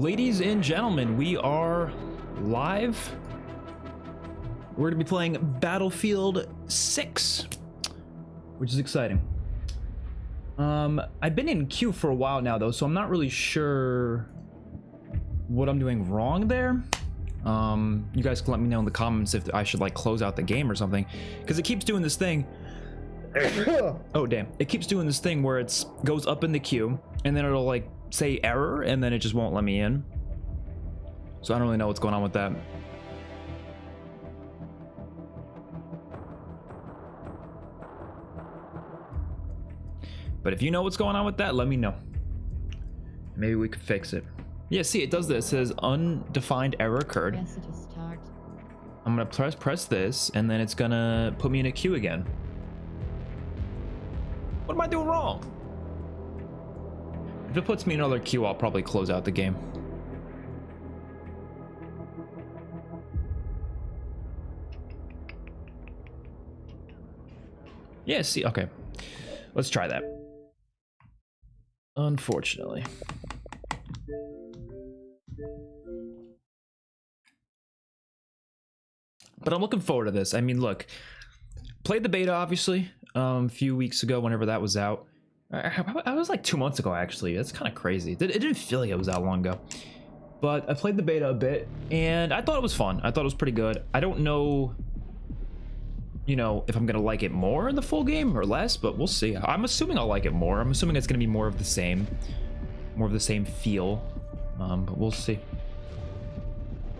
Ladies and gentlemen, we are live. We're going to be playing Battlefield 6, which is exciting. I've been in queue for a while now, though, so I'm not really sure what I'm doing wrong there. You guys can let me know in the comments if I should, like, close out the game or something, because it keeps doing this thing. Oh, damn. It keeps doing this thing where it goes up in the queue, and then it'll, like, say error, and then it just won't let me in. So I don't really know what's going on with that. But if you know what's going on with that, let me know. Maybe we could fix it. Yeah, see, it does this. It says undefined error occurred. I'm gonna press this, and then it's gonna put me in a queue again. What am I doing wrong? If it puts me in another queue, I'll probably close out the game. Yeah, see, okay. Let's try that. Unfortunately. But I'm looking forward to this. I mean, look, played the beta, obviously, a few weeks ago, whenever that was out. I was like 2 months ago, actually. That's kind of crazy. It didn't feel like it was that long ago. But I played the beta a bit, and I thought it was fun. I thought it was pretty good. I don't know, you know, if I'm going to like it more in the full game or less, but we'll see. I'm assuming I'll like it more. I'm assuming it's going to be more of the same feel, but we'll see.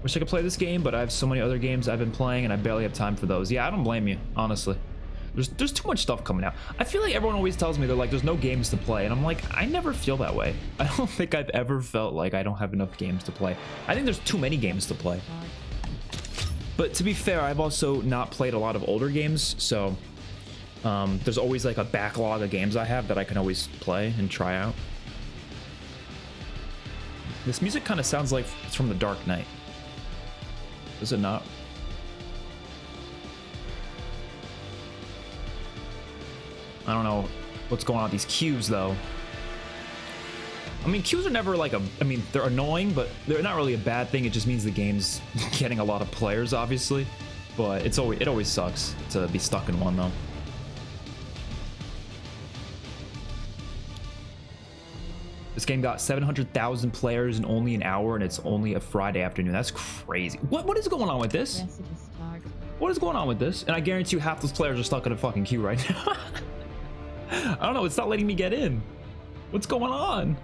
Wish I could play this game, but I have so many other games I've been playing, and I barely have time for those. Yeah, I don't blame you, honestly. There's too much stuff coming out. I feel like everyone always tells me they're like, there's no games to play, and I'm like, I never feel that way. I don't think I've ever felt like I don't have enough games to play. I think there's too many games to play. But to be fair, I've also not played a lot of older games, so there's always like a backlog of games I have that I can always play and try out. This music kind of sounds like it's from The Dark Knight. Does it not? I don't know what's going on with these queues, though. I mean, queues are never like I mean, they're annoying, but they're not really a bad thing. It just means the game's getting a lot of players, obviously. But it always sucks to be stuck in one, though. This game got 700,000 players in only an hour, and it's only a Friday afternoon. That's crazy. What is going on with this? What is going on with this? And I guarantee you half those players are stuck in a fucking queue right now. I don't know. It's not letting me get in. What's going on?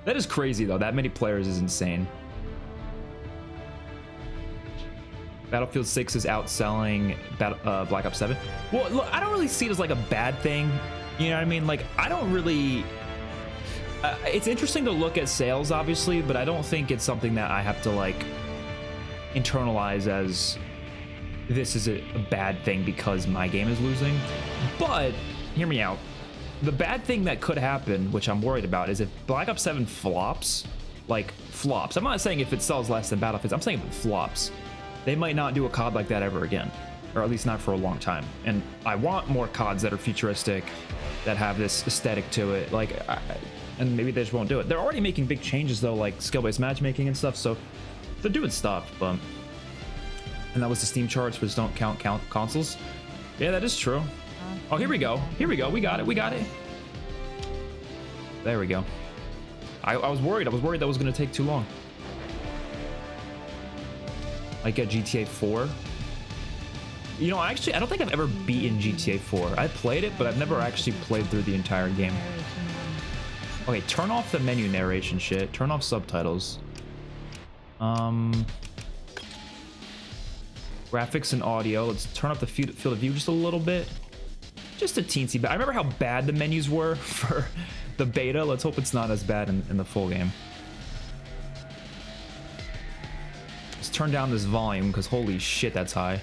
That is crazy, though. That many players is insane. Battlefield 6 is outselling Black Ops 7. Well, look, I don't really see it as like a bad thing. You know what I mean? Like, I don't really... it's interesting to look at sales, obviously, but I don't think it's something that I have to, like, internalize as this is a bad thing because my game is losing. But, hear me out. The bad thing that could happen, which I'm worried about, is if Black Ops 7 flops, like, flops. I'm not saying if it sells less than Battlefield, I'm saying if it flops. They might not do a COD like that ever again, or at least not for a long time. And I want more CODs that are futuristic, that have this aesthetic to it, like... and maybe they just won't do it. They're already making big changes, though, like skill-based matchmaking and stuff, so they're doing stuff, but... And that was the Steam charts, which don't count consoles. Yeah, that is true. Oh, here we go. Here we go. We got it. We got it. There we go. I was worried. I was worried that was going to take too long. Like at GTA 4. You know, actually, I don't think I've ever beaten GTA 4. I played it, but I've never actually played through the entire game. Okay, turn off the menu narration shit. Turn off subtitles. Graphics and audio. Let's turn up the field of view just a little bit. Just a teensy bit. I remember how bad the menus were for the beta. Let's hope it's not as bad in the full game. Let's turn down this volume, because holy shit, that's high.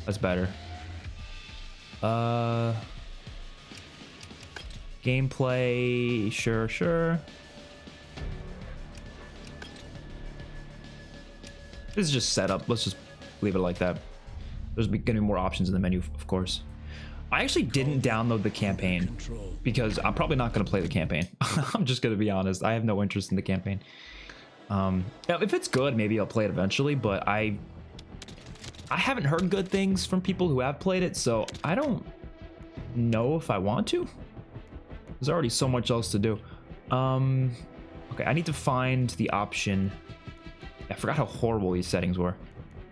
That's better. Gameplay, sure. This is just setup. Let's just leave it like that. There's gonna be more options in the menu, of course. I actually didn't download the campaign because I'm probably not going to play the campaign. I'm just going to be honest. I have no interest in the campaign. If it's good, maybe I'll play it eventually, but I haven't heard good things from people who have played it, so I don't know if I want to. There's already so much else to do. Okay, I need to find the option. I forgot how horrible these settings were.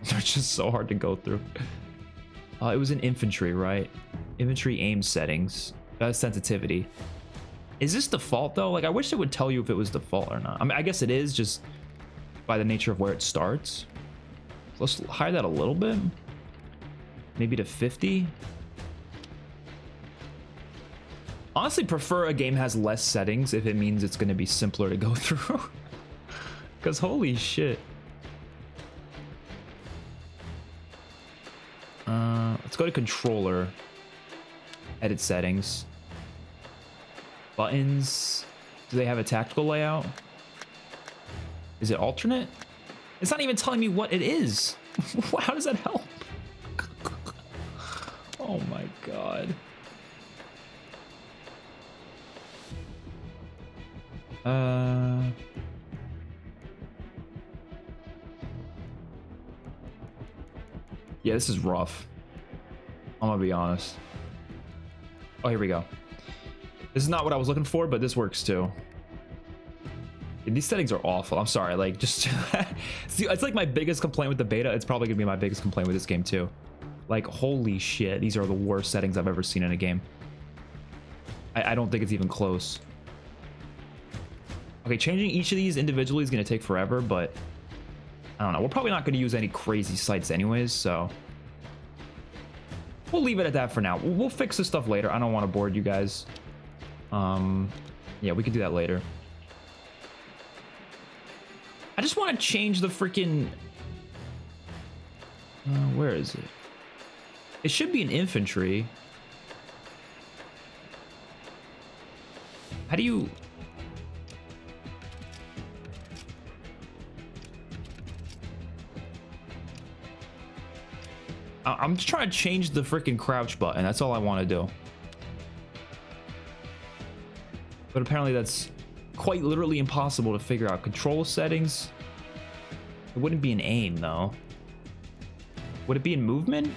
They're just so hard to go through. It was in infantry, right? Infantry aim settings. Sensitivity. Is this default though? Like, I wish it would tell you if it was default or not. I mean, I guess it is just by the nature of where it starts. Let's hide that a little bit. Maybe to 50. Honestly, prefer a game has less settings if it means it's going to be simpler to go through. Because holy shit. Let's go to controller. Edit settings. Buttons. Do they have a tactical layout? Is it alternate? It's not even telling me what it is. How does that help? Oh my god. Yeah, this is rough. I'm gonna be honest. Oh, here we go. This is not what I was looking for, but this works too. These settings are awful. I'm sorry, like, just see, it's like my biggest complaint with the beta. It's probably gonna be my biggest complaint with this game too. Like, holy shit, these are the worst settings I've ever seen in a game. I don't think it's even close. Okay, changing each of these individually is gonna take forever, but I don't know. We're probably not gonna use any crazy sites anyways, so we'll leave it at that for now. We'll fix this stuff later. I don't want to board you guys. Yeah, we could do that later. I just want to change the freaking... where is it? It should be an infantry. How do you... I'm just trying to change the freaking crouch button. That's all I want to do. But apparently that's quite literally impossible to figure out. Control settings. It wouldn't be an aim though. Would it be in movement?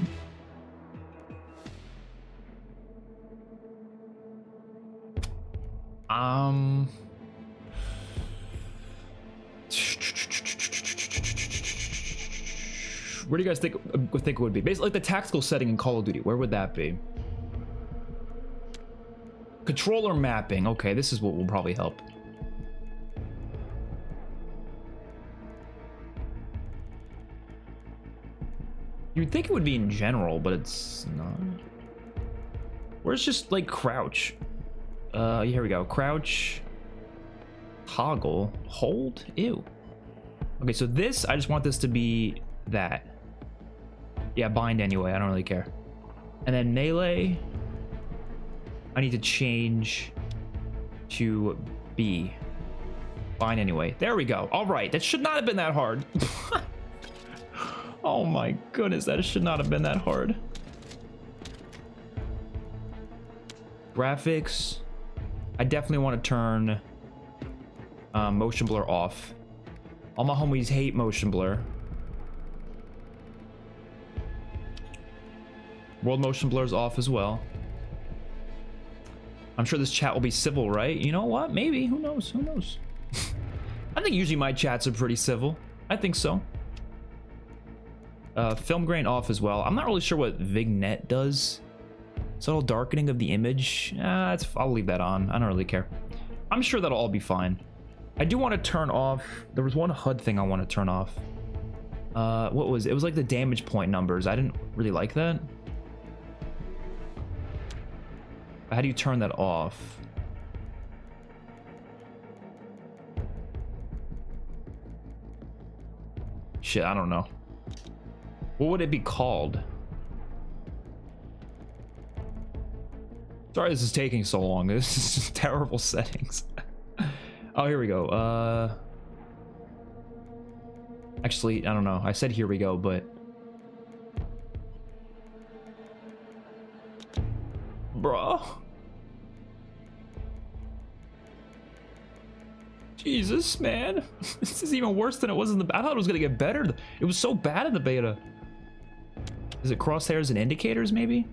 Where do you guys think it would be? Basically, like the tactical setting in Call of Duty. Where would that be? Controller mapping. Okay, this is what will probably help. You'd think it would be in general, but it's not. Where's just like crouch? Here we go. Crouch. Toggle. Hold. Ew. Okay, so this, I just want this to be that. Yeah, bind anyway. I don't really care. And then melee. I need to change to B. Bind anyway. There we go. All right. That should not have been that hard. Oh my goodness. That should not have been that hard. Graphics. I definitely want to turn motion blur off. All my homies hate motion blur. World motion blur is off as well. I'm sure this chat will be civil, right? You know what? Maybe. Who knows? Who knows? I think usually my chats are pretty civil. I think so. Film grain off as well. I'm not really sure what vignette does. Subtle darkening of the image. I'll leave that on. I don't really care. I'm sure that'll all be fine. I do want to turn off. There was one HUD thing I want to turn off. What was it? It was like the damage point numbers. I didn't really like that. How do you turn that off? Shit, I don't know. What would it be called? Sorry this is taking so long. This is just terrible settings. Oh, here we go. Actually, I don't know. I said here we go, but bro. Jesus, man. This is even worse than it was in the... I thought it was going to get better. It was so bad in the beta. Is it crosshairs and indicators, maybe?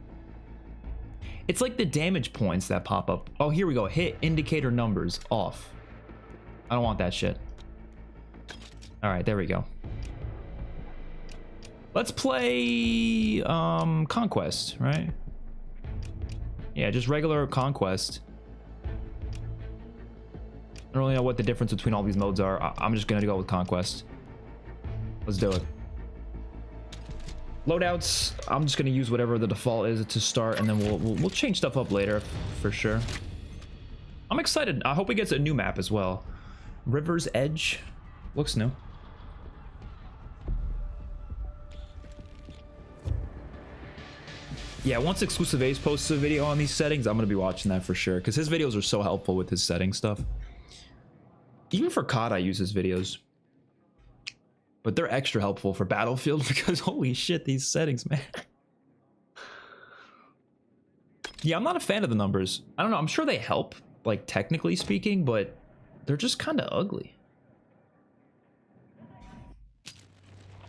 It's like the damage points that pop up. Oh, here we go. Hit indicator numbers off. I don't want that shit. All right, there we go. Let's play Conquest, right? Yeah, just regular Conquest. I don't really know what the difference between all these modes are. I'm just gonna go with Conquest. Let's do it. Loadouts, I'm just gonna use whatever the default is to start, and then we'll change stuff up later for sure. I'm excited. I hope it gets a new map as well. River's Edge looks new. Yeah, once Exclusive Ace posts a video on these settings, I'm gonna be watching that for sure, because his videos are so helpful with his setting stuff. Even for COD, I use his videos. But they're extra helpful for Battlefield because holy shit, these settings, man. Yeah, I'm not a fan of the numbers. I don't know, I'm sure they help, like technically speaking, but they're just kind of ugly.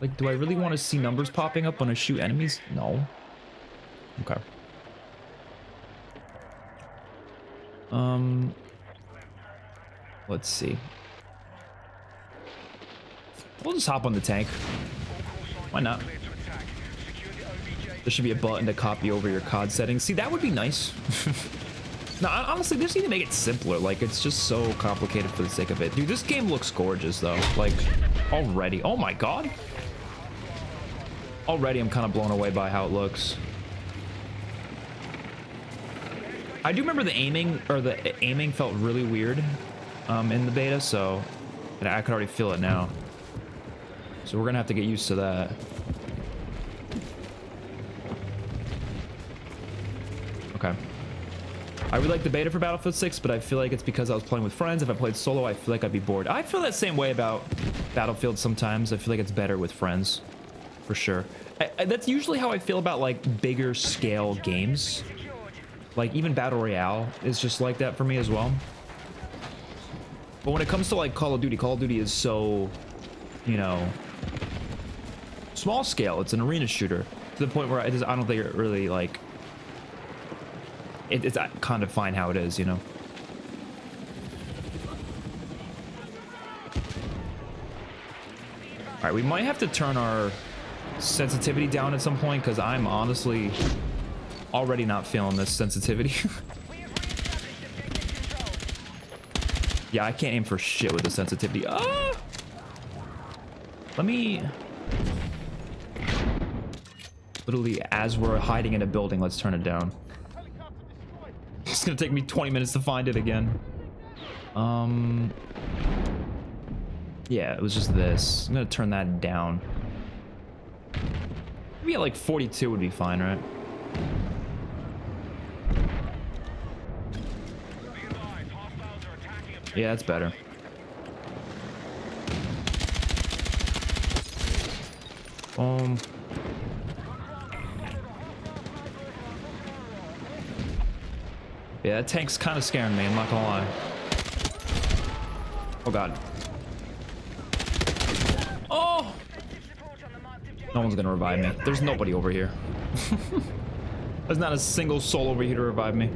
Like, do I really want to see numbers popping up when I shoot enemies? No. Okay. Let's see. We'll just hop on the tank. Why not? There should be a button to copy over your COD settings. See, that would be nice. No, honestly, they just need to make it simpler. Like, it's just so complicated for the sake of it. Dude, this game looks gorgeous, though. Like, already. Oh my god. Already, I'm kind of blown away by how it looks. I do remember the aiming felt really weird in the beta, so I could already feel it now. So we're gonna have to get used to that. Okay. I really like the beta for Battlefield 6, but I feel like it's because I was playing with friends. If I played solo, I feel like I'd be bored. I feel that same way about Battlefield sometimes. I feel like it's better with friends, for sure. That's usually how I feel about like bigger scale games. Like even Battle Royale is just like that for me as well. But when it comes to like Call of Duty is so, you know, small scale. It's an arena shooter to the point where I don't think it really like it's kind of fine how it is, you know. All right, we might have to turn our sensitivity down at some point because I'm honestly already not feeling this sensitivity. Yeah, I can't aim for shit with the sensitivity. Ah! Let me... Literally, as we're hiding in a building, let's turn it down. It's gonna take me 20 minutes to find it again. Yeah, it was just this. I'm gonna turn that down. Maybe at like 42 would be fine, right? Yeah, that's better. Yeah, that tank's kind of scaring me, I'm not gonna lie. Oh god. Oh! No one's gonna revive me. There's nobody over here. There's not a single soul over here to revive me.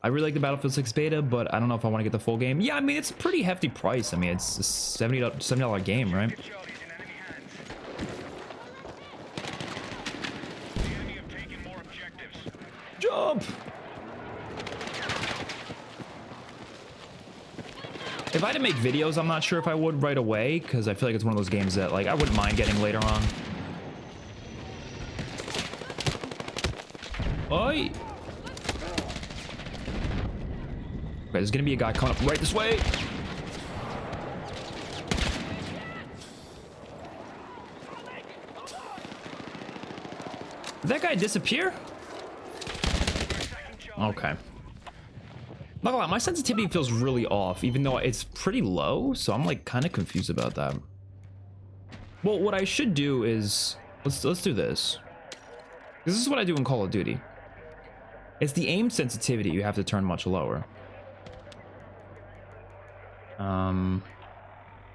I really like the Battlefield 6 beta, but I don't know if I want to get the full game. Yeah, I mean, it's a pretty hefty price. I mean, it's a $70 game, right? Jump! If I had to make videos, I'm not sure if I would right away, because I feel like it's one of those games that, like, I wouldn't mind getting later on. Oi! Okay, there's gonna be a guy coming up right this way. Did that guy disappear? Okay. Not gonna lie, my sensitivity feels really off, even though it's pretty low, so I'm like kind of confused about that. Well, what I should do is Let's do this. This is what I do in Call of Duty. It's the aim sensitivity you have to turn much lower. What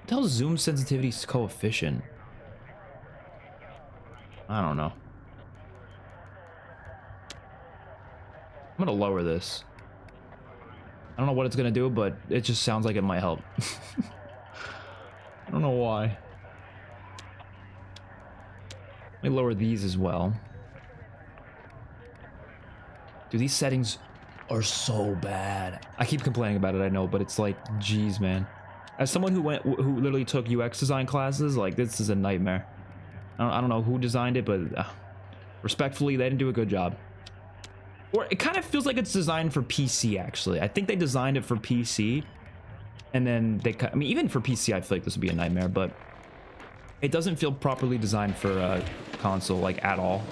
the hell is zoom sensitivity coefficient? I don't know. I'm gonna lower this. I don't know what it's gonna do, but it just sounds like it might help. I don't know why. Let me lower these as well. Dude, these settings are so bad. I keep complaining about it, I know, but it's like, geez, man. As someone who literally took UX design classes, like, this is a nightmare. I don't know who designed it, but respectfully, they didn't do a good job. Or it kind of feels like it's designed for PC, actually. I think they designed it for PC, and then they I mean, even for PC, I feel like this would be a nightmare, but it doesn't feel properly designed for a console, like, at all.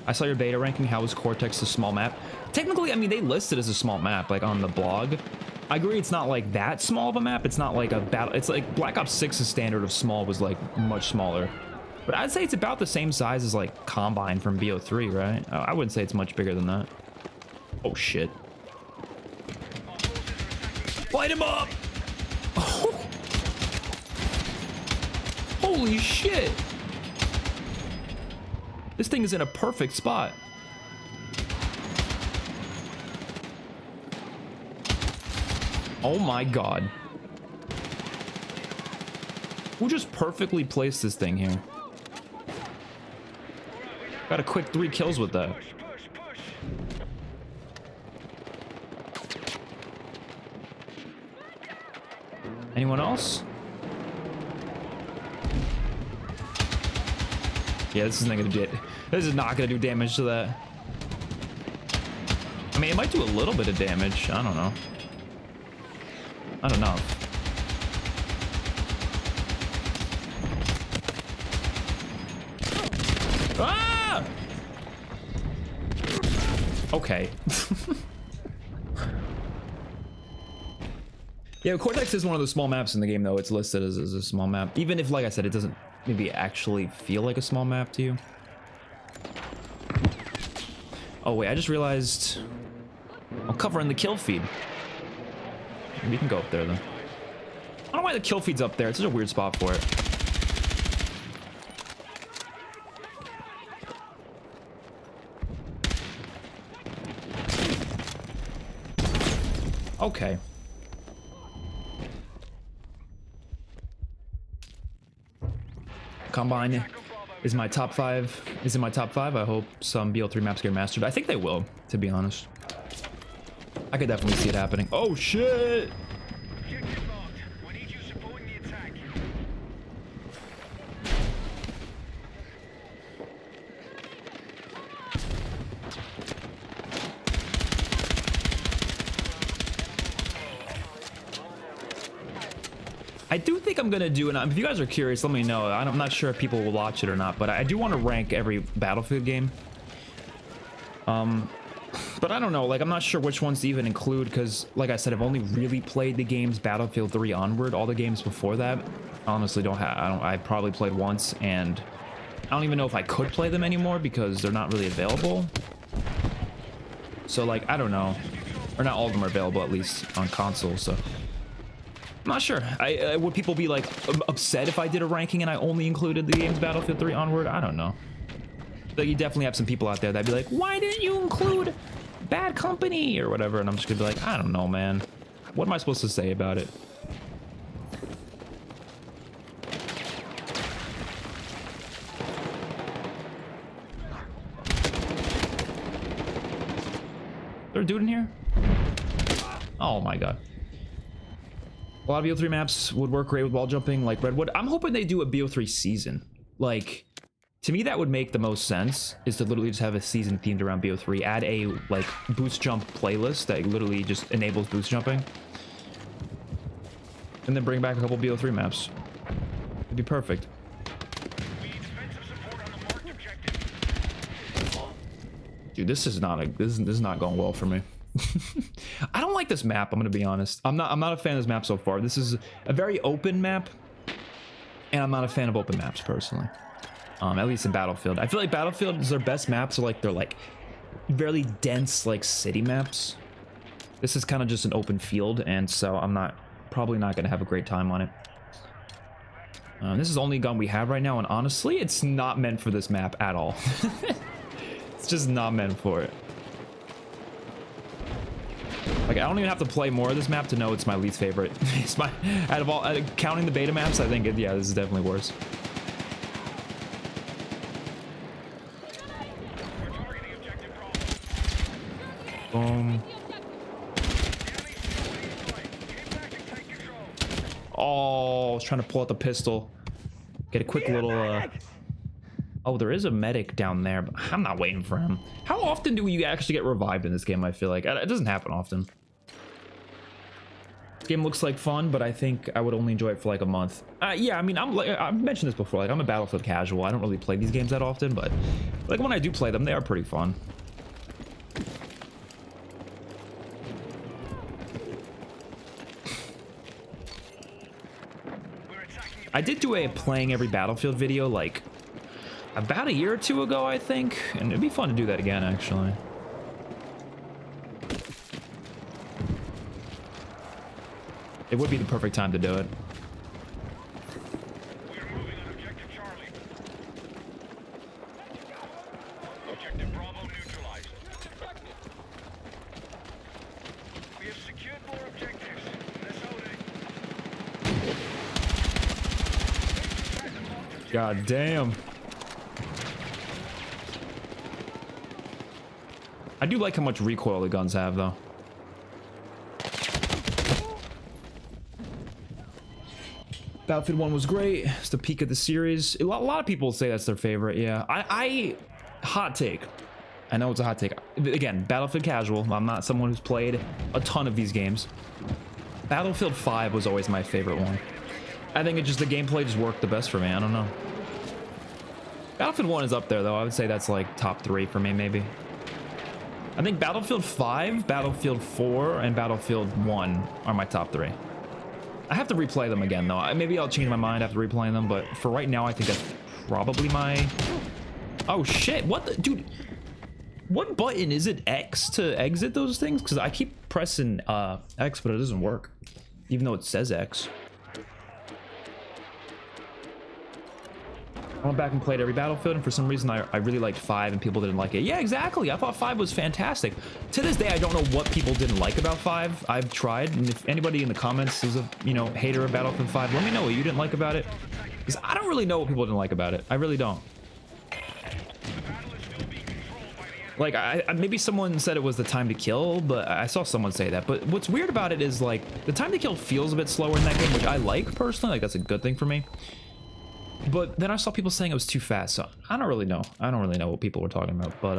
I saw your beta ranking. How is Cortex a small map? Technically, I mean, they list it as a small map, like, on the blog. I agree it's not, like, that small of a map. It's not, like, a battle. It's, like, Black Ops 6's standard of small was, like, much smaller. But I'd say it's about the same size as, like, Combine from BO3, right? I wouldn't say it's much bigger than that. Oh, shit. Light him up! Oh. Holy shit! This thing is in a perfect spot. Oh my god. Who just perfectly placed this thing here? Got a quick 3 kills with that. Anyone else? Yeah, this is not gonna do damage to that. I mean, it might do a little bit of damage. I don't know. I don't know. Ah! Okay. Yeah, Cortex is one of the small maps in the game, though. It's listed as a small map. Even if, like I said, it doesn't maybe actually feel like a small map to you. Oh, wait, I just realized I'm covering the kill feed. We can go up there, though. I don't know why the kill feed's up there. It's such a weird spot for it. Okay. Combine is my top 5. Is in my top 5. I hope some BL3 maps get mastered. I think they will, to be honest. I could definitely see it happening. Oh shit! I do think I'm gonna do, and if you guys are curious, let me know. I'm not sure if people will watch it or not, but I do want to rank every Battlefield game. But I don't know, like, I'm not sure which ones to even include, because, like I said, I've only really played the games Battlefield 3 onward. All the games before that, I honestly don't have. I probably played once, and I don't even know if I could play them anymore because they're not really available. So, like, I don't know, or not all of them are available, at least on console. So I'm not sure. Would people be like upset if I did a ranking and I only included the games Battlefield 3 onward? I don't know. But you definitely have some people out there that'd be like, why didn't you include Bad Company or whatever? And I'm just gonna be like, I don't know, man. What am I supposed to say about it? Is there a dude in here? Oh my god. A lot of BO3 maps would work great with wall jumping, like Redwood. I'm hoping they do a BO3 season. Like, to me, that would make the most sense, is to literally just have a season themed around BO3. Add a, like, boost jump playlist that literally just enables boost jumping. And then bring back a couple BO3 maps. It'd be perfect. Dude, this is not going well for me. I don't like this map, I'm gonna be honest. I'm not a fan of this map so far. This is a very open map. And I'm not a fan of open maps personally. At least in Battlefield. I feel like Battlefield is their best maps are like they're like very dense like city maps. This is kind of just an open field, and so I'm probably not gonna have a great time on it. This is the only gun we have right now, and honestly, it's not meant for this map at all. It's just not meant for it. Like, I don't even have to play more of this map to know it's my least favorite. It's my, out of all, counting the beta maps, I think, yeah, this is definitely worse. Boom. Oh, I was trying to pull out the pistol. Get a quick little, Oh, there is a medic down there, but I'm not waiting for him. How often do you actually get revived in this game, I feel like? It doesn't happen often. This game looks like fun, but I think I would only enjoy it for like a month. Yeah, I mean, I've mentioned this before. Like, I'm a Battlefield casual. I don't really play these games that often, but like when I do play them, they are pretty fun. I did do a playing every Battlefield video like about a year or two ago, I think, and it'd be fun to do that again, actually. It would be the perfect time to do it. We are moving on objective Charlie. Objective Bravo neutralized. We have secured more objectives. Let's hold it. God damn. I do like how much recoil the guns have, though. Battlefield 1 was great. It's the peak of the series. A lot of people say that's their favorite. Yeah, I hot take. I know it's a hot take. Again, Battlefield casual. I'm not someone who's played a ton of these games. Battlefield 5 was always my favorite one. I think it just, the gameplay just worked the best for me. I don't know. Battlefield 1 is up there, though. I would say that's like top 3 for me, maybe. I think Battlefield 5, Battlefield 4, and Battlefield 1 are my top 3. I have to replay them again, though. Maybe I'll change my mind after replaying them, but for right now, I think that's probably my... Oh, shit. What the... Dude, what button? Is it X to exit those things? Because I keep pressing X, but it doesn't work, even though it says X. I went back and played every Battlefield, and for some reason I really liked 5 and people didn't like it. Yeah, exactly. I thought 5 was fantastic. To this day, I don't know what people didn't like about 5. I've tried, and if anybody in the comments is a, you know, hater of Battlefield 5, let me know what you didn't like about it. Because I don't really know what people didn't like about it. I really don't. Like, maybe someone said it was the time to kill, but I saw someone say that. But what's weird about it is, like, the time to kill feels a bit slower in that game, which I like, personally. Like, that's a good thing for me. But then I saw people saying it was too fast, so I don't really know. I don't really know what people were talking about, but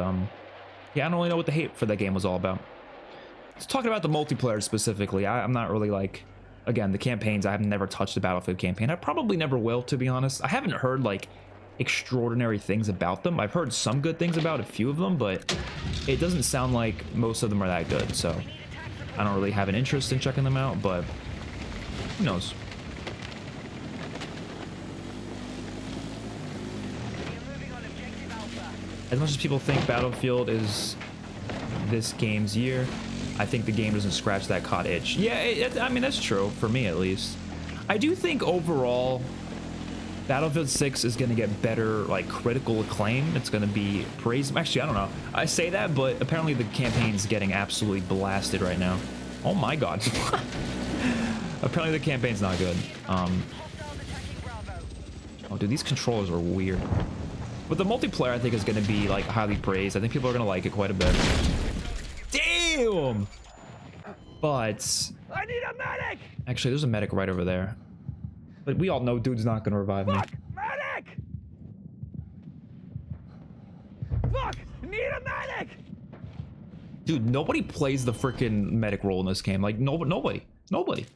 yeah, I don't really know what the hate for that game was all about. Let's talk about the multiplayer specifically. I'm not really like, again, the campaigns. I have never touched the Battlefield campaign. I probably never will, to be honest. I haven't heard like extraordinary things about them. I've heard some good things about a few of them, but it doesn't sound like most of them are that good. So I don't really have an interest in checking them out, but who knows? As much as people think Battlefield is this game's year, I think the game doesn't scratch that COD itch. Yeah, I mean, that's true, for me at least. I do think overall, Battlefield 6 is going to get better, like, critical acclaim. It's going to be praised. Actually, I don't know. I say that, but apparently the campaign's getting absolutely blasted right now. Oh my god. Apparently the campaign's not good. Oh, dude, these controllers are weird. But the multiplayer, I think, is going to be, like, highly praised. I think people are going to like it quite a bit. Damn! But... I need a medic! Actually, there's a medic right over there. But we all know dude's not going to revive me. Fuck! Medic! Fuck! Need a medic! Dude, nobody plays the freaking medic role in this game. Like, nobody. Nobody.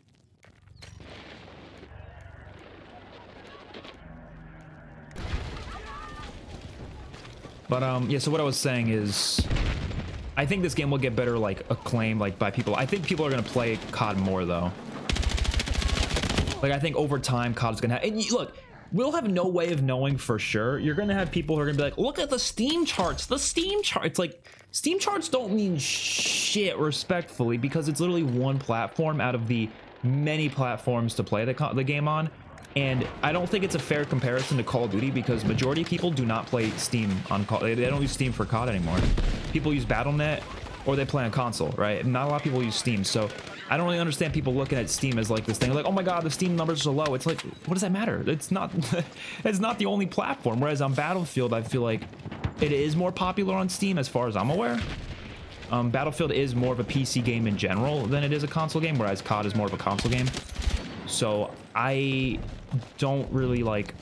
But, yeah, so what I was saying is, I think this game will get better, like, acclaim, like, by people. I think people are going to play COD more, though. Like, I think over time, COD is going to have... And look, we'll have no way of knowing for sure. You're gonna have people who are gonna be like, look at the Steam charts. The Steam charts, like, Steam charts don't mean shit, respectfully, because it's literally one platform out of the many platforms to play the game on. And I don't think it's a fair comparison to Call of Duty, because majority of people do not play Steam on Call. They don't use Steam for COD anymore. People use Battle.net or they play on console, right? Not a lot of people use Steam, so I don't really understand people looking at Steam as like this thing, like, oh my god, the Steam numbers are so low. It's like, what does that matter? It's not, it's not the only platform. Whereas on Battlefield, I feel like it is more popular on Steam as far as I'm aware. Battlefield is more of a PC game in general than it is a console game, whereas COD is more of a console game. So I don't really like,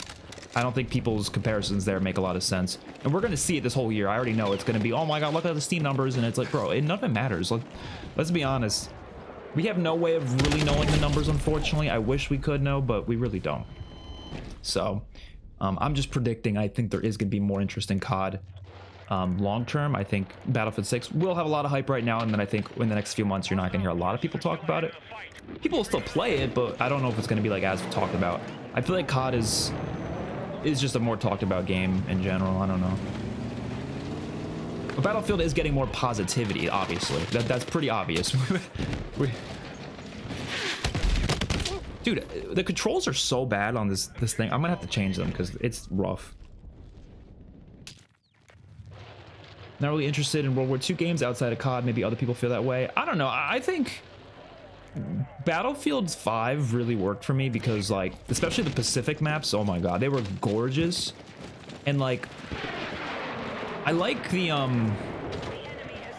I don't think people's comparisons there make a lot of sense. And we're going to see it this whole year. I already know it's going to be, oh my god, look at the Steam numbers. And it's like, bro, none of it matters. Like, let's be honest. We have no way of really knowing the numbers, unfortunately. I wish we could know, but we really don't. So I'm just predicting I think there is going to be more interest in COD long term. I think Battlefield 6 will have a lot of hype right now, and then I think in the next few months you're not going to hear a lot of people talk about it. People will still play it, but I don't know if it's going to be like as talked about. I feel like COD is just a more talked about game in general. I don't know. But Battlefield is getting more positivity, obviously. That's pretty obvious. Dude, the controls are so bad on this thing. I'm gonna have to change them because it's rough. Not really interested in World War II games outside of COD. Maybe other people feel that way. I don't know. I think Battlefield 5 really worked for me because, like, especially the Pacific maps, oh my god, they were gorgeous. And like, I like the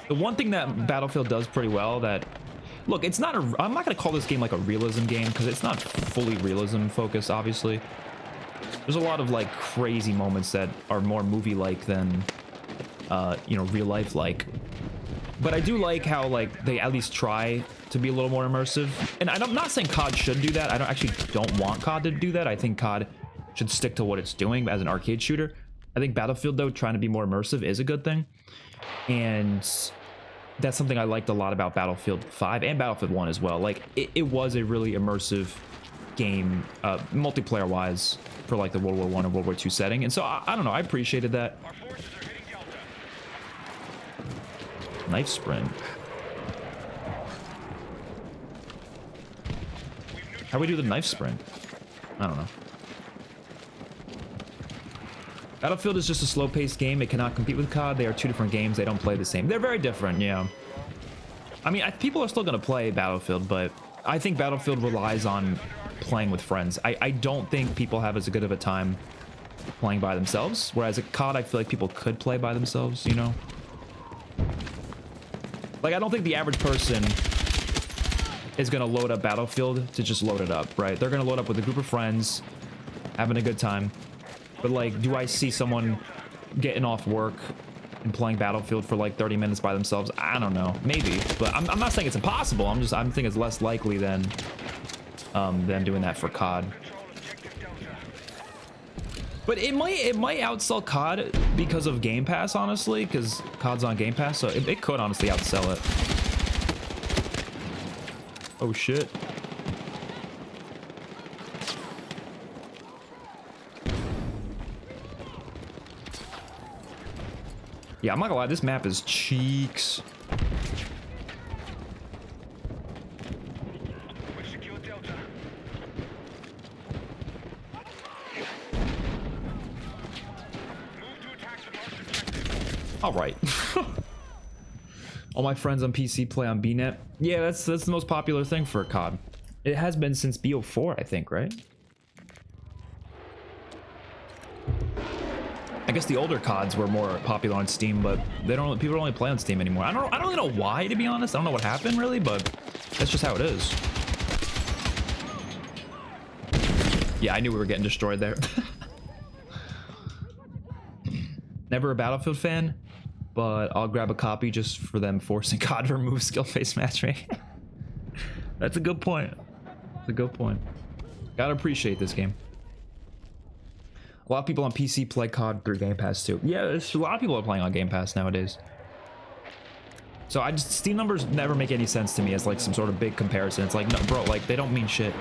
one thing that Battlefield does pretty well, that, look, it's not a, I'm not gonna call this game like a realism game because it's not fully realism focused, obviously. There's a lot of like crazy moments that are more movie-like than you know, real life like. But I do like how, like, they at least try to be a little more immersive. And I'm not saying COD should do that. I don't want COD to do that. I think COD should stick to what it's doing as an arcade shooter. I think Battlefield, though, trying to be more immersive is a good thing. And that's something I liked a lot about Battlefield 5 and Battlefield 1 as well. Like, it was a really immersive game, multiplayer-wise, for, like, the World War I and World War II setting. And so, I don't know, I appreciated that. Our forces are hitting Delta. Knife sprint. How do we do the knife sprint? I don't know. Battlefield is just a slow-paced game. It cannot compete with COD. They are two different games. They don't play the same. They're very different, yeah. I mean, people are still going to play Battlefield, but I think Battlefield relies on playing with friends. I don't think people have as good of a time playing by themselves, whereas at COD, I feel like people could play by themselves, you know? Like, I don't think the average person is going to load up Battlefield to just load it up, right? They're going to load up with a group of friends, having a good time. But, like, do I see someone getting off work and playing Battlefield for, like, 30 minutes by themselves? I don't know. Maybe. But I'm not saying it's impossible. I'm thinking it's less likely than doing that for COD. But it might outsell COD because of Game Pass, honestly, because COD's on Game Pass, so it could honestly outsell it. Oh, shit. Yeah, I'm not gonna lie, this map is cheeks. We've secured Delta. Move to attack the marked objective. All right. All my friends on PC play on BNet. Yeah, that's the most popular thing for COD. It has been since BO4, I think, right? I guess the older CODs were more popular on Steam, but people don't only play on Steam anymore. I don't really know why, to be honest. I don't know what happened really, but that's just how it is. Yeah, I knew we were getting destroyed there. Never a Battlefield fan, but I'll grab a copy just for them forcing COD to remove skill-based matchmaking. That's a good point. That's a good point. Gotta appreciate this game. A lot of people on PC play COD through Game Pass too. Yeah, a lot of people are playing on Game Pass nowadays. So Steam numbers never make any sense to me as like some sort of big comparison. It's like, no, bro, like they don't mean shit.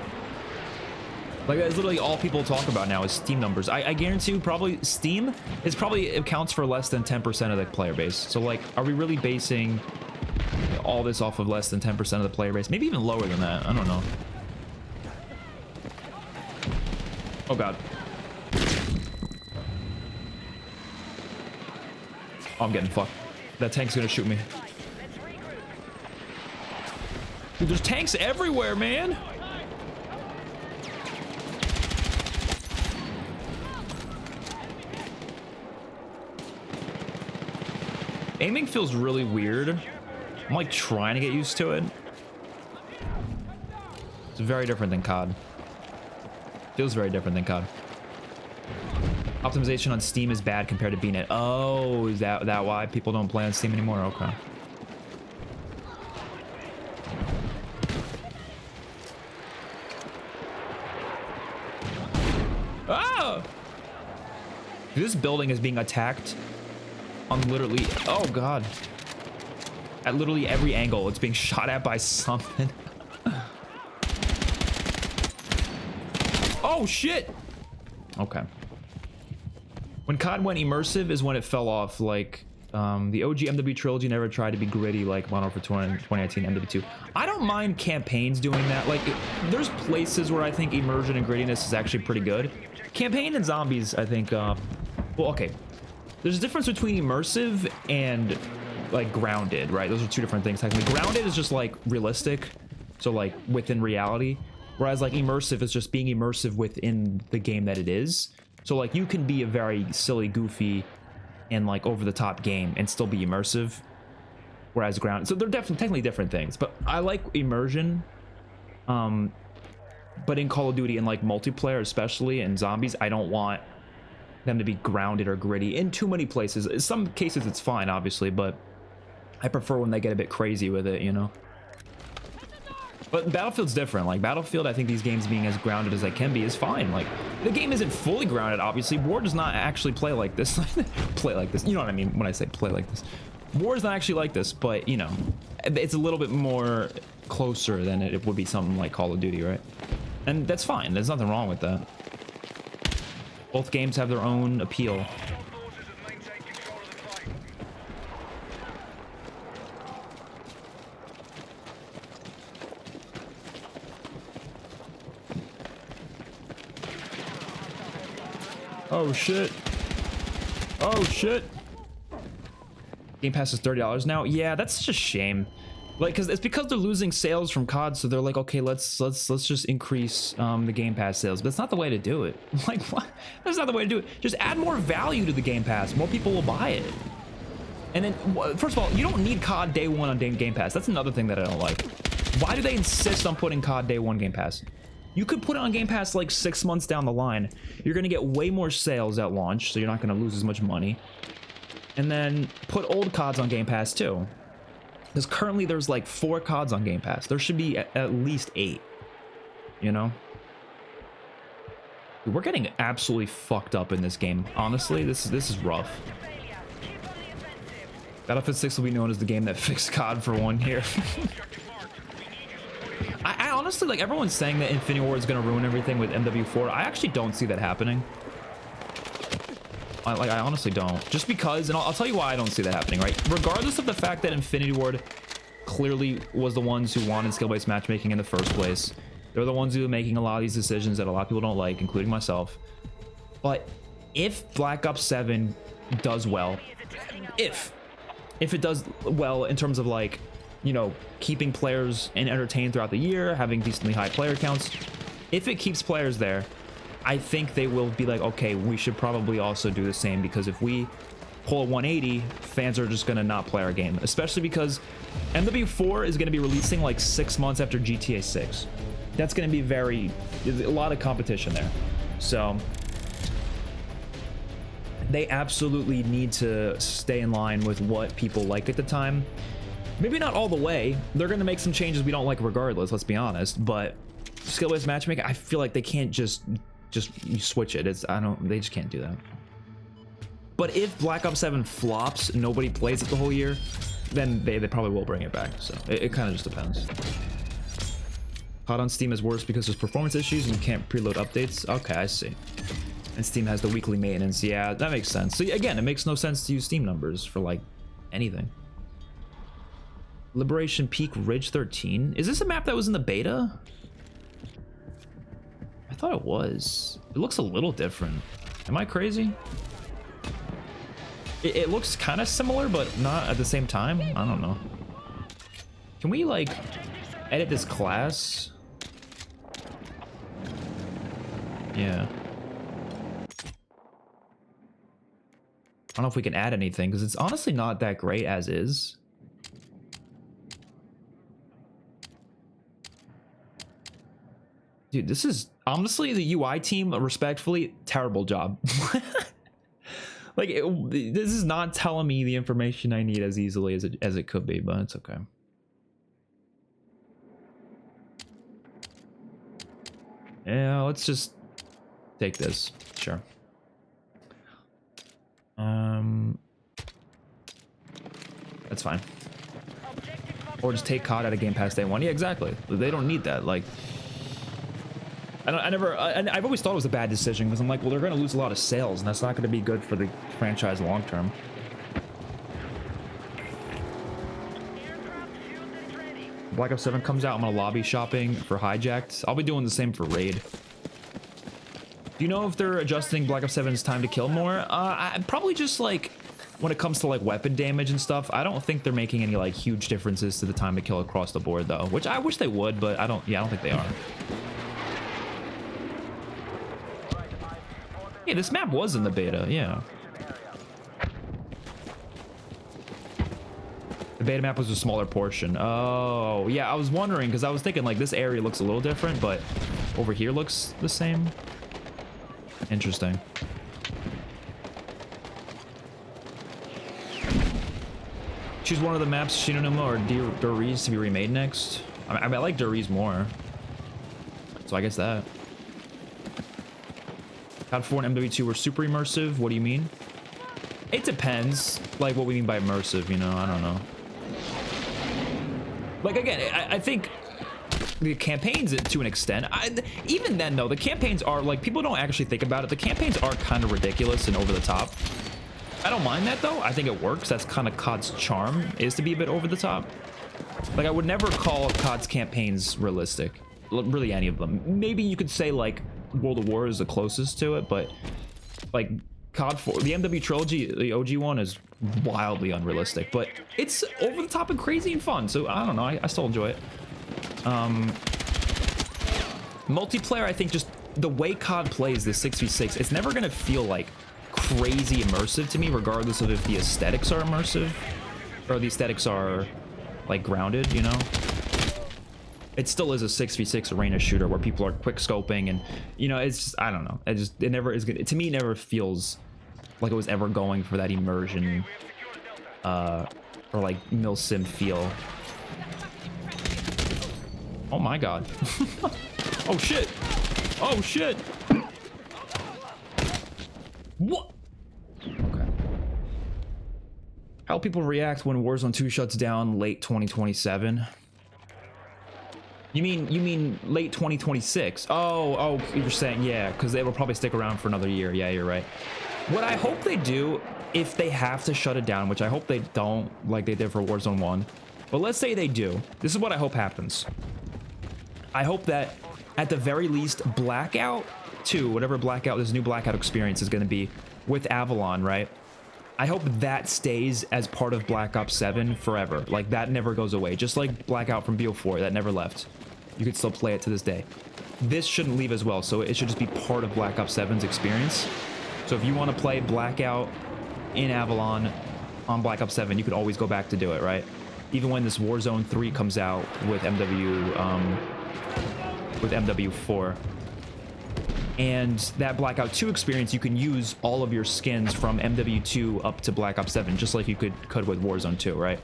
Like that's literally all people talk about now is Steam numbers. I guarantee you probably Steam is probably accounts for less than 10% of the player base. So like, are we really basing all this off of less than 10% of the player base? Maybe even lower than that. I don't know. Oh God. Oh, I'm getting fucked. That tank's gonna shoot me. Dude, there's tanks everywhere, man. Aiming feels really weird. I'm like trying to get used to it. It's very different than COD. Feels very different than COD. Optimization on Steam is bad compared to BNet. Oh, is that why people don't play on Steam anymore? Okay. Ah! This building is being attacked on literally, oh God. At literally every angle, it's being shot at by something. Oh shit! Okay. When COD went immersive is when it fell off. Like, the OG MW trilogy never tried to be gritty like Modern Warfare 2019 MW2. I don't mind campaigns doing that. Like, there's places where I think immersion and grittiness is actually pretty good. Campaign and zombies, I think, well, okay. There's a difference between immersive and like grounded, right? Those are two different things. Technically, grounded is just like realistic, so like within reality, whereas like immersive is just being immersive within the game that it is. So like you can be a very silly, goofy, and like over the top game and still be immersive, whereas grounded. So they're definitely technically different things. But I like immersion. But in Call of Duty and like multiplayer, especially in zombies, I don't want them to be grounded or gritty in too many places. In some cases it's fine, obviously, but I prefer when they get a bit crazy with it, you know? But Battlefield's different. Like Battlefield, I think these games being as grounded as they can be is fine. Like the game isn't fully grounded, obviously. War does not actually play like this. Play like this. You know what I mean when I say play like this. War is not actually like this, but you know, it's a little bit more closer than it would be something like Call of Duty, right? And that's fine. There's nothing wrong with that. Both games have their own appeal. Oh shit. Oh shit. Game Pass is $30 now. Yeah, that's such a shame. Like, cause it's because they're losing sales from COD, so they're like, okay, let's just increase the Game Pass sales. But that's not the way to do it. Like, what? That's not the way to do it. Just add more value to the Game Pass. More people will buy it. And then, first of all, you don't need COD day one on Game Pass. That's another thing that I don't like. Why do they insist on putting COD day one Game Pass? You could put it on Game Pass like 6 months down the line. You're gonna get way more sales at launch, so you're not gonna lose as much money. And then put old CODs on Game Pass too. Because currently there's like 4 CODs on Game Pass. There should be at least 8. You know? We're getting absolutely fucked up in this game. Honestly, this is rough. Battlefield 6 will be known as the game that fixed COD for 1 year. I honestly, like, everyone's saying that Infinity Ward is going to ruin everything with MW4. I actually don't see that happening. I honestly don't. Just because, and I'll tell you why I don't see that happening, right? Regardless of the fact that Infinity Ward clearly was the ones who wanted skill-based matchmaking in the first place. They're the ones who are making a lot of these decisions that a lot of people don't like, including myself. But if Black Ops 7 does well, if it does well in terms of, like, you know, keeping players entertained throughout the year, having decently high player counts, if it keeps players there, I think they will be like, okay, we should probably also do the same, because if we pull a 180, fans are just gonna not play our game, especially because MW4 is gonna be releasing like 6 months after GTA 6. That's gonna be a lot of competition there. So they absolutely need to stay in line with what people like at the time. Maybe not all the way. They're gonna make some changes we don't like regardless, let's be honest, but skill-based matchmaking, I feel like they can't just you switch it. They just can't do that. But if Black Ops 7 flops, nobody plays it the whole year, then they probably will bring it back. So it kind of just depends. COD on Steam is worse because there's performance issues and you can't preload updates. Okay, I see. And Steam has the weekly maintenance. Yeah, that makes sense. So again, it makes no sense to use Steam numbers for like anything. Liberation Peak Ridge 13. Is this a map that was in the beta? I thought it was. It looks a little different. Am I crazy? It looks kind of similar, but not at the same time. I don't know. Can we like edit this class? Yeah. I don't know if we can add anything because it's honestly not that great as is. Dude, this is honestly the UI team, respectfully, terrible job. Like, this is not telling me the information I need as easily as it could be, but it's okay. Yeah, let's just take this. Sure. That's fine. Or just take COD out of Game Pass Day 1. Yeah, exactly. They don't need that. Like, I've always thought it was a bad decision because I'm like, well, they're going to lose a lot of sales, and that's not going to be good for the franchise long term. Black Ops 7 comes out, I'm gonna lobby shopping for Hijacked. I'll be doing the same for Raid. Do you know if they're adjusting Black Ops 7's time to kill more? Probably just like when it comes to like weapon damage and stuff. I don't think they're making any like huge differences to the time to kill across the board though, which I wish they would, but I don't think they are. Yeah, this map was in the beta, yeah. The beta map was a smaller portion. Oh, yeah, I was wondering because I was thinking like this area looks a little different, but over here looks the same. Interesting. Choose one of the maps, Shinonuma or Doriz, to be remade next. I like Doriz more, so I guess that. COD 4 and MW2 were super immersive. What do you mean? It depends, like what we mean by immersive, you know, I don't know. Like again, I think the campaigns to an extent, even then though, the campaigns are like, people don't actually think about it. The campaigns are kind of ridiculous and over the top. I don't mind that though. I think it works. That's kind of COD's charm, is to be a bit over the top. Like I would never call COD's campaigns realistic, really any of them. Maybe you could say like World of War is the closest to it, but like COD 4, the MW trilogy, the OG one, is wildly unrealistic, but it's over the top and crazy and fun, so I don't know, I still enjoy it. Multiplayer, I think just the way COD plays this 6v6, it's never gonna feel like crazy immersive to me, regardless of if the aesthetics are immersive or the aesthetics are like grounded, you know. It still is a 6v6 arena shooter where people are quick scoping, and you know, it's just, I don't know, it never is good to me. It never feels like it was ever going for that immersion or like milsim feel. Oh my god. Oh shit, oh shit. What? Okay. How people react when Warzone 2 shuts down late 2027? You mean late 2026? Oh, you're saying, yeah, because they will probably stick around for another year. Yeah, you're right. What I hope they do, if they have to shut it down, which I hope they don't, like they did for Warzone 1, but let's say they do. This is what I hope happens. I hope that at the very least, Blackout 2, whatever Blackout, this new Blackout experience is going to be with Avalon, right? I hope that stays as part of Black Ops 7 forever. Like that never goes away. Just like Blackout from BO4, that never left. You could still play it to this day. This shouldn't leave as well, so it should just be part of Black Ops 7's experience. So if you want to play Blackout in Avalon on Black Ops 7, you could always go back to do it, right? Even when this Warzone 3 comes out with MW4. And that Blackout 2 experience, you can use all of your skins from MW2 up to Black Ops 7, just like you could with Warzone 2, right?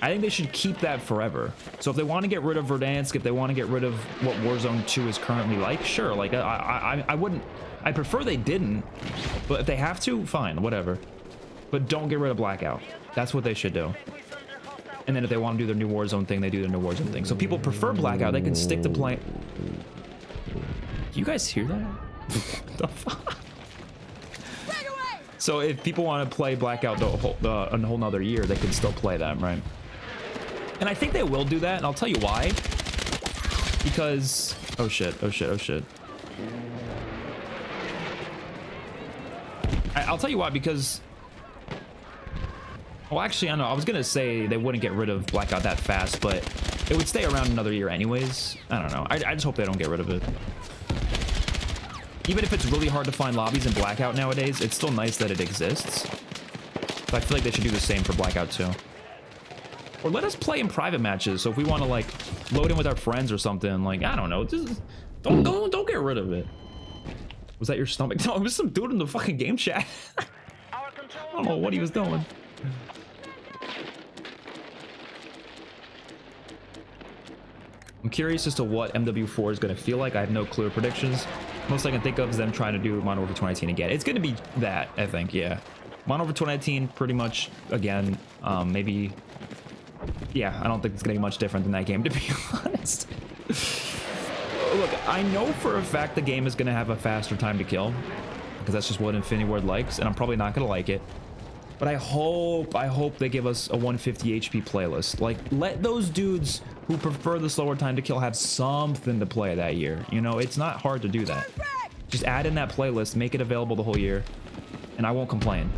I think they should keep that forever. So if they want to get rid of Verdansk, if they want to get rid of what Warzone 2 is currently like, sure. Like I wouldn't, I prefer they didn't, but if they have to, fine, whatever. But don't get rid of Blackout. That's what they should do. And then if they want to do their new Warzone thing, they do their new Warzone thing. So people prefer Blackout. They can stick to playing. Do you guys hear that? What the fuck? So if people want to play Blackout a whole nother year, they can still play them, right? And I think they will do that, and I'll tell you why. Because... oh shit, oh shit, oh shit. I'll tell you why, because... well, actually, I don't know. I was gonna say they wouldn't get rid of Blackout that fast, but it would stay around another year anyways. I don't know. I just hope they don't get rid of it. Even if it's really hard to find lobbies in Blackout nowadays, it's still nice that it exists. But I feel like they should do the same for Blackout too. Or let us play in private matches. So if we want to like load in with our friends or something, like I don't know, just don't get rid of it. Was that your stomach? No, it was some dude in the fucking game chat. I don't know what he was doing. I'm curious as to what MW4 is going to feel like. I have no clear predictions. Most I can think of is them trying to do Modern Warfare 2019 again. It's going to be that, I think, yeah. Modern Warfare 2019, pretty much, again, maybe... yeah, I don't think it's going to be much different than that game, to be honest. Look, I know for a fact the game is going to have a faster time to kill, because that's just what Infinity Ward likes, and I'm probably not going to like it. But I hope they give us a 150 HP playlist. Like, let those dudes who prefer the slower time to kill have something to play that year. You know, it's not hard to do that. Just add in that playlist, make it available the whole year, and I won't complain.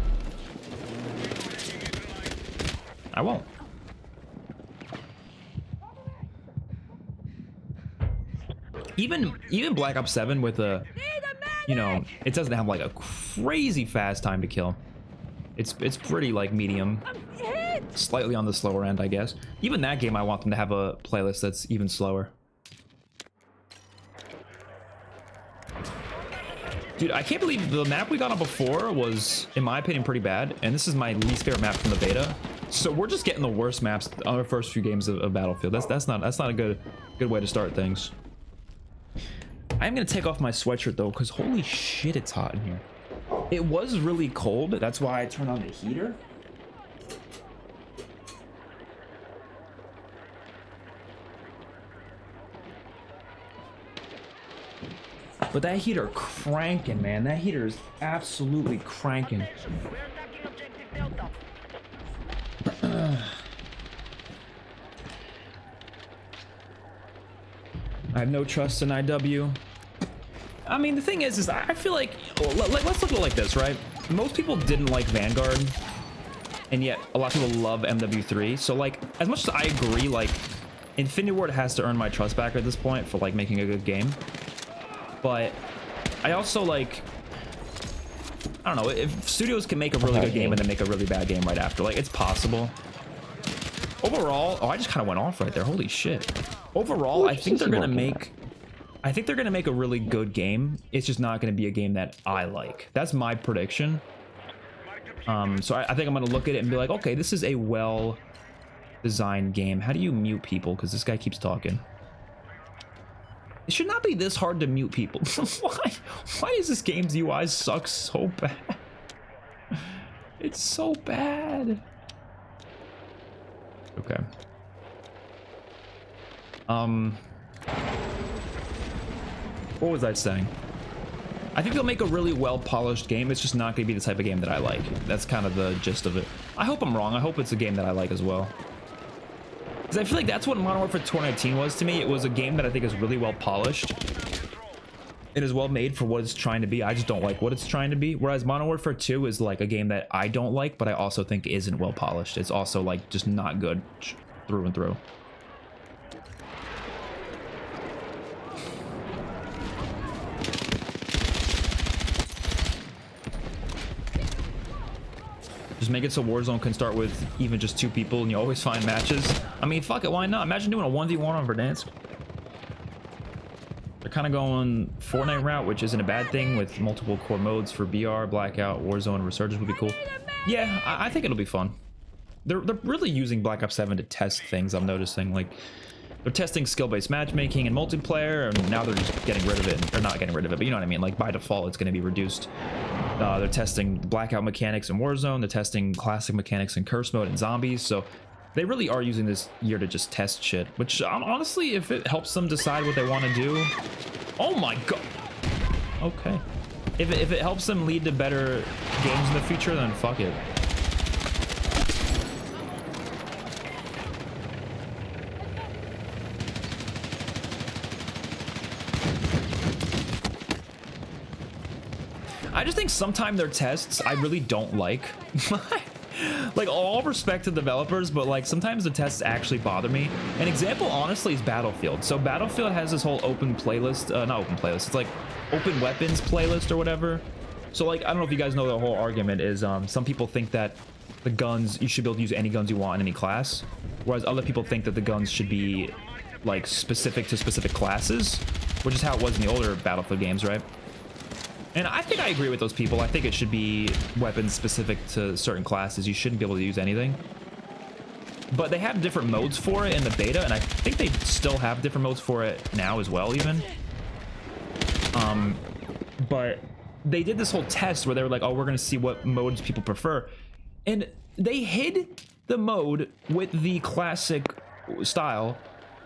I won't. Even Black Ops 7 with a, you know, it doesn't have like a crazy fast time to kill. It's pretty like medium, slightly on the slower end, I guess. Even that game, I want them to have a playlist that's even slower. Dude, I can't believe the map we got on before was, in my opinion, pretty bad. And this is my least favorite map from the beta. So we're just getting the worst maps on our first few games of Battlefield. That's not a good way to start things. I am gonna take off my sweatshirt though, because holy shit, it's hot in here. It was really cold. That's why I turned on the heater. But that heater cranking, man. That heater is absolutely cranking. I have no trust in IW. I mean, the thing is I feel like, let's look at it like this, right? Most people didn't like Vanguard, and yet a lot of people love MW3. So like, as much as I agree, like, Infinity Ward has to earn my trust back at this point for like making a good game. But I also like, I don't know, if studios can make a really good game and then make a really bad game right after, like, it's possible. Overall, oh, I just kind of went off right there. Holy shit. Overall, I think they're gonna make a really good game. It's just not gonna be a game that I like. That's my prediction. So I think I'm gonna look at it and be like, okay, this is a well-designed game. How do you mute people? Because this guy keeps talking. It should not be this hard to mute people. Why does this game's UI suck so bad? It's so bad. Okay. What was I saying? I think they'll make a really well-polished game. It's just not going to be the type of game that I like. That's kind of the gist of it. I hope I'm wrong. I hope it's a game that I like as well. Because I feel like that's what Modern Warfare 2019 was to me. It was a game that I think is really well-polished. It is well-made for what it's trying to be. I just don't like what it's trying to be. Whereas Modern Warfare 2 is like a game that I don't like, but I also think isn't well-polished. It's also like just not good through and through. Just make it so Warzone can start with even just 2 people and you always find matches. I mean, fuck it, why not? Imagine doing a 1v1 on Verdansk. They're kind of going Fortnite route, which isn't a bad thing, with multiple core modes for BR, Blackout, Warzone, Resurgence would be cool. Yeah, I think it'll be fun. They're really using Black Ops 7 to test things, I'm noticing. Like, they're testing skill-based matchmaking and multiplayer, and now they're just getting rid of it. Or not getting rid of it, but you know what I mean? Like, by default, it's going to be reduced. They're testing Blackout mechanics in Warzone. They're testing classic mechanics in Curse mode and Zombies. So They really are using this year to just test shit, which honestly, if it helps them decide what they want to do. Oh my god. Okay. If it helps them lead to better games in the future, then fuck it. I just think sometimes their tests I really don't like. Like, all respect to developers, but like sometimes the tests actually bother me. An example honestly is Battlefield. So Battlefield has this whole open playlist, not open playlist, it's like open weapons playlist or whatever. So like, I don't know if you guys know, the whole argument is some people think that the guns, you should be able to use any guns you want in any class, whereas other people think that the guns should be like specific to specific classes, which is how it was in the older Battlefield games, right? And I think I agree with those people. I think it should be weapons specific to certain classes. You shouldn't be able to use anything. But they have different modes for it in the beta, and I think they still have different modes for it now as well, even. But they did this whole test where they were like, oh, we're going to see what modes people prefer. And they hid the mode with the classic style.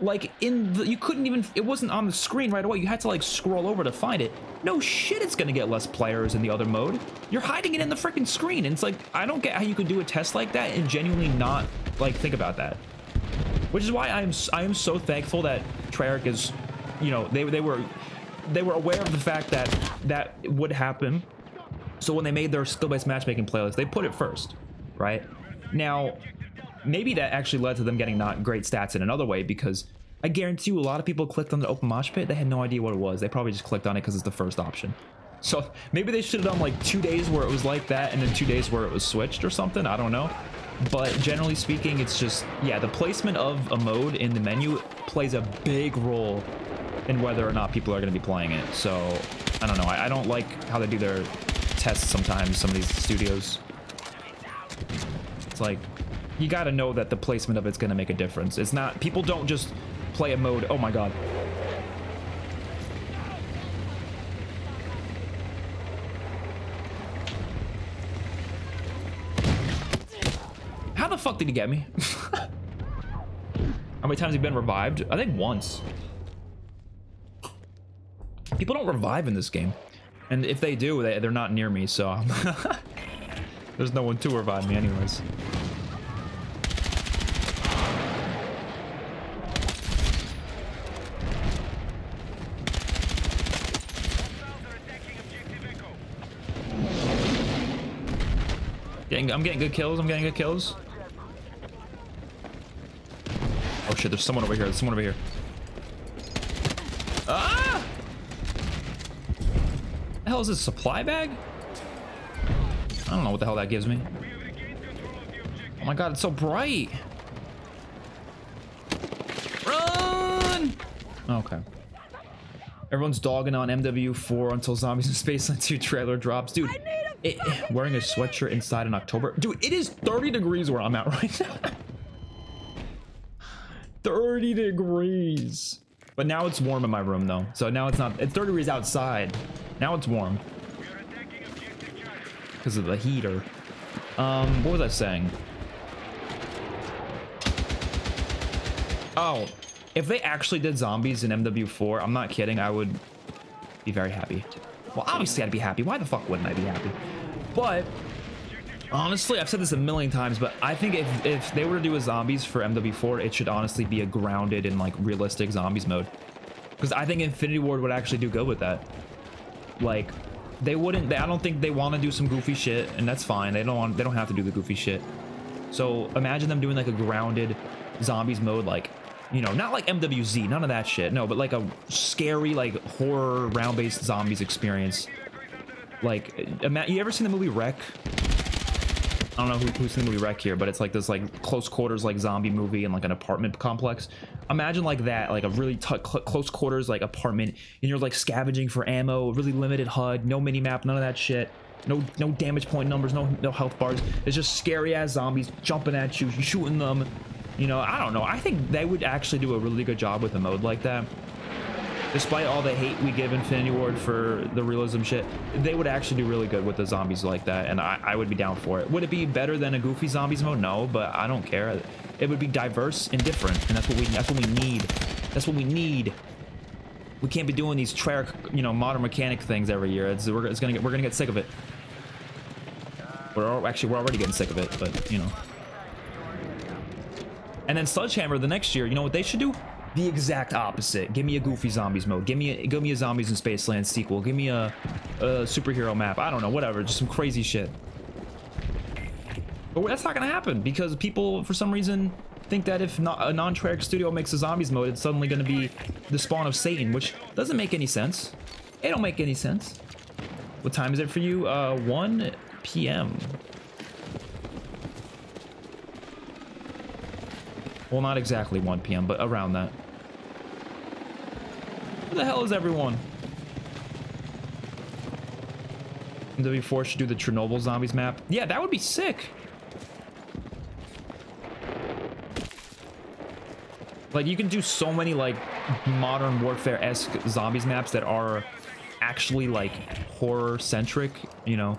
Like, you couldn't even, it wasn't on the screen right away. You had to like scroll over to find it. No shit, it's gonna get less players in the other mode. You're hiding it in the freaking screen. And it's like, I don't get how you could do a test like that and genuinely not like think about that. Which is why I am so thankful that Treyarch is, you know, they were aware of the fact that that would happen. So when they made their skill-based matchmaking playlist, they put it first, right? Now, maybe that actually led to them getting not great stats in another way, because I guarantee you a lot of people clicked on the open mosh pit. They had no idea what it was. They probably just clicked on it because it's the first option. So maybe they should have done like 2 days where it was like that and then 2 days where it was switched or something. I don't know. But generally speaking, it's just, yeah, the placement of a mode in the menu plays a big role in whether or not people are going to be playing it. So I don't know. I don't like how they do their tests sometimes, some of these studios. It's like, you got to know that the placement of it's going to make a difference. It's not, people don't just play a mode. Oh my god. How the fuck did he get me? How many times have you been revived? I think once. People don't revive in this game. And if they do, they're not near me, so there's no one to revive me anyways. I'm getting good kills. I'm getting good kills. Oh shit, there's someone over here. There's someone over here. Ah! The hell is this, supply bag? I don't know what the hell that gives me. Oh my god, it's so bright. Run! Okay. Everyone's dogging on MW4 until Zombies in Spaceland 2 trailer drops. Dude, wearing a sweatshirt inside in October. Dude, it is 30 degrees where I'm at right now. 30 degrees. But now it's warm in my room though. So now it's not, it's 30 degrees outside. Now it's warm. Because of the heater. What was I saying? Oh, if they actually did zombies in MW4, I'm not kidding, I would be very happy. Well, obviously I'd be happy. Why the fuck wouldn't I be happy? But honestly, I've said this a million times, but I think if they were to do a zombies for MW4, it should honestly be a grounded and like realistic zombies mode. Because I think Infinity Ward would actually do good with that. Like, they wouldn't, I don't think they want to do some goofy shit, and that's fine. They don't have to do the goofy shit. So imagine them doing like a grounded zombies mode, like, you know, not like MWZ, none of that shit. No, but like a scary, like horror round-based zombies experience. Like, you ever seen the movie Wreck? I don't know who's seen the movie Wreck here, but it's like this like close quarters like zombie movie in like an apartment complex. Imagine like that, like a really close quarters like apartment, and you're like scavenging for ammo, really limited HUD, no mini map, none of that shit. No damage point numbers, no health bars. It's just scary ass zombies jumping at you, shooting them. You know, I don't know. I think they would actually do a really good job with a mode like that. despite all the hate we give Infinity Ward for the realism shit, they would actually do really good with the zombies like that, and I would be down for it. Would it be better than a goofy zombies mode? No, but I don't care. It would be diverse and different, and that's what we need. That's what we need. We can't be doing these Treyarch, you know, modern mechanic things every year. We're gonna get sick of it. We're already getting sick of it, but you know. And then Sledgehammer the next year, you know what they should do? The exact opposite. Give me a goofy zombies mode. Give me a Zombies in Spaceland sequel. Give me a superhero map. I don't know, whatever. Just some crazy shit. But that's not gonna happen because people, for some reason, think that if not a non-Treyarch studio makes a zombies mode, it's suddenly gonna be the spawn of Satan, which doesn't make any sense. It don't make any sense. What time is it for you? 1 p.m. Well, not exactly 1 p.m., but around that. Where the hell is everyone? MW4 should do the Chernobyl zombies map. Yeah, that would be sick. Like, you can do so many, like, Modern Warfare-esque zombies maps that are actually, like, horror-centric, you know?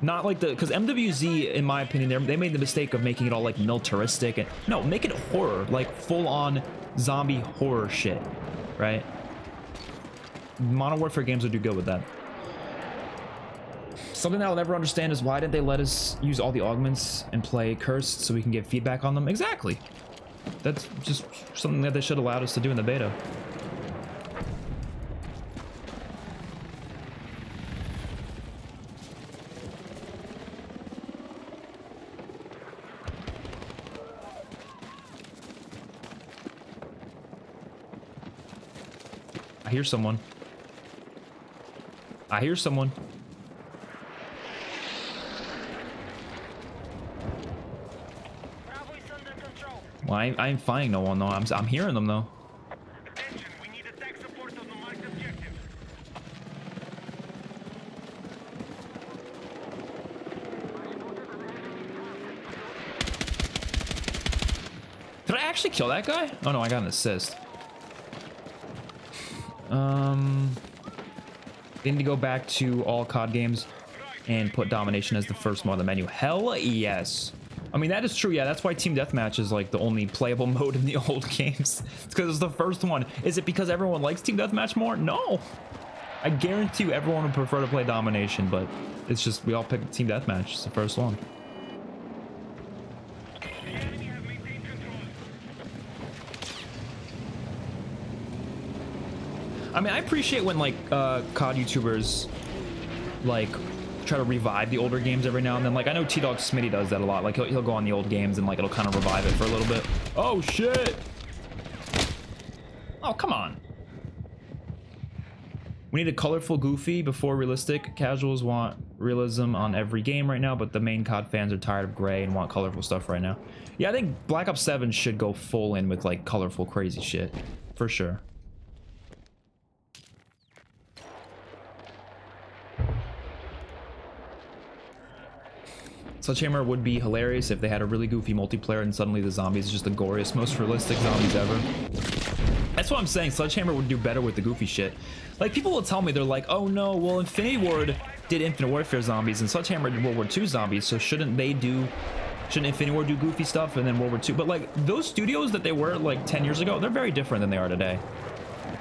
Not like the... Because MWZ, in my opinion, they made the mistake of making it all, like, militaristic. And no, make it horror. Like, full-on zombie horror shit, right? Modern Warfare games would do good with that. Something that I'll never understand is why didn't they let us use all the augments and play Cursed so we can get feedback on them? Exactly. That's just something that they should have allowed us to do in the beta. I hear someone. I hear someone. Well, I ain't finding no one though. I'm hearing them though. Attention, we need attack support on the marked objective. Did I actually kill that guy? Oh no, I got an assist. They need to go back to all COD games and put domination as the first mode on the menu. Hell yes. I mean, that is true. Yeah, that's why Team Deathmatch is like the only playable mode in the old games. It's because it's the first one. Is it because everyone likes Team Deathmatch more? No. I guarantee you everyone would prefer to play domination, but it's just we all pick Team Deathmatch. It's the first one. The enemy have maintained control. I mean, I appreciate when like COD YouTubers like try to revive the older games every now and then. Like I know T-Dog Smitty does that a lot. Like he'll go on the old games and like it'll kind of revive it for a little bit. Oh shit! Oh come on! We need a colorful goofy before realistic. Casuals want realism on every game right now, but the main COD fans are tired of gray and want colorful stuff right now. Yeah, I think Black Ops 7 should go full in with like colorful crazy shit for sure. Sledgehammer would be hilarious if they had a really goofy multiplayer and suddenly the zombies is just the goriest, most realistic zombies ever. That's what I'm saying. Sledgehammer would do better with the goofy shit. Like, people will tell me, they're like, oh no, well, Infinity Ward did Infinite Warfare zombies and Sledgehammer did World War II zombies, so shouldn't Infinity Ward do goofy stuff and then World War II? But like, those studios that they were like 10 years ago, they're very different than they are today.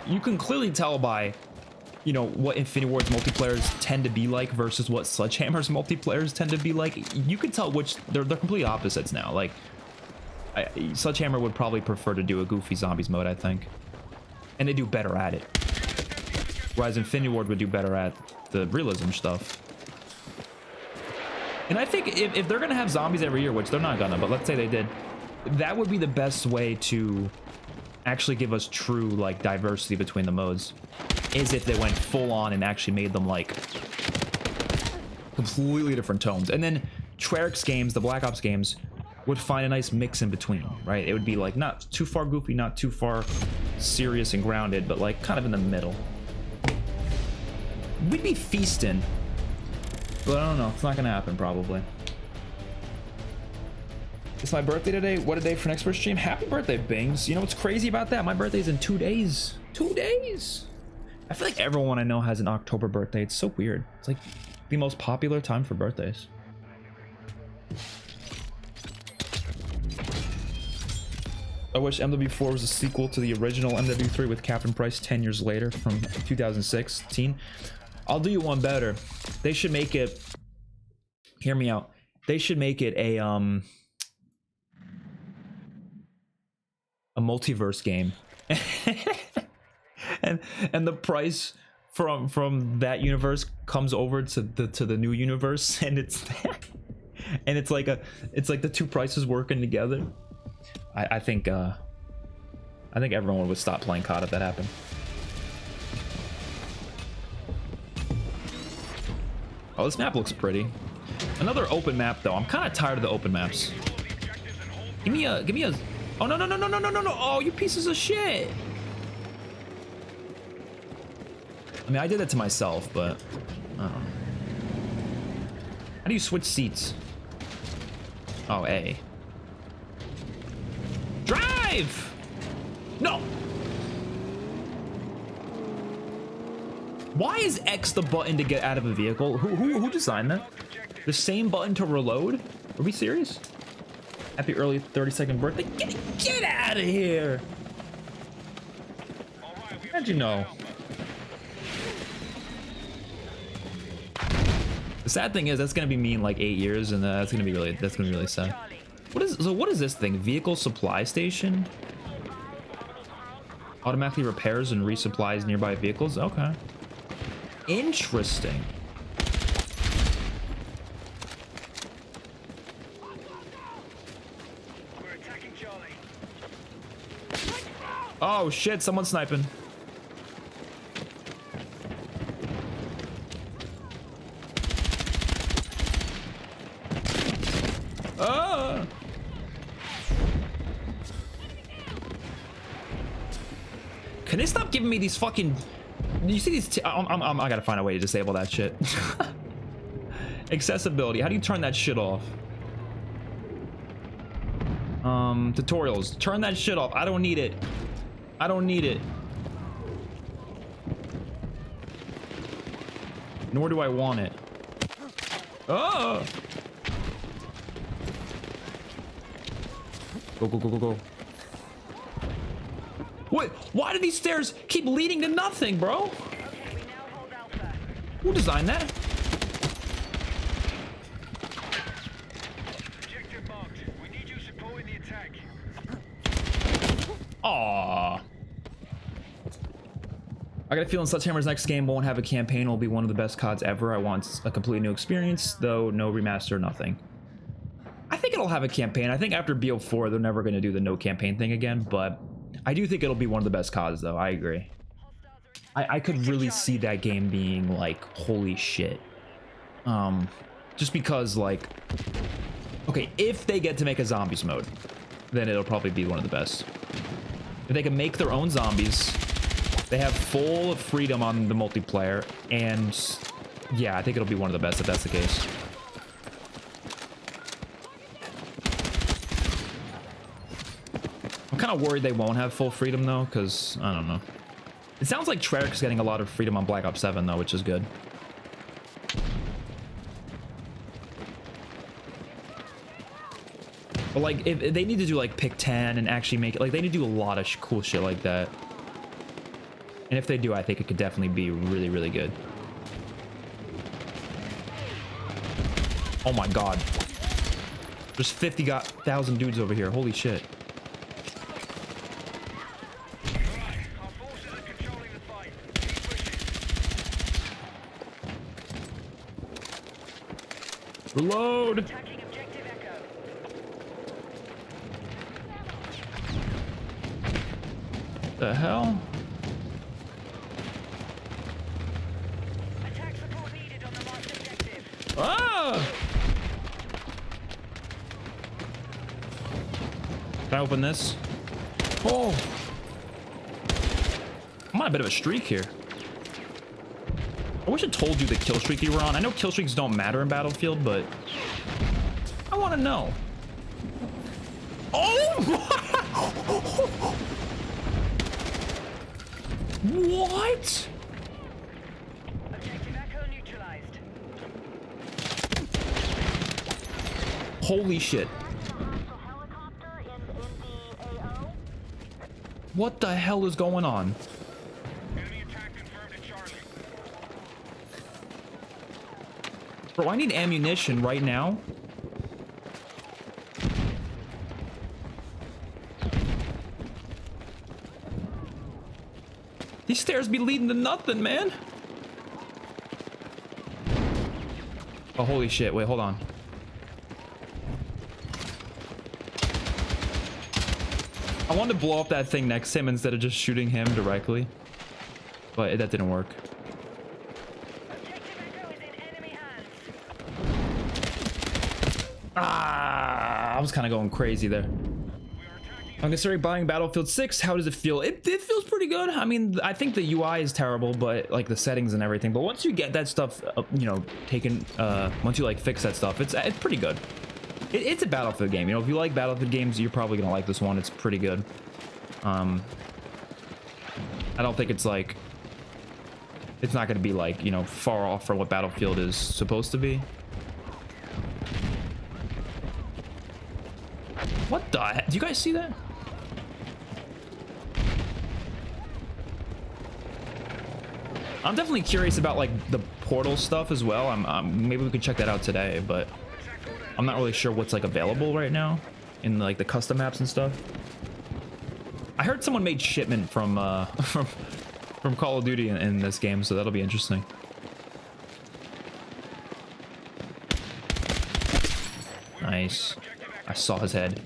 You can clearly tell by, you know, what Infinity Ward's multiplayers tend to be like versus what Sledgehammer's multiplayers tend to be like. You can tell which they're complete opposites now. Like, Sledgehammer would probably prefer to do a goofy zombies mode, I think, and they do better at it. Whereas Infinity Ward would do better at the realism stuff. And I think if they're gonna have zombies every year, which they're not gonna, but let's say they did, that would be the best way to actually give us true like diversity between the modes. Is if they went full on and actually made them like completely different tones. And then Treyarch's games, the Black Ops games, would find a nice mix in between, right? It would be like not too far goofy, not too far serious and grounded, but like kind of in the middle. We'd be feasting, but I don't know. It's not gonna happen probably. It's my birthday today. What a day for an expert stream. Happy birthday, Bings. You know what's crazy about that? My birthday's in 2 days. 2 days. I feel like everyone I know has an October birthday. It's so weird. It's like the most popular time for birthdays. I wish MW4 was a sequel to the original MW3 with Captain Price 10 years later from 2016. I'll do you one better. They should make it, hear me out. They should make it a multiverse game. and the price from that universe comes over to the new universe, and it's like the two prices working together. I think everyone would stop playing COD if that happened. Oh, this map looks pretty. Another open map though. I'm kind of tired of the open maps. Give me a oh no. Oh, you pieces of shit. I mean, I did that to myself, but I don't know. How do you switch seats? Oh, A. Drive! No! Why is X the button to get out of a vehicle? Who designed that? The same button to reload? Are we serious? Happy early 32nd birthday. Get out of here! How'd you know? The sad thing is that's gonna be me in like 8 years, and that's gonna be really sad. What is this thing? Vehicle supply station? Automatically repairs and resupplies nearby vehicles? Okay. Interesting. We're attacking Charlie. Oh shit, someone's sniping. Can they stop giving me these fucking... You see these... I gotta find a way to disable that shit. Accessibility. How do you turn that shit off? Tutorials. Turn that shit off. I don't need it. I don't need it. Nor do I want it. Oh! Go. Wait, why do these stairs keep leading to nothing, bro? Okay, we now hold Alpha. Who designed that? Objective marked. We need you supporting the attack. Aww. I got a feeling Sledgehammer's next game won't have a campaign. It'll be one of the best CODs ever. I want a completely new experience, though no remaster, nothing. I think it'll have a campaign. I think after BO4, they're never going to do the no campaign thing again, but I do think it'll be one of the best CODs, though. I agree. I could really see that game being like, holy shit. Just because, like, okay, if they get to make a zombies mode, then it'll probably be one of the best. If they can make their own zombies, they have full freedom on the multiplayer, and yeah, I think it'll be one of the best if that's the case. I'm kind of worried they won't have full freedom though, because I don't know. It sounds like Treyarch's getting a lot of freedom on Black Ops 7 though, which is good. But like, if they need to do like pick 10 and actually make it, like they need to do a lot of cool shit like that. And if they do, I think it could definitely be really, really good. Oh my god. There's 50,000 dudes over here. Holy shit. Our forces are controlling the fight. Keep pushing. Reload! Attacking objective Echo. The hell? Attack support needed on the marked objective. Ah! Can I open this? Oh! I'm on a bit of a streak here. I wish it told you the kill streak you were on. I know kill streaks don't matter in Battlefield, but I want to know. Oh! What? Holy shit. What the hell is going on? Enemy attack confirmed at Charlie. Bro, I need ammunition right now. These stairs be leading to nothing, man. Oh, holy shit. Wait, hold on. I wanted to blow up that thing next to him instead of just shooting him directly. But that didn't work. Ah, I was kind of going crazy there. I'm considering buying Battlefield 6. How does it feel? It feels pretty good. I mean, I think the UI is terrible, but like the settings and everything. But once you get that stuff, you know, taken, once you like fix that stuff, it's pretty good. It's a Battlefield game. You know, if you like Battlefield games, you're probably gonna like this one. It's pretty good. I don't think it's like, it's not gonna be like, you know, far off from what Battlefield is supposed to be. What the heck? Do you guys see that? I'm definitely curious about like the portal stuff as well. Maybe we could check that out today, but I'm not really sure what's like available right now in like the custom maps and stuff. I heard someone made shipment from from Call of Duty in this game, so that'll be interesting. Nice. I saw his head.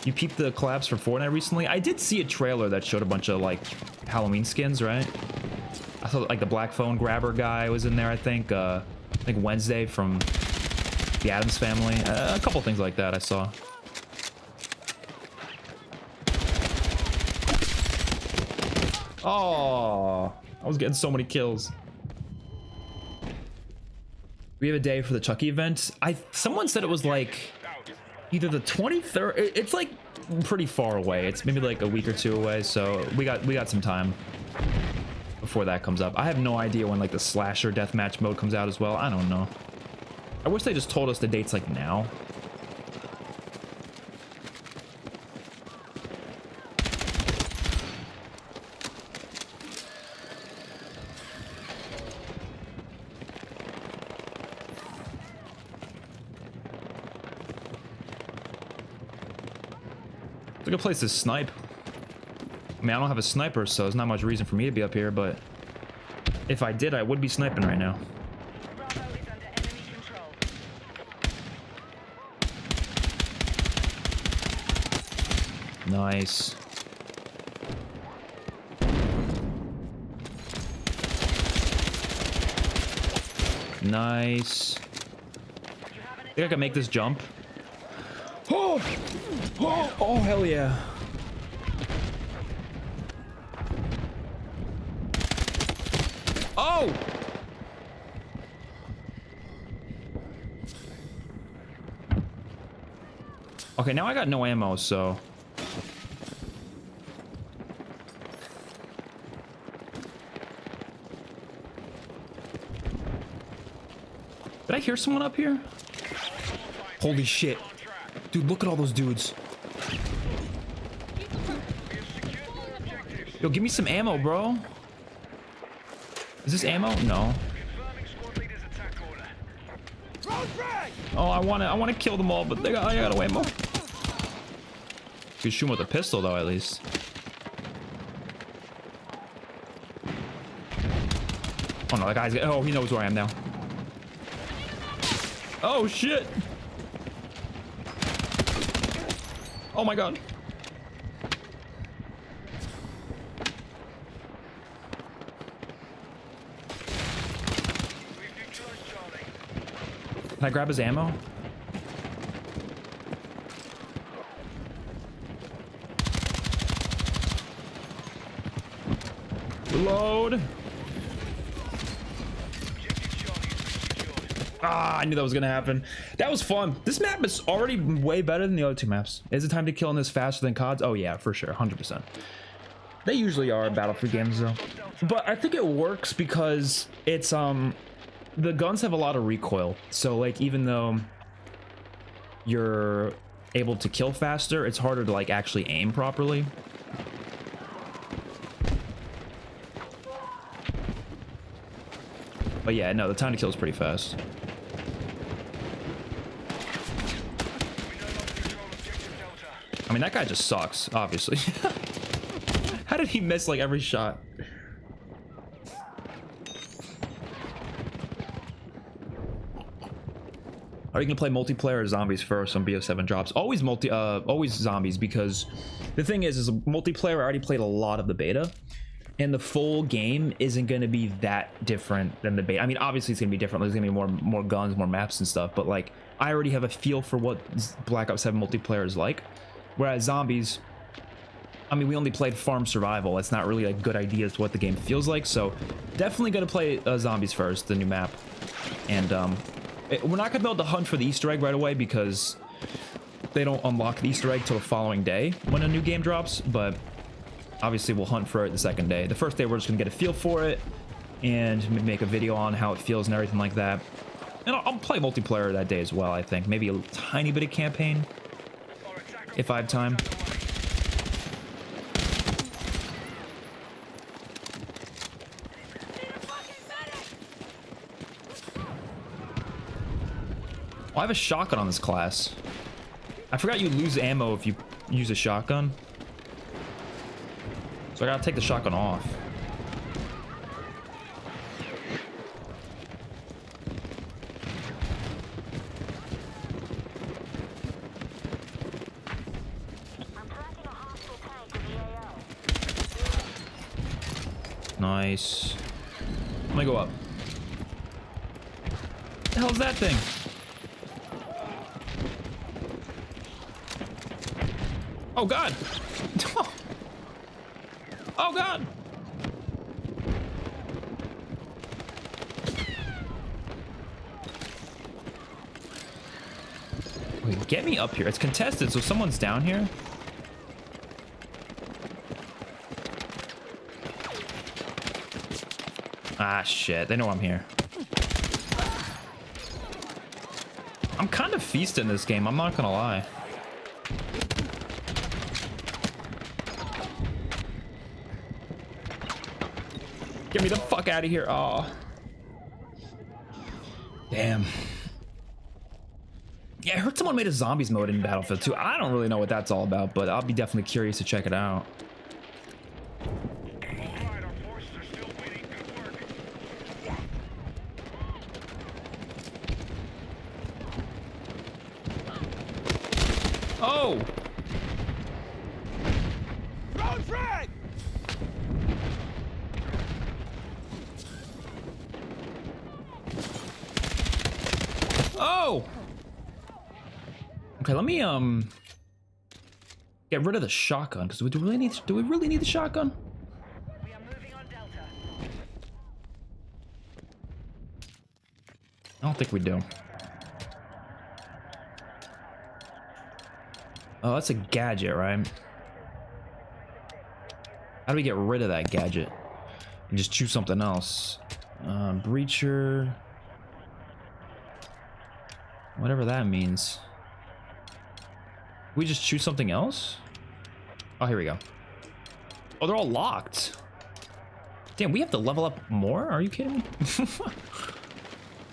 You peeped the collabs for Fortnite recently? I did see a trailer that showed a bunch of like Halloween skins, right? I thought like the black phone grabber guy was in there, I think Wednesday from the Addams Family. A couple things like that I saw. Oh, I was getting so many kills. We have a day for the Chucky event. Someone said it was like either the 23rd. It's like pretty far away. It's maybe like a week or two away. So we got some time before that comes up. I have no idea when like the slasher deathmatch mode comes out as well. I don't know. I wish they just told us the dates like now. It's a good place to snipe. I mean, I don't have a sniper, so there's not much reason for me to be up here, but if I did, I would be sniping right now. Nice. Nice. Think I can make this jump? Oh! Oh! Oh, hell yeah. Oh! Okay, now I got no ammo, so... Did I hear someone up here? Holy shit. Dude, look at all those dudes. Yo, give me some ammo, bro. Is this ammo? No. Oh, I wanna kill them all, but I got no ammo. You can shoot them with a pistol, though, at least. Oh no, that guy's. Oh, he knows where I am now. Oh shit! Oh my god. Can I grab his ammo? Reload. Ah, I knew that was gonna happen. That was fun. This map is already way better than the other two maps. Is it time to kill in this faster than CODs? Oh yeah, for sure, 100%. They usually are Battlefield games though. But I think it works because it's the guns have a lot of recoil. So like even though you're able to kill faster, it's harder to like actually aim properly. But yeah, no, the time to kill is pretty fast. We no longer control objective Delta. I mean, that guy just sucks, obviously. How did he miss like every shot? Are you gonna play multiplayer or zombies first on BO7 drops? Always always zombies, because the thing is multiplayer, I already played a lot of the beta, and the full game isn't gonna be that different than the beta. I mean, obviously it's gonna be different. There's gonna be more guns, more maps and stuff, but like I already have a feel for what Black Ops 7 multiplayer is like. Whereas zombies, I mean, we only played farm survival. It's not really a good idea as to what the game feels like. So definitely gonna play zombies first, the new map, and we're not gonna be able to hunt for the Easter egg right away because they don't unlock the Easter egg till the following day when a new game drops, but obviously we'll hunt for it the second day. The first day we're just gonna get a feel for it and make a video on how it feels and everything like that. And I'll play multiplayer that day as well, I think. Maybe a tiny bit of campaign if I have time. Oh, I have a shotgun on this class. I forgot you lose ammo if you use a shotgun. So I gotta take the shotgun off. Nice. Let me go up. What the hell's that thing? Oh god! Oh god! Wait, get me up here. It's contested, so someone's down here. Ah, shit. They know I'm here. I'm kind of feasting this game, I'm not gonna lie. Get me the fuck out of here. Oh. Damn. Yeah, I heard someone made a zombies mode in Battlefield 2. I don't really know what that's all about, but I'll be definitely curious to check it out. Alright, our forces are still winning. Good work. Oh! Road frag! Oh! Okay, let me get rid of the shotgun, because do we really need the shotgun? We are moving on Delta. I don't think we do. Oh, that's a gadget, right? How do we get rid of that gadget and just choose something else? Breacher, whatever that means. We just choose something else? Oh, here we go. Oh, they're all locked. Damn, we have to level up more? Are you kidding me?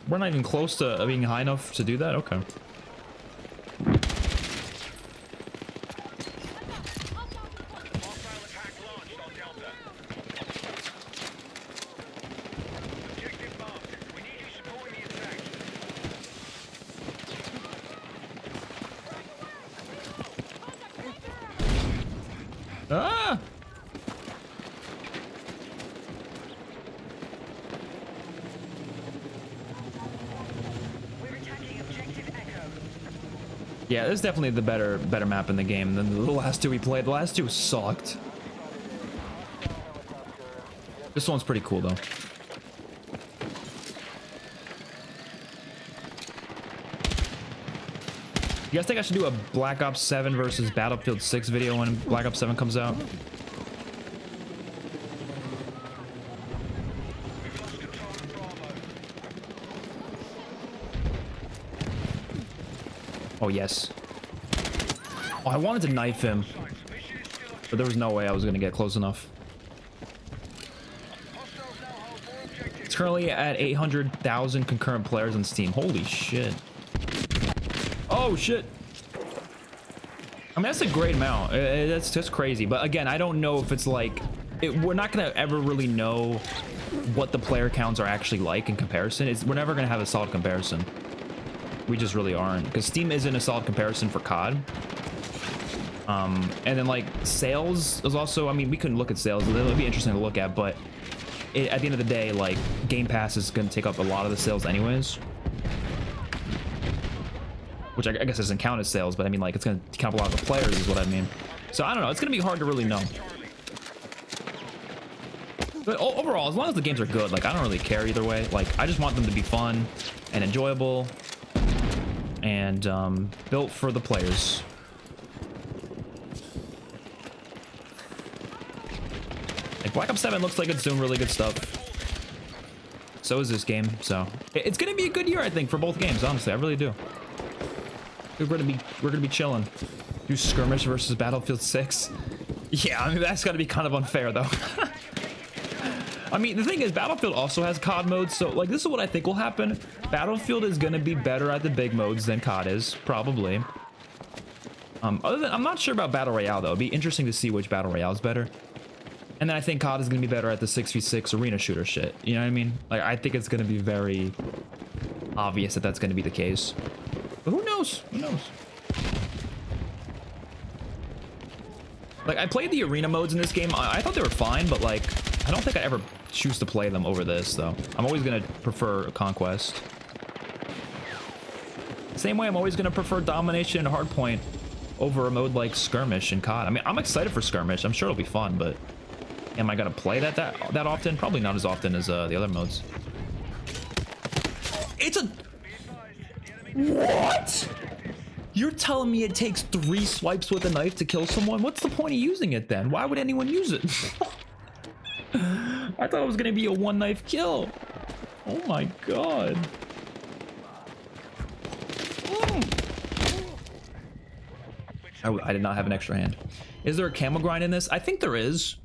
We're not even close to being high enough to do that? Okay. Hostile attack launched on Delta. Objective marked. We need you supporting the attack. Ah! We're attacking objective Echo. Yeah, this is definitely the better map in the game than the last two we played. The last two sucked. This one's pretty cool though. You guys think I should do a Black Ops 7 versus Battlefield 6 video when Black Ops 7 comes out? We've lost control of Bravo. Oh, yes. Oh, I wanted to knife him, but there was no way I was going to get close enough. It's currently at 800,000 concurrent players on Steam. Holy shit. Oh, shit. I mean, that's a great amount. That's just crazy. But again, I don't know if it's like... we're not going to ever really know what the player counts are actually like in comparison. We're never going to have a solid comparison. We just really aren't. Because Steam isn't a solid comparison for COD. And then, like, sales is also... I mean, we couldn't look at sales. It'll be interesting to look at, but at the end of the day, like, Game Pass is going to take up a lot of the sales anyways. Which I guess doesn't count as sales, but I mean, like, it's going to count a lot of the players is what I mean. So I don't know. It's going to be hard to really know. But overall, as long as the games are good, like, I don't really care either way. Like, I just want them to be fun and enjoyable and built for the players. Like, Black Ops 7 looks like it's doing really good stuff. So is this game. So it's going to be a good year, I think, for both games. Honestly, I really do. We're gonna be chilling. Do skirmish versus Battlefield 6. Yeah, I mean, that's gotta be kind of unfair though. I mean, the thing is, Battlefield also has COD modes, so like this is what I think will happen. Battlefield is gonna be better at the big modes than COD is, probably. Other than, I'm not sure about Battle Royale though. It'd be interesting to see which Battle Royale is better. And then I think COD is gonna be better at the 6v6 arena shooter shit. You know what I mean? Like, I think it's gonna be very obvious that that's gonna be the case. But who knows? Who knows? Like, I played the arena modes in this game. I thought they were fine, but like, I don't think I ever choose to play them over this, though. I'm always gonna prefer Conquest. Same way I'm always gonna prefer Domination and Hardpoint over a mode like Skirmish and COD. I mean, I'm excited for Skirmish. I'm sure it'll be fun, but am I gonna play that often? Probably not as often as the other modes. It's a... What? You're telling me it takes 3 swipes with a knife to kill someone? What's the point of using it then? Why would anyone use it? I thought it was gonna be a 1 knife kill. Oh my god. I did not have an extra hand. Is there a camo grind in this? I think there is,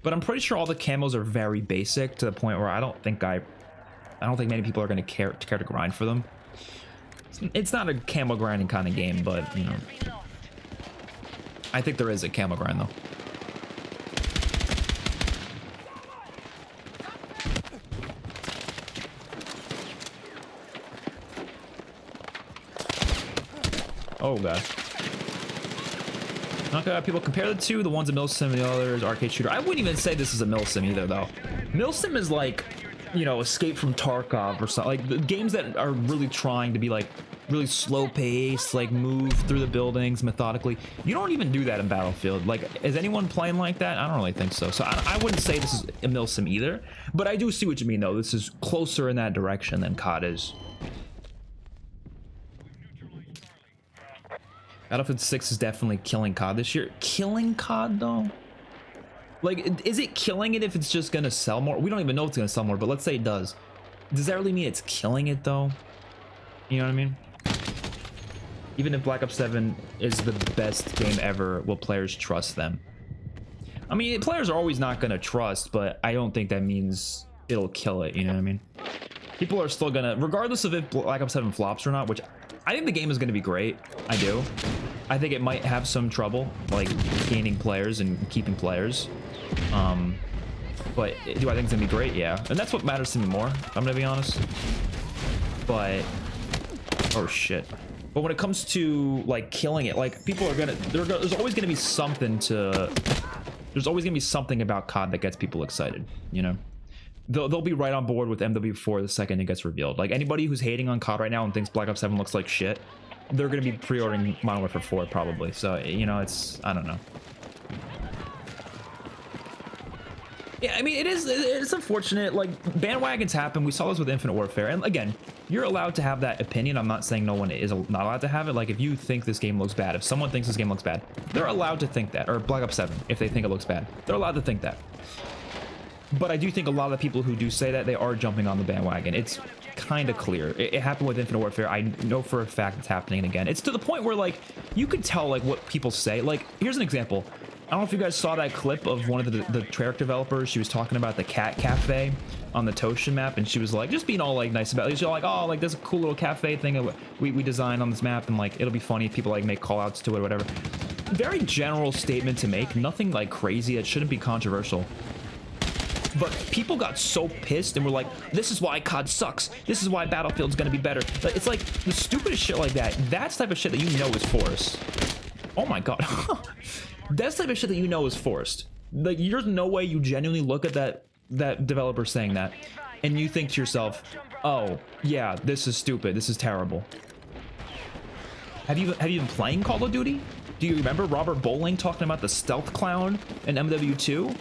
but I'm pretty sure all the camos are very basic to the point where I don't think many people are gonna care to grind for them. It's not a camo grinding kind of game, but, you know, I think there is a camo grind, though. Oh, God. Okay, people compare the two. The one's a milsim, the other's arcade shooter. I wouldn't even say this is a milsim either, though. Milsim is like, you know, Escape from Tarkov or something. Like, the games that are really trying to be, like, really slow paced, like, move through the buildings methodically. You don't even do that in Battlefield. Like, is anyone playing like that? I don't really think so. So I wouldn't say this is a milsim either. But I do see what you mean, though. This is closer in that direction than COD is. Battlefield 6 is definitely killing COD this year. Killing COD, though? Like, is it killing it if it's just gonna sell more? We don't even know if it's gonna sell more, but let's say it does. Does that really mean it's killing it, though? You know what I mean? Even if Black Ops 7 is the best game ever, will players trust them? I mean, players are always not gonna trust, but I don't think that means it'll kill it, you know what I mean? People are still gonna, regardless of if Black Ops 7 flops or not, which I think the game is gonna be great. I do. I think it might have some trouble, like, gaining players and keeping players. But do I think it's gonna be great? Yeah. And that's what matters to me more, if I'm gonna be honest. But, oh shit. But when it comes to, like, killing it, like, people are gonna, there's always gonna be something to, there's always gonna be something about COD that gets people excited, you know? They'll be right on board with MW4 the second it gets revealed. Like, anybody who's hating on COD right now and thinks Black Ops 7 looks like shit, they're gonna be pre-ordering Modern Warfare 4 probably. So, you know, it's, I don't know. Yeah, I mean, it's unfortunate. Like, bandwagons happen. We saw this with Infinite Warfare. And again, you're allowed to have that opinion. I'm not saying no one is not allowed to have it. Like, if you think this game looks bad, if someone thinks this game looks bad, they're allowed to think that. Or Black Ops 7, if they think it looks bad, they're allowed to think that. But I do think a lot of the people who do say that, they are jumping on the bandwagon. It's kind of clear. It happened with Infinite Warfare. I know for a fact it's happening again. It's to the point where like you could tell like what people say. Like here's an example. I don't know if you guys saw that clip of one of the Treyarch developers. She was talking about the cat cafe on the Toshin map, and she was like just being all like nice about it. She's like, oh, like there's a cool little cafe thing that we designed on this map, and like it'll be funny if people like make call outs to it or whatever. Very general statement to make, nothing like crazy. It shouldn't be controversial. But people got so pissed and were like, this is why COD sucks. This is why Battlefield's gonna be better. It's like the stupidest shit like that. That's the type of shit that you know is forced. Oh my god. That's the type of shit that you know is forced. Like there's no way you genuinely look at that developer saying that and you think to yourself, oh yeah, this is stupid. This is terrible. Have you been playing Call of Duty? Do you remember Robert Bowling talking about the stealth clown in MW2?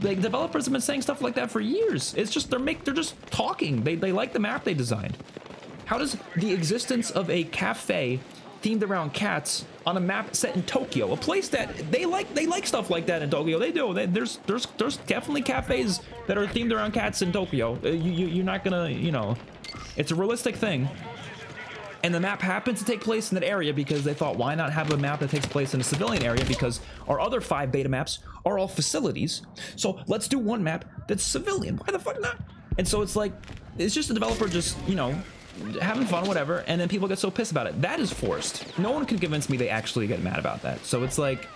Like developers have been saying stuff like that for years. It's just they're just talking. They like the map they designed. How does the existence of a cafe themed around cats on a map set in Tokyo, a place that they like stuff like that in Tokyo. They do. There's definitely cafes that are themed around cats in Tokyo. You're not gonna, you know, it's a realistic thing. And the map happens to take place in that area because they thought, why not have a map that takes place in a civilian area, because our other 5 beta maps are all facilities. So let's do one map that's civilian. Why the fuck not? And so it's like, it's just the developer just, you know, having fun, whatever, and then people get so pissed about it. That is forced. No one can convince me they actually get mad about that. So it's like,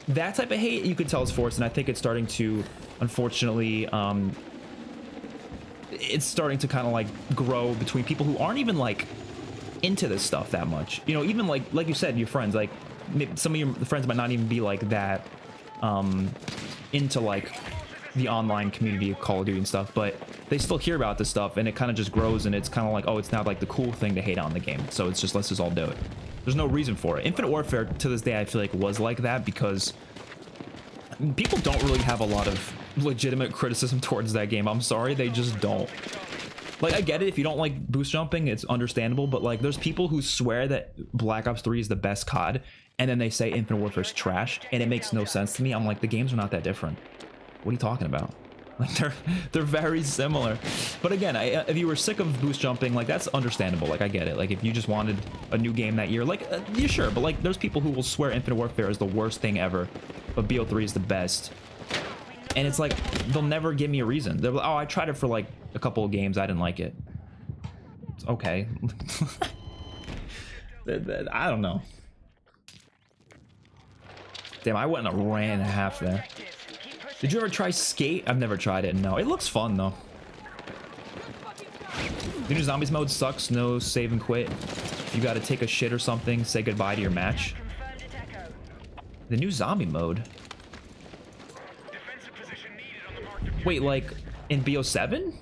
that type of hate you could tell is forced, and I think it's starting to, unfortunately, it's starting to kind of like grow between people who aren't even like into this stuff that much. You know, even like you said, your friends, like some of your friends might not even be like that into like the online community of Call of Duty and stuff, but they still hear about this stuff, and it kind of just grows, and it's kind of like, oh, it's now like the cool thing to hate on the game, so it's just, let's just all do it. There's no reason for it. Infinite Warfare to this day I feel like was like that because people don't really have a lot of legitimate criticism towards that game. I'm sorry, they just don't. Like, I get it, if you don't like boost jumping, it's understandable, but like there's people who swear that Black Ops 3 is the best COD, and then they say Infinite Warfare is trash, and it makes no sense to me. I'm like, the games are not that different. What are you talking about? Like they're very similar. But again, if you were sick of boost jumping, like that's understandable. Like I get it. Like if you just wanted a new game that year, like yeah, sure. But like there's people who will swear Infinite Warfare is the worst thing ever, but BO3 is the best. And it's like they'll never give me a reason. They're like, oh, I tried it for like a couple of games, I didn't like it. It's okay. I don't know. Damn, I went in a rant and a half there. Did you ever try Skate? I've never tried it, no. It looks fun, though. The new Zombies mode sucks. No save and quit. You gotta take a shit or something, say goodbye to your match. The new zombie mode? Wait, like in BO7?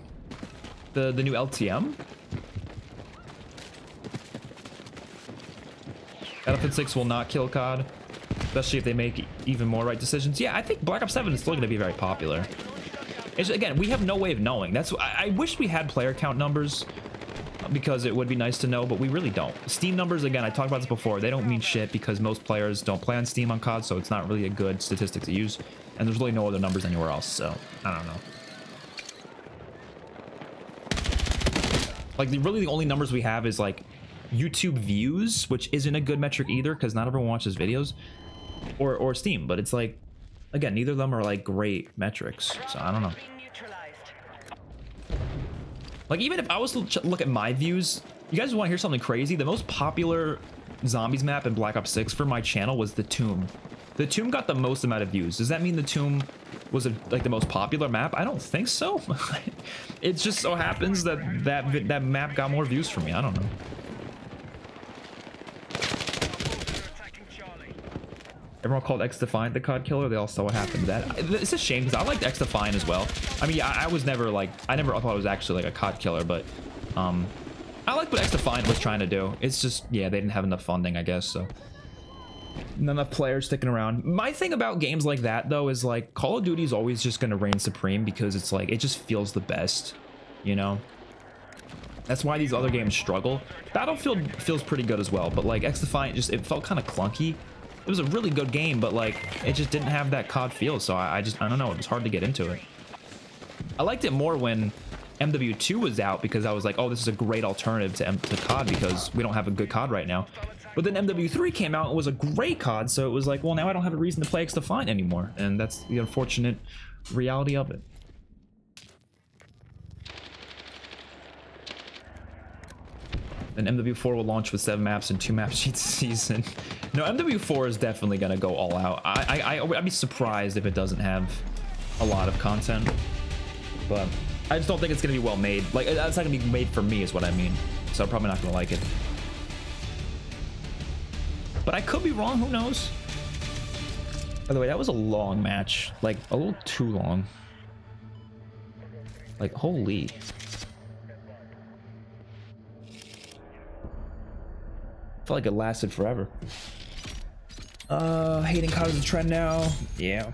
The new LTM? Battlefield 6 will not kill COD. Especially if they make even more right decisions. Yeah, I think Black Ops 7 is still going to be very popular. It's, again, we have no way of knowing. That's I wish we had player count numbers because it would be nice to know, but we really don't. Steam numbers, again, I talked about this before, they don't mean shit because most players don't play on Steam on COD, so it's not really a good statistic to use. And there's really no other numbers anywhere else, so I don't know. Like, really the only numbers we have is like YouTube views, which isn't a good metric either because not everyone watches videos. Or Steam, but it's like, again, neither of them are like great metrics, so I don't know. Like, even if I was to look at my views, you guys want to hear something crazy? The most popular zombies map in Black Ops 6 for my channel was the Tomb. The Tomb got the most amount of views. Does that mean the Tomb was like the most popular map? I don't think so. It just so happens that that map got more views for me. I don't know. Everyone called XDefiant the COD killer. They all saw what happened to that. It's a shame because I liked XDefiant as well. I mean, I was never like, I never thought it was actually like a COD killer, but I liked what XDefiant was trying to do. It's just, yeah, they didn't have enough funding, I guess, so. Not enough players sticking around. My thing about games like that, though, is like Call of Duty is always just going to reign supreme because it's like, it just feels the best, you know? That's why these other games struggle. Battlefield feels pretty good as well, but like XDefiant just, it felt kind of clunky. It was a really good game, but like it just didn't have that COD feel, so I don't know, it was hard to get into it. I liked it more when MW2 was out because I was like, oh, this is a great alternative to COD because we don't have a good COD right now. But then MW3 came out and was a great COD, so it was like, well, now I don't have a reason to play XDefiant anymore, and that's the unfortunate reality of it. And MW4 will launch with 7 maps and 2 maps each season. No, MW4 is definitely gonna go all out. I'd be surprised if it doesn't have a lot of content, but I just don't think it's gonna be well made. Like, it's not gonna be made for me, is what I mean. So I'm probably not gonna like it. But I could be wrong. Who knows? By the way, that was a long match, like a little too long. Like, holy. Felt like it lasted forever. Hating COD is a trend now. Yeah.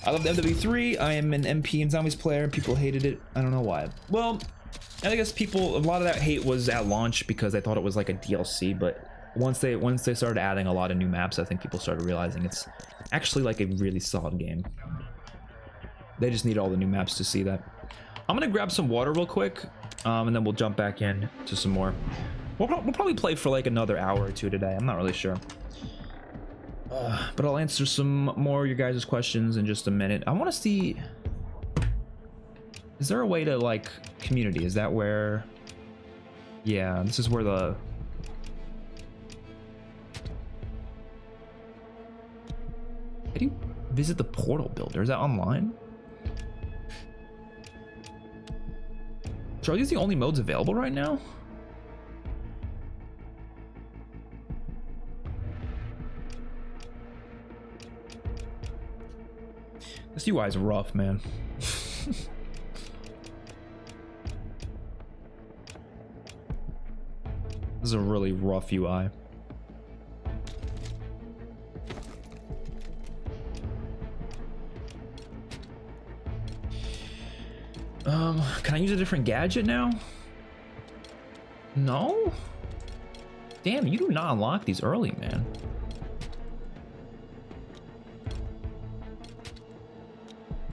I love the MW3. I am an MP and Zombies player. People hated it. I don't know why. Well, I guess a lot of that hate was at launch because they thought it was like a DLC, but once they started adding a lot of new maps, I think people started realizing it's actually like a really solid game. They just need all the new maps to see that. I'm gonna grab some water real quick, and then we'll jump back in to some more. We'll probably play for like another hour or two today. I'm not really sure. But I'll answer some more of your guys' questions in just a minute. I want to see... Is there a way to, like, community? Is that where... Yeah, this is where the... How do you visit the portal builder? Is that online? So are these the only modes available right now? This UI is rough, man. This is a really rough UI. Can I use a different gadget now? No? Damn, you do not unlock these early, man.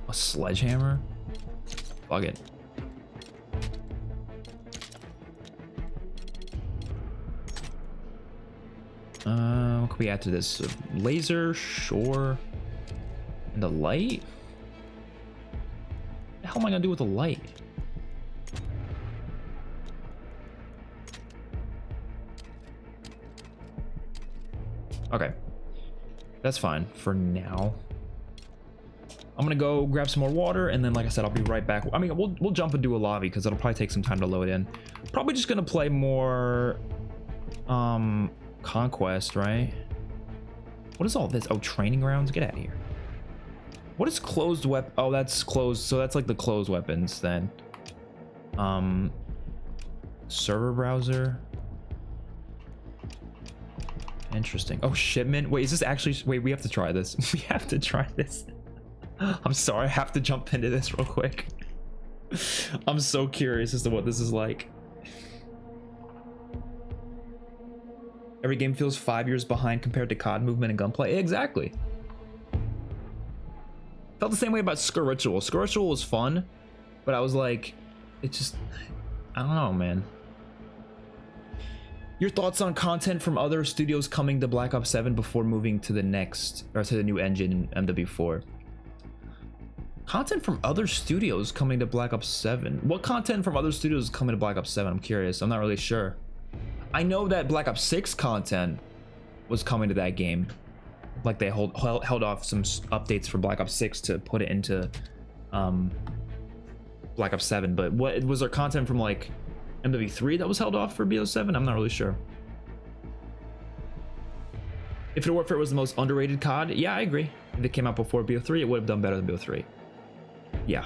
A sledgehammer? Fuck it. What can we add to this? Laser, sure. And a light? What the hell am I gonna do with a light? Okay. That's fine for now. I'm gonna go grab some more water, and then, like I said, I'll be right back. I mean, we'll jump into a lobby because it'll probably take some time to load in. Probably just gonna play more Conquest, right? What is all this? Oh, training rounds. Get out of here. What is closed weapon? Oh, that's closed. So that's like the closed weapons then. Server browser. Interesting. Oh, shipment. Wait, is this actually? Wait, we have to try this. We have to try this. I'm sorry, I have to jump into this real quick. I'm so curious as to what this is like. Every game feels 5 years behind compared to COD movement and gunplay. Exactly. Felt the same way about Skur Ritual. Skur Ritual was fun, but I was like, it just, I don't know, man. Your thoughts on content from other studios coming to Black Ops 7 before moving to the next, or to the new engine in MW4? Content from other studios coming to Black Ops 7. What content from other studios is coming to Black Ops 7? I'm curious. I'm not really sure. I know that Black Ops 6 content was coming to that game. Like they held off some updates for Black Ops 6 to put it into Black Ops 7. But what was there content from like MW3 that was held off for BO7? I'm not really sure. Infinite Warfare was the most underrated COD. Yeah, I agree. If it came out before BO3, it would have done better than BO3. Yeah,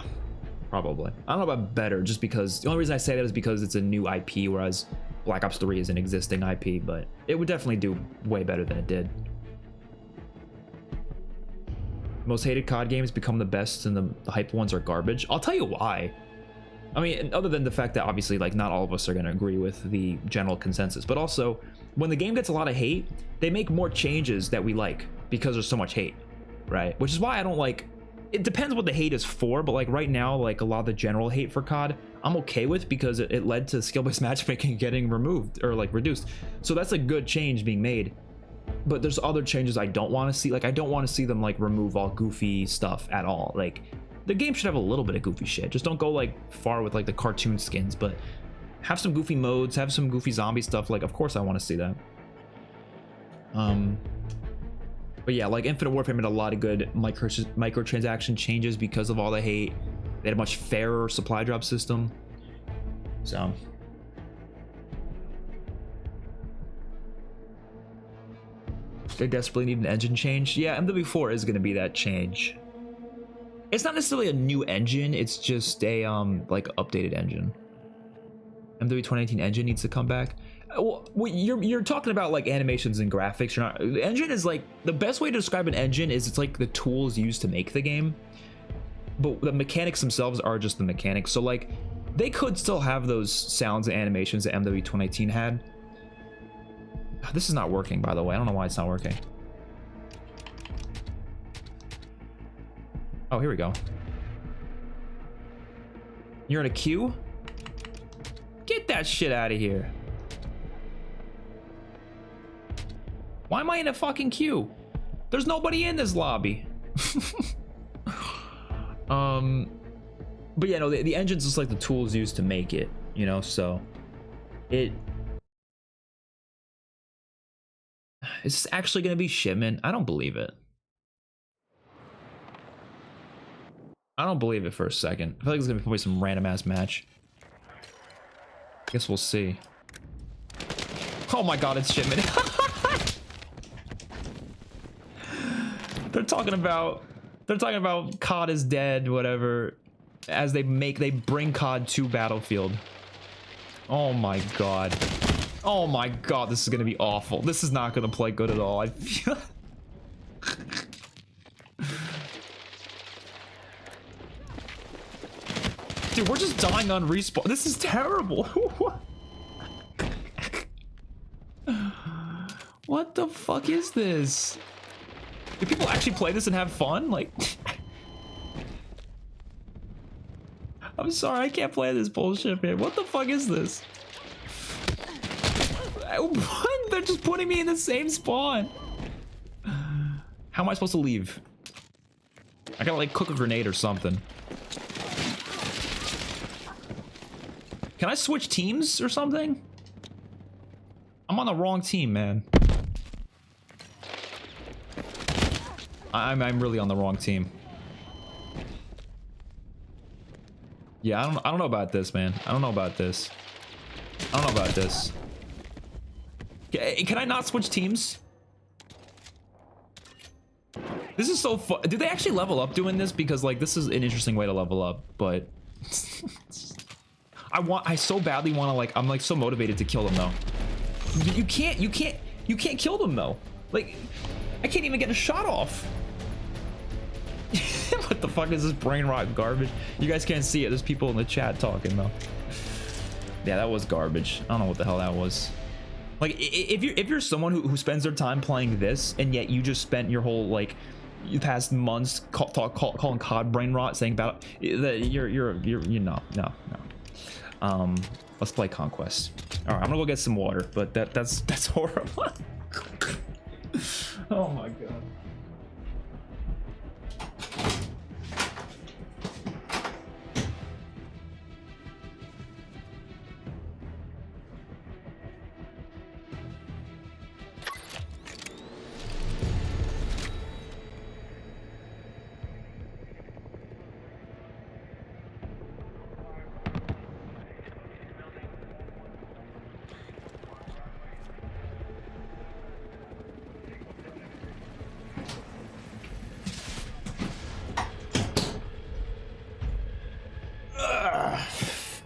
probably. I don't know about better, just because the only reason I say that is because it's a new IP, whereas Black Ops 3 is an existing IP, but it would definitely do way better than it did. Most hated COD games become the best, and the hype ones are garbage. I'll tell you why. I mean, other than the fact that obviously like not all of us are going to agree with the general consensus, but also when the game gets a lot of hate, they make more changes that we like because there's so much hate, right? Which is why I don't like, it depends what the hate is for, but like right now, like a lot of the general hate for COD, I'm okay with because it led to skill-based matchmaking getting removed or like reduced. So that's a good change being made. But there's other changes I don't want to see. Like I don't want to see them like remove all goofy stuff at all. Like the game should have a little bit of goofy shit. Just don't go like far with like the cartoon skins, but have some goofy modes, have some goofy zombie stuff. Like of course I want to see that. But yeah, like Infinite Warfare made a lot of good microtransaction changes because of all the hate. They had a much fairer supply drop system. So they desperately need an engine change. Yeah, MW4 is going to be that change. It's not necessarily a new engine, it's just a like updated engine. MW 2019 engine needs to come back. Well, you're talking about like animations and graphics. You're not. The engine is like, the best way to describe an engine is it's like the tools used to make the game, but the mechanics themselves are just the mechanics. So like they could still have those sounds and animations that MW 2018 had. This is not working, by the way. I don't know why it's not working. Oh, here we go. You're in a queue? Get that shit out of here. Why am I in a fucking queue? There's nobody in this lobby. But yeah, no, the engine's just like the tools used to make it, you know, so is this actually gonna be shipment? I don't believe it. I don't believe it for a second. I feel like it's gonna be probably some random ass match. Guess we'll see. Oh my god, it's shipment. They're talking about COD is dead, whatever, as they bring COD to Battlefield. Oh my god. Oh my god, this is gonna be awful. This is not gonna play good at all. I feel dude, we're just dying on respawn. This is terrible. What the fuck is this? Do people actually play this and have fun? Like, I'm sorry, I can't play this bullshit, man. What the fuck is this? What? They're just putting me in the same spawn. How am I supposed to leave? I gotta like cook a grenade or something. Can I switch teams or something? I'm on the wrong team, man. I'm really on the wrong team. Yeah, I don't know about this, man. I don't know about this. I don't know about this. Can I not switch teams? This is so fun. Did they actually level up doing this? Because like this is an interesting way to level up, but I so badly want to, like, I'm like so motivated to kill them though. You can't kill them though. Like, I can't even get a shot off. What the fuck is this brain rot garbage? You guys can't see it. There's people in the chat talking though. Yeah, that was garbage. I don't know what the hell that was. Like, if you're someone who spends their time playing this, and yet you just spent your whole like past months calling COD brain rot, saying about that you know, no. Let's play Conquest. All right, I'm gonna go get some water, but that's horrible. Oh my god.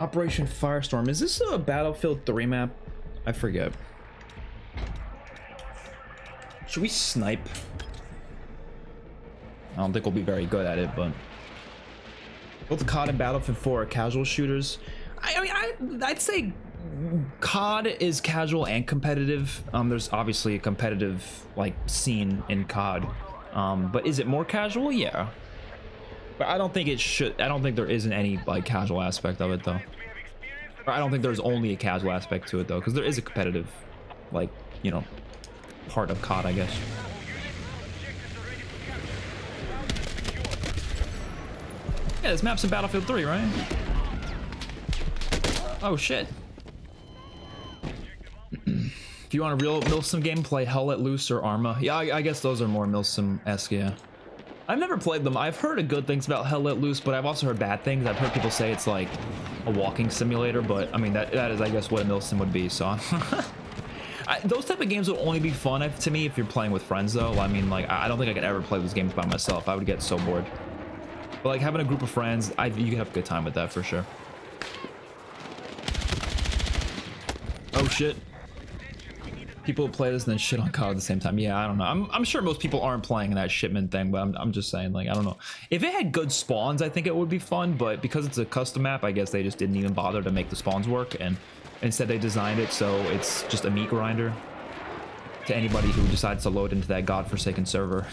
Operation Firestorm. Is this a Battlefield 3 map? I forget. Should we snipe? I don't think we'll be very good at it, but both COD and Battlefield 4 are casual shooters. I mean, I'd say COD is casual and competitive. There's obviously a competitive like scene in COD, but is it more casual? Yeah. But I don't think it should. I don't think there isn't any like casual aspect of it though. Or I don't think there's only a casual aspect to it though, because there is a competitive, like, you know, part of COD, I guess. Yeah, this map's in Battlefield 3, right? Oh shit. If you want a real Milsim gameplay, Hell Let Loose or Arma. Yeah, I guess those are more Milsim-esque, yeah. I've never played them. I've heard good things about Hell Let Loose, but I've also heard bad things. I've heard people say it's like a walking simulator, but I mean, that is, I guess, what a Milsim would be, so. Those type of games would only be fun to me if you're playing with friends, though. I mean, like, I don't think I could ever play those games by myself. I would get so bored. But like having a group of friends, you can have a good time with that for sure. Oh shit. People who play this and then shit on COD at the same time. Yeah, I don't know. I'm sure most people aren't playing that shipment thing, but I'm just saying, like, I don't know. If it had good spawns, I think it would be fun, but because it's a custom map, I guess they just didn't even bother to make the spawns work, and instead they designed it so it's just a meat grinder to anybody who decides to load into that godforsaken server.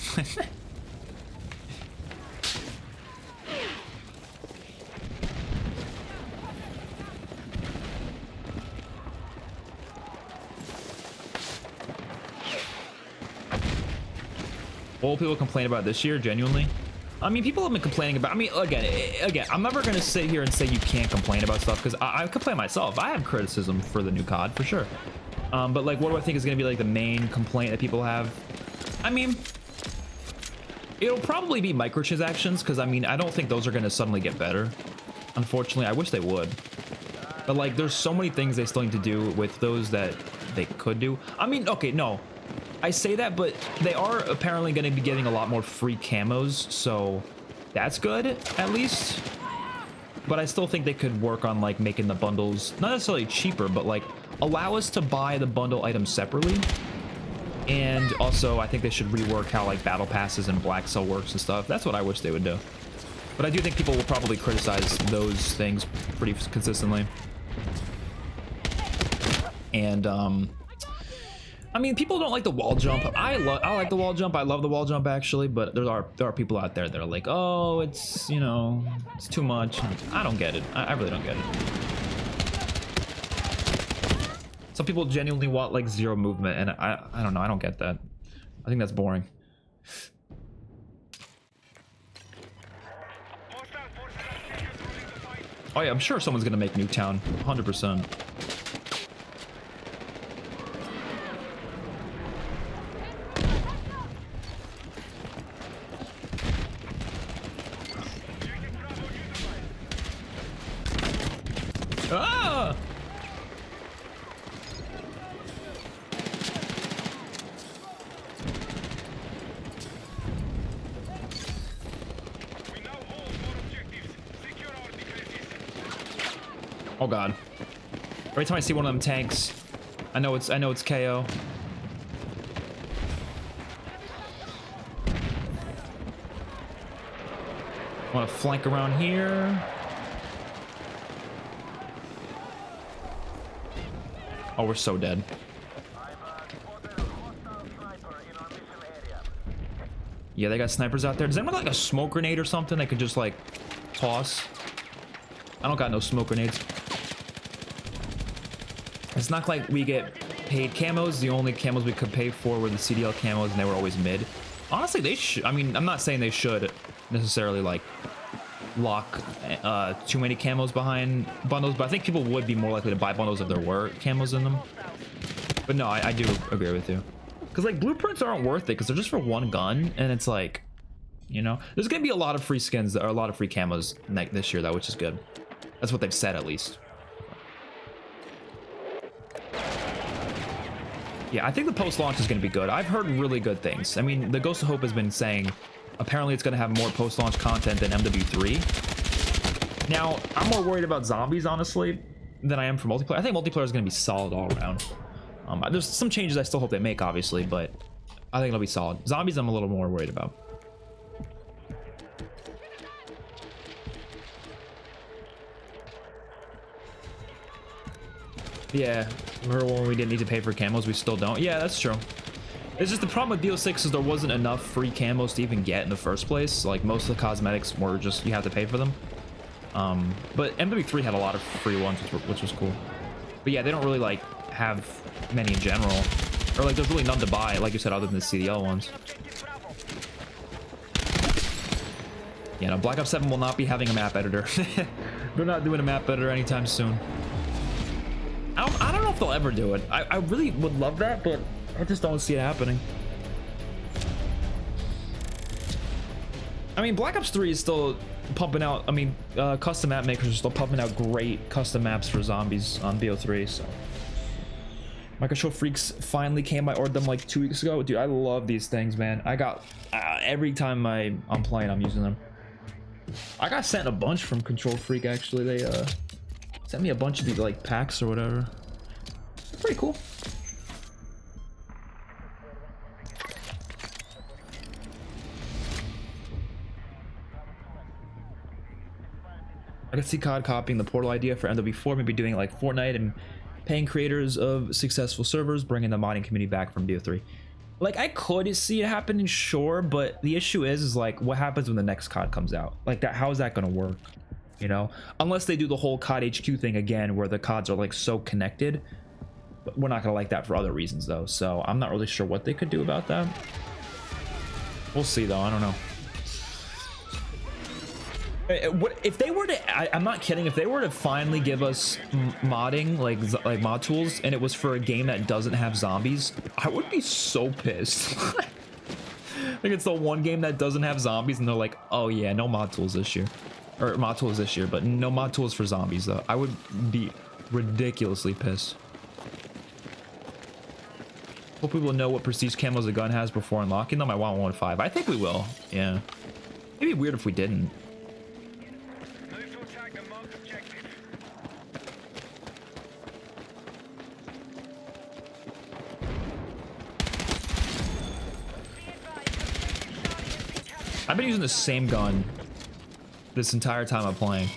What will people complain about this year, genuinely? I mean, people have been complaining about, I mean, again, I'm never going to sit here and say you can't complain about stuff, because I complain myself. I have criticism for the new COD, for sure. But, like, what do I think is going to be, like, the main complaint that people have? I mean, it'll probably be microtransactions, because, I mean, I don't think those are going to suddenly get better. Unfortunately, I wish they would. But, like, there's so many things they still need to do with those that they could do. I mean, okay, no. I say that, but they are apparently going to be getting a lot more free camos, so that's good, at least. But I still think they could work on, like, making the bundles not necessarily cheaper, but, like, allow us to buy the bundle items separately. And also, I think they should rework how, like, battle passes and Black Cell works and stuff. That's what I wish they would do. But I do think people will probably criticize those things pretty consistently. And, I mean, people don't like the wall jump. I like the wall jump. I love the wall jump, actually, but there are people out there that are like, oh, it's, you know, it's too much. I don't get it. I really don't get it. Some people genuinely want, like, zero movement, and I don't know. I don't get that. I think that's boring. Oh yeah, I'm sure someone's gonna make Newtown, 100%. Ah! Oh god. Every time I see one of them tanks, I know it's KO. Want to flank around here. Oh, we're so dead. Yeah, they got snipers out there. Does anyone have, like, a smoke grenade or something they could just, like, toss? I don't got no smoke grenades. It's not like we get paid camos. The only camos we could pay for were the CDL camos, and they were always mid. Honestly, they should. I mean, I'm not saying they should necessarily, like, lock too many camos behind bundles, but I think people would be more likely to buy bundles if there were camos in them. But no, I do agree with you, because, like, blueprints aren't worth it because they're just for one gun, and it's like, you know, there's gonna be a lot of free skins or a lot of free camos this year, though, which is good. That's what they've said, at least. Yeah, I think the post-launch is going to be good. I've heard really good things. I mean, the Ghost of Hope has been saying apparently it's going to have more post-launch content than MW3. Now, I'm more worried about zombies, honestly, than I am for multiplayer. I think multiplayer is going to be solid all around. There's some changes I still hope they make, obviously, but I think it'll be solid. Zombies, I'm a little more worried about. Yeah, remember when we didn't need to pay for camos? We still don't. Yeah, that's true. It's just the problem with BO6 is there wasn't enough free camos to even get in the first place. Like most of the cosmetics were just, you have to pay for them. But MW3 had a lot of free ones, which was cool. But yeah, they don't really like have many in general. Or like there's really none to buy, like you said, other than the CDL ones. Yeah, no, Black Ops 7 will not be having a map editor. They're not doing a map editor anytime soon. I don't know if they'll ever do it. I really would love that, but I just don't see it happening. I mean, Black Ops 3 is still pumping out, I mean, custom map makers are still pumping out great custom maps for zombies on BO3, so. Micro Freaks finally came. I ordered them like 2 weeks ago. Dude, I love these things, man. I got, every time I'm playing, I'm using them. I got sent a bunch from Control Freak, actually. They, sent me a bunch of these, like, packs or whatever. They're pretty cool. I could see COD copying the Portal idea for MW4, maybe doing like Fortnite and paying creators of successful servers, bringing the modding community back from BO3. Like, I could see it happening, sure, but the issue is like, what happens when the next COD comes out? Like, that, how is that going to work? You know, unless they do the whole COD HQ thing again, where the CODs are like so connected. But we're not going to like that for other reasons, though. So I'm not really sure what they could do about that. We'll see, though. I don't know. What if they were to, I'm not kidding, if they were to finally give us modding, like mod tools, and it was for a game that doesn't have zombies, I would be so pissed. Like, it's the one game that doesn't have zombies and they're like, oh yeah, no mod tools this year, or mod tools this year, but no mod tools for zombies, though. I would be ridiculously pissed. Hope people know what prestige camos a gun has before unlocking them. I want 1.5. I think we will. Yeah, it'd be weird if we didn't. I've been using the same gun this entire time I'm playing.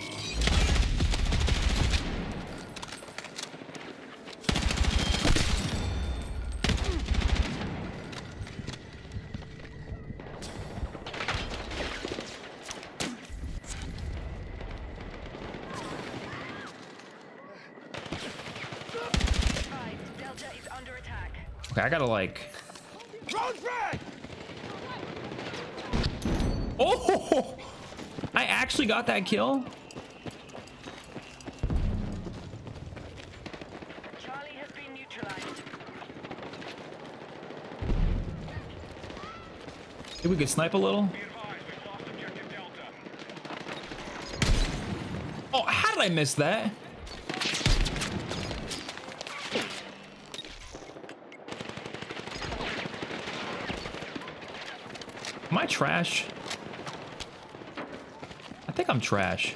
Okay, I gotta like... Oh! I actually got that kill? Charlie has been neutralized. Think we could snipe a little? Oh, how did I miss that? Am I trash? I think I'm trash.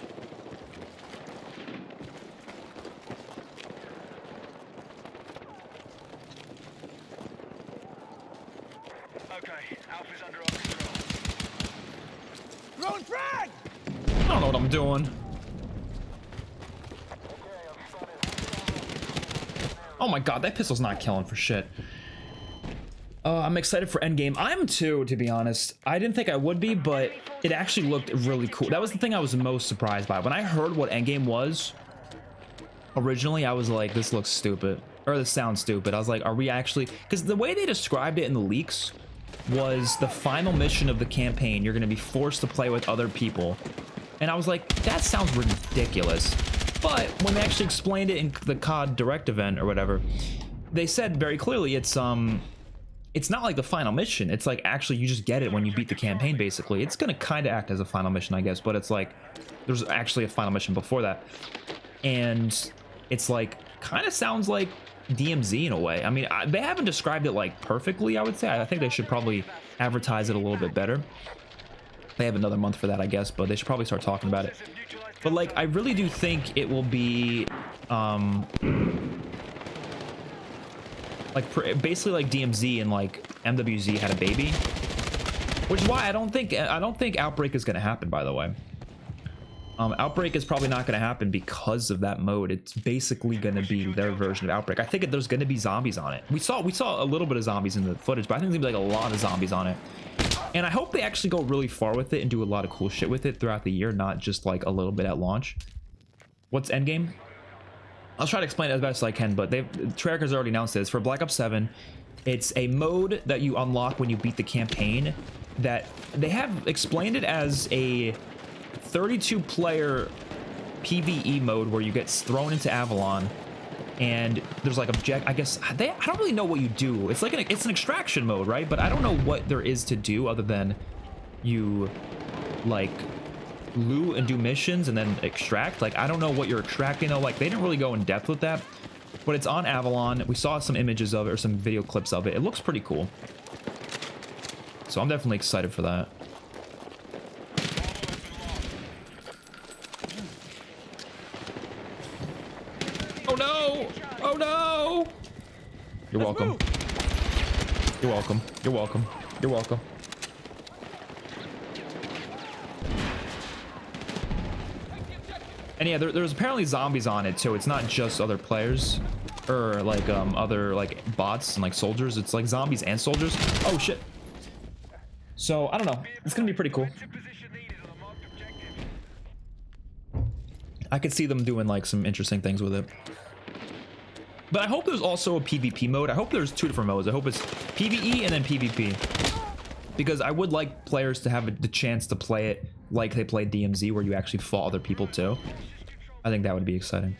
Okay, Alpha's under our control. Drone frag! I don't know what I'm doing. Oh my god, that pistol's not killing for shit. I'm excited for Endgame. I'm too, to be honest. I didn't think I would be, but it actually looked really cool. That was the thing I was most surprised by. When I heard what Endgame was, originally, I was like, this looks stupid. Or this sounds stupid. I was like, are we actually... Because the way they described it in the leaks was the final mission of the campaign. You're going to be forced to play with other people. And I was like, that sounds ridiculous. But when they actually explained it in the COD Direct event or whatever, they said very clearly it's not like the final mission. It's like, actually, you just get it when you beat the campaign, basically. It's going to kind of act as a final mission, I guess, but it's like, there's actually a final mission before that. And it's like, kind of sounds like DMZ in a way. I mean, they haven't described it like perfectly, I would say. I think they should probably advertise it a little bit better. They have another month for that, I guess, but they should probably start talking about it. But like, I really do think it will be, like basically like DMZ and like MWZ had a baby, which is why I don't think Outbreak is going to happen, by the way. Outbreak is probably not going to happen because of that mode. It's basically going to be their version of Outbreak. I think there's going to be zombies on it. We saw a little bit of zombies in the footage, but I think there's going to be like a lot of zombies on it. And I hope they actually go really far with it and do a lot of cool shit with it throughout the year, not just like a little bit at launch. What's endgame? I'll try to explain it as best as I can, but Treyarch has already announced this. For Black Ops 7, it's a mode that you unlock when you beat the campaign that they have explained it as a 32-player PvE mode where you get thrown into Avalon, and there's like I guess I don't really know what you do. It's like it's an extraction mode, right? But I don't know what there is to do other than you like loot and do missions and then extract. Like I don't know what you're extracting though. Like they didn't really go in depth with that, but it's on Avalon. We saw some images of it or some video clips of it. It looks pretty cool, so I'm definitely excited for that. Oh no! Oh no! You're welcome. You're welcome. You're welcome. You're welcome. And yeah, there's apparently zombies on it too. It's not just other players or like other like bots and like soldiers. It's like zombies and soldiers. Oh shit. So I don't know. It's gonna be pretty cool. I could see them doing like some interesting things with it. But I hope there's also a PvP mode. I hope there's 2 different modes. I hope it's PvE and then PvP. Because I would like players to have the chance to play it like they played DMZ, where you actually fought other people too. I think that would be exciting.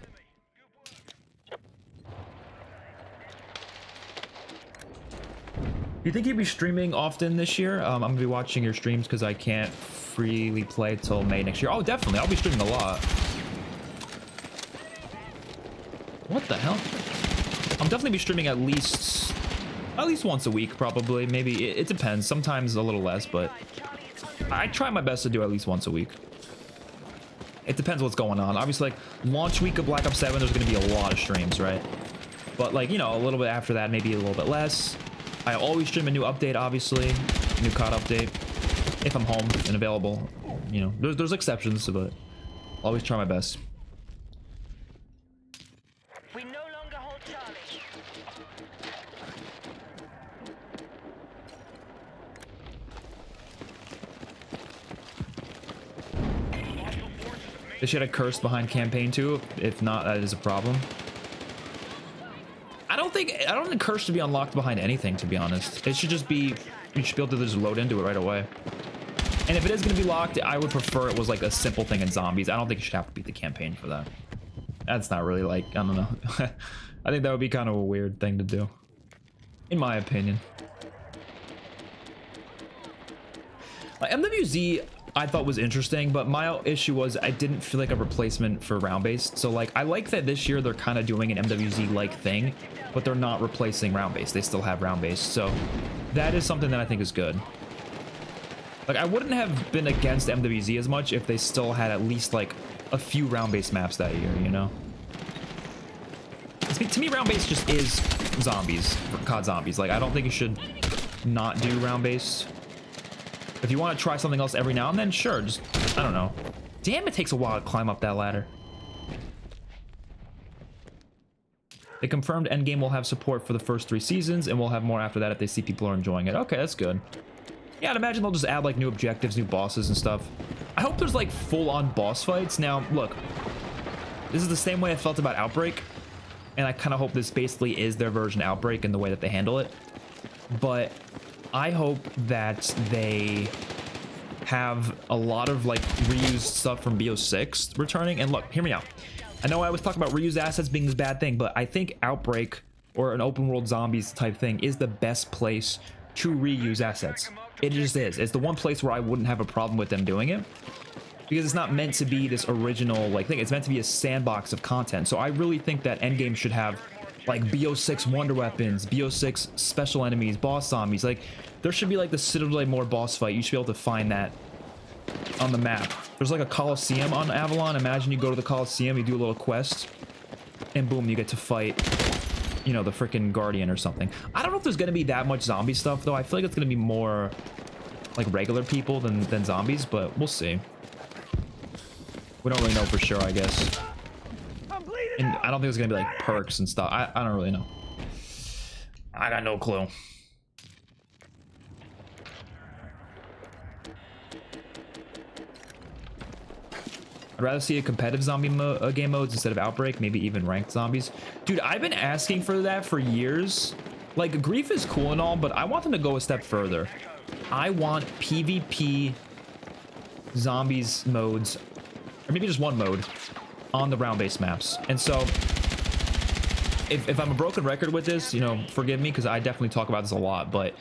You think you'd be streaming often this year? I'm gonna be watching your streams because I can't freely play till May next year. Oh, definitely. I'll be streaming a lot. What the hell? I'm definitely be streaming at least once a week, probably. Maybe it depends. Sometimes a little less, but I try my best to do at least once a week. It depends what's going on. Obviously, like launch week of Black Ops 7, there's going to be a lot of streams, right? But like, you know, a little bit after that, maybe a little bit less. I always stream a new update, obviously, new COD update, if I'm home and available. You know, there's exceptions, but I'll always try my best. We no longer hold Charlie. They should have cursed behind campaign 2. If not, that is a problem. I don't think curse should be unlocked behind anything, to be honest. It should just be, you should be able to just load into it right away. And if it is going to be locked, I would prefer it was like a simple thing in zombies. I don't think you should have to beat the campaign for that. That's not really like, I don't know. I think that would be kind of a weird thing to do, in my opinion. MWZ I thought was interesting, but my issue was I didn't feel like a replacement for round-based. So like, I like that this year they're kind of doing an MWZ-like thing, but they're not replacing round-based. They still have round-based. So that is something that I think is good. Like, I wouldn't have been against MWZ as much if they still had at least like a few round-based maps that year, you know? To me, round-based just is zombies, COD zombies. Like, I don't think you should not do round-based. If you want to try something else every now and then, sure, just, I don't know. Damn, it takes a while to climb up that ladder. They confirmed Endgame will have support for the first 3 seasons, and we'll have more after that if they see people are enjoying it. Okay, that's good. Yeah, I'd imagine they'll just add, like, new objectives, new bosses and stuff. I hope there's, like, full-on boss fights. Now, look, this is the same way I felt about Outbreak, and I kind of hope this basically is their version of Outbreak in the way that they handle it. But I hope that they have a lot of like reused stuff from BO6 returning. And look, hear me out. I know I was talking about reused assets being this bad thing, but I think Outbreak or an open world zombies type thing is the best place to reuse assets. It just is. It's the one place where I wouldn't have a problem with them doing it, because it's not meant to be this original like thing. It's meant to be a sandbox of content. So I really think that Endgame should have like BO6 wonder weapons, BO6 special enemies, boss zombies. Like there should be like the Citadel More boss fight. You should be able to find that on the map. There's like a Coliseum on Avalon. Imagine you go to the Coliseum, you do a little quest, and boom, you get to fight, you know, the freaking Guardian or something. I don't know if there's gonna be that much zombie stuff though. I feel like it's gonna be more like regular people than zombies, but we'll see. We don't really know for sure, I guess. I'm bleeding And out. I don't think it's gonna be like perks and stuff. I don't really know. I got no clue. I'd rather see a competitive zombie game modes instead of Outbreak, maybe even ranked zombies. Dude, I've been asking for that for years. Like, Grief is cool and all, but I want them to go a step further. I want PvP zombies modes, or maybe just one mode, on the round-based maps. And so, if I'm a broken record with this, you know, forgive me, because I definitely talk about this a lot, but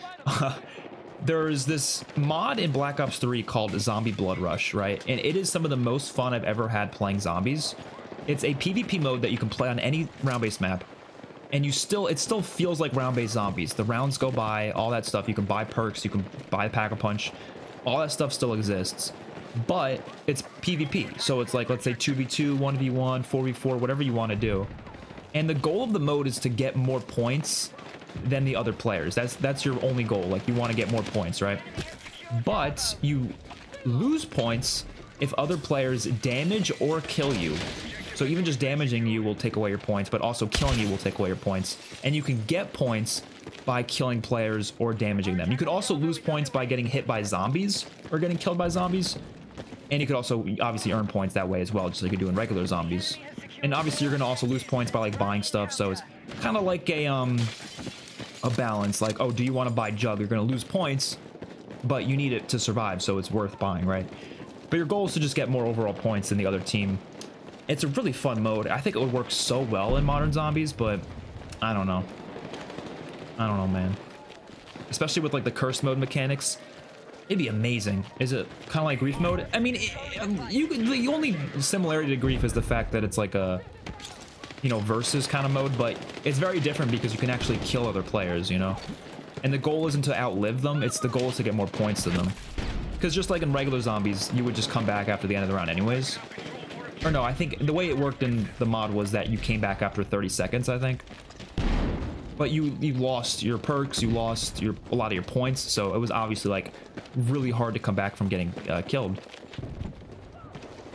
there's this mod in Black Ops 3 called Zombie Blood Rush, right? And it is some of the most fun I've ever had playing zombies. It's a PvP mode that you can play on any round-based map, and it still feels like round-based zombies. The rounds go by, all that stuff. You can buy perks, you can buy Pack-a-Punch, all that stuff still exists. But it's PvP, so it's like, let's say 2v2, 1v1, 4v4, whatever you want to do. And the goal of the mode is to get more points than the other players. That's your only goal. Like, you want to get more points, right? But you lose points if other players damage or kill you. So even just damaging you will take away your points, but also killing you will take away your points. And you can get points by killing players or damaging them. You could also lose points by getting hit by zombies or getting killed by zombies. And you could also obviously earn points that way as well, just like you do in regular zombies. And obviously you're going to also lose points by like buying stuff, so it's kind of like a balance. Like, oh, do you want to buy Jug? You're going to lose points, but you need it to survive, so it's worth buying, right? But your goal is to just get more overall points than the other team. It's a really fun mode. I think it would work so well in modern zombies, but I don't know. I don't know, man. Especially with like the curse mode mechanics. It'd be amazing. Is it kind of like Grief mode? I mean, the only similarity to Grief is the fact that it's like a, you know, versus kind of mode, but it's very different because you can actually kill other players, you know? And the goal isn't to outlive them, the goal is to get more points than them. Because just like in regular zombies, you would just come back after the end of the round anyways. Or no, I think the way it worked in the mod was that you came back after 30 seconds, I think. But you lost your perks, you lost a lot of your points, so it was obviously like really hard to come back from getting killed.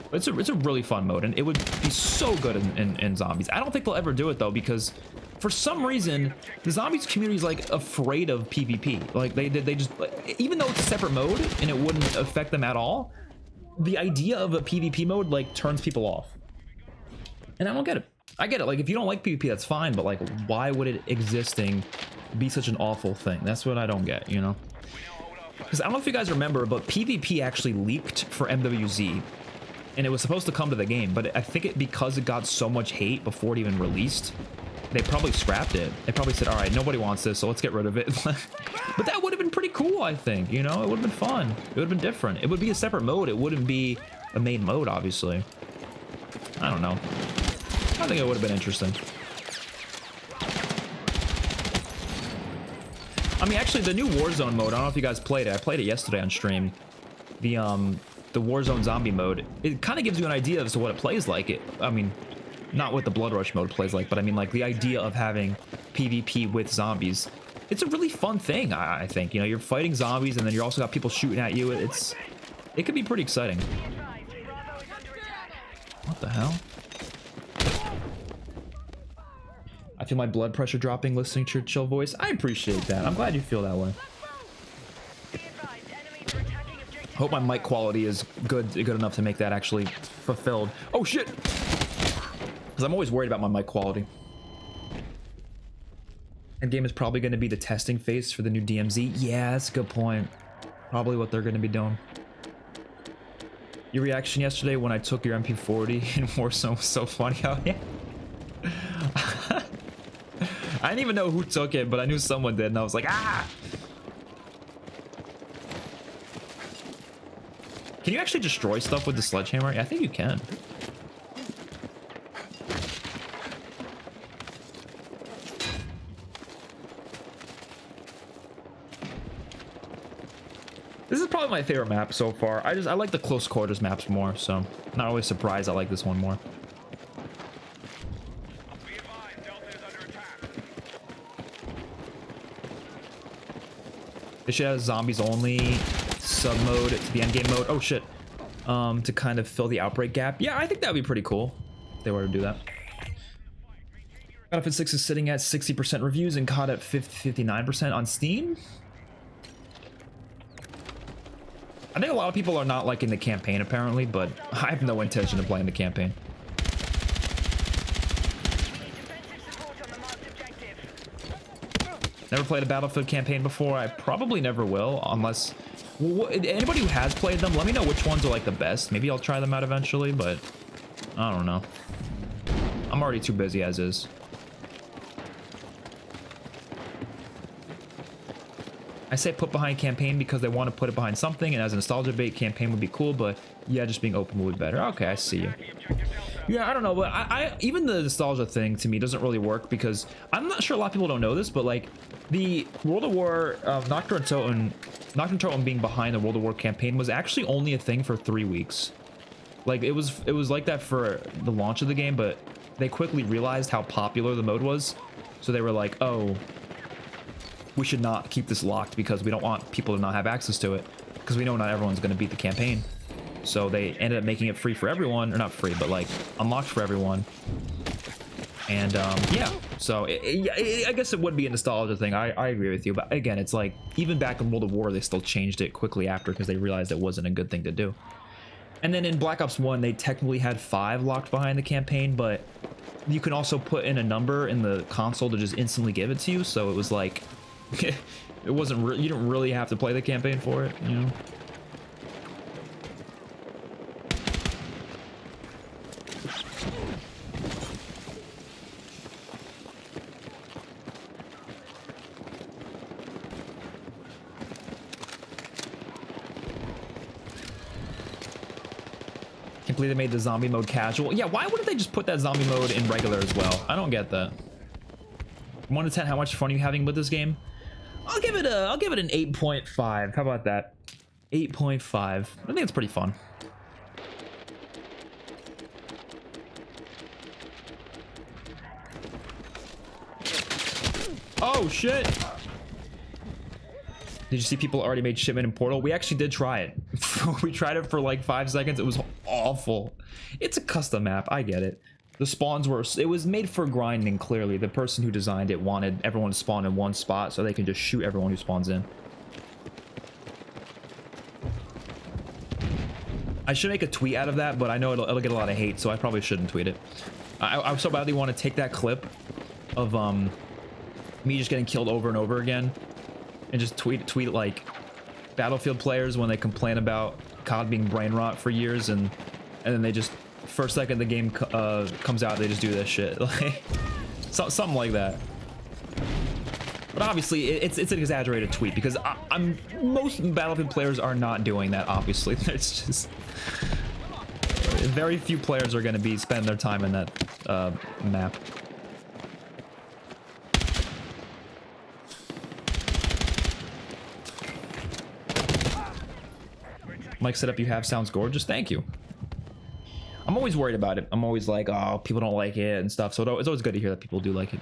But it's a really fun mode, and it would be so good in zombies. I don't think they'll ever do it though, because for some reason the zombies community is like afraid of PvP. Like they just, even though it's a separate mode and it wouldn't affect them at all, the idea of a PvP mode like turns people off, and I don't get it. I get it, like if you don't like PvP, that's fine, but like why would it existing be such an awful thing? That's what I don't get, you know? Because I don't know if you guys remember, but PvP actually leaked for MWZ, and it was supposed to come to the game, but I think because it got so much hate before it even released, they probably scrapped it. They probably said, all right, nobody wants this, so let's get rid of it. But that would have been pretty cool, I think, you know? It would have been fun. It would have been different. It would be a separate mode. It wouldn't be a main mode, obviously. I don't know. I think it would have been interesting. I mean, actually, the new Warzone mode, I don't know if you guys played it. I played it yesterday on stream. The Warzone zombie mode, it kind of gives you an idea as to what it plays like. I mean, not what the Blood Rush mode plays like, but I mean, like, the idea of having PvP with zombies. It's a really fun thing, I think. You know, you're fighting zombies, and then you also got people shooting at you. It could be pretty exciting. What the hell? I feel my blood pressure dropping listening to your chill voice. I appreciate that. I'm glad you feel that way. Hope my mic quality is good enough to make that actually fulfilled. Oh shit! Because I'm always worried about my mic quality. Endgame is probably going to be the testing phase for the new DMZ. Yeah, that's a good point. Probably what they're going to be doing. Your reaction yesterday when I took your MP40 in Warzone was so funny. Oh yeah. I didn't even know who took it, but I knew someone did, and I was like, ah! Can you actually destroy stuff with the sledgehammer? Yeah, I think you can. This is probably my favorite map so far. I like the close quarters maps more, so not always surprised I like this one more. This shit has zombies only sub mode to the end game mode. Oh shit. to kind of fill the outbreak gap. Yeah, I think that would be pretty cool if they were to do that. Battlefield 6 is sitting at 60% reviews and COD at 59% on Steam. I think a lot of people are not liking the campaign apparently, but I have no intention of playing the campaign. Never played a Battlefield campaign before. I probably never will, unless... anybody who has played them, let me know which ones are like the best. Maybe I'll try them out eventually, but I don't know. I'm already too busy as is. I say put behind campaign because they want to put it behind something, and as a nostalgia bait, campaign would be cool, but yeah, just being open would be better. Okay, I see you. Yeah, I don't know, but I even the nostalgia thing to me doesn't really work because I'm not sure a lot of people don't know this, but like the World of War Nocturne Totem being behind the World of War campaign was actually only a thing for 3 weeks. Like it was like that for the launch of the game, but they quickly realized how popular the mode was, so they were like, oh, we should not keep this locked because we don't want people to not have access to it because we know not everyone's going to beat the campaign. So they ended up making it free for everyone, or not free, but like unlocked for everyone. And yeah, so I guess it would be a nostalgia thing. I agree with you, but again, it's like even back in World of War, they still changed it quickly after because they realized it wasn't a good thing to do. And then in Black Ops 1, they technically had 5 locked behind the campaign, but you can also put in a number in the console to just instantly give it to you. So it was like, it wasn't, you didn't really have to play the campaign for it, you know? Can't believe they made the zombie mode casual. Yeah, why wouldn't they just put that zombie mode in regular as well? I don't get that. 1 to 10, how much fun are you having with this game? I'll give it an 8.5. How about that? 8.5. I think it's pretty fun. Oh shit! Did you see people already made shipment in Portal? We actually did try it. We tried it for like 5 seconds. It was awful. It's a custom map. I get it. The spawns were, it was made for grinding, clearly. The person who designed it wanted everyone to spawn in one spot so they can just shoot everyone who spawns in. I should make a tweet out of that, but I know it'll get a lot of hate, so I probably shouldn't tweet it. I so badly want to take that clip of me just getting killed over and over again and just tweet like Battlefield players when they complain about COD being brain rot for years, and then they just, first second the game comes out, they just do this shit. Like something like that. But obviously it's an exaggerated tweet because most Battlefield players are not doing that. Obviously, it's just very few players are going to be spending their time in that map. Mic setup you have sounds gorgeous. Thank you. I'm always worried about it. I'm always like, oh, people don't like it and stuff. So it's always good to hear that people do like it.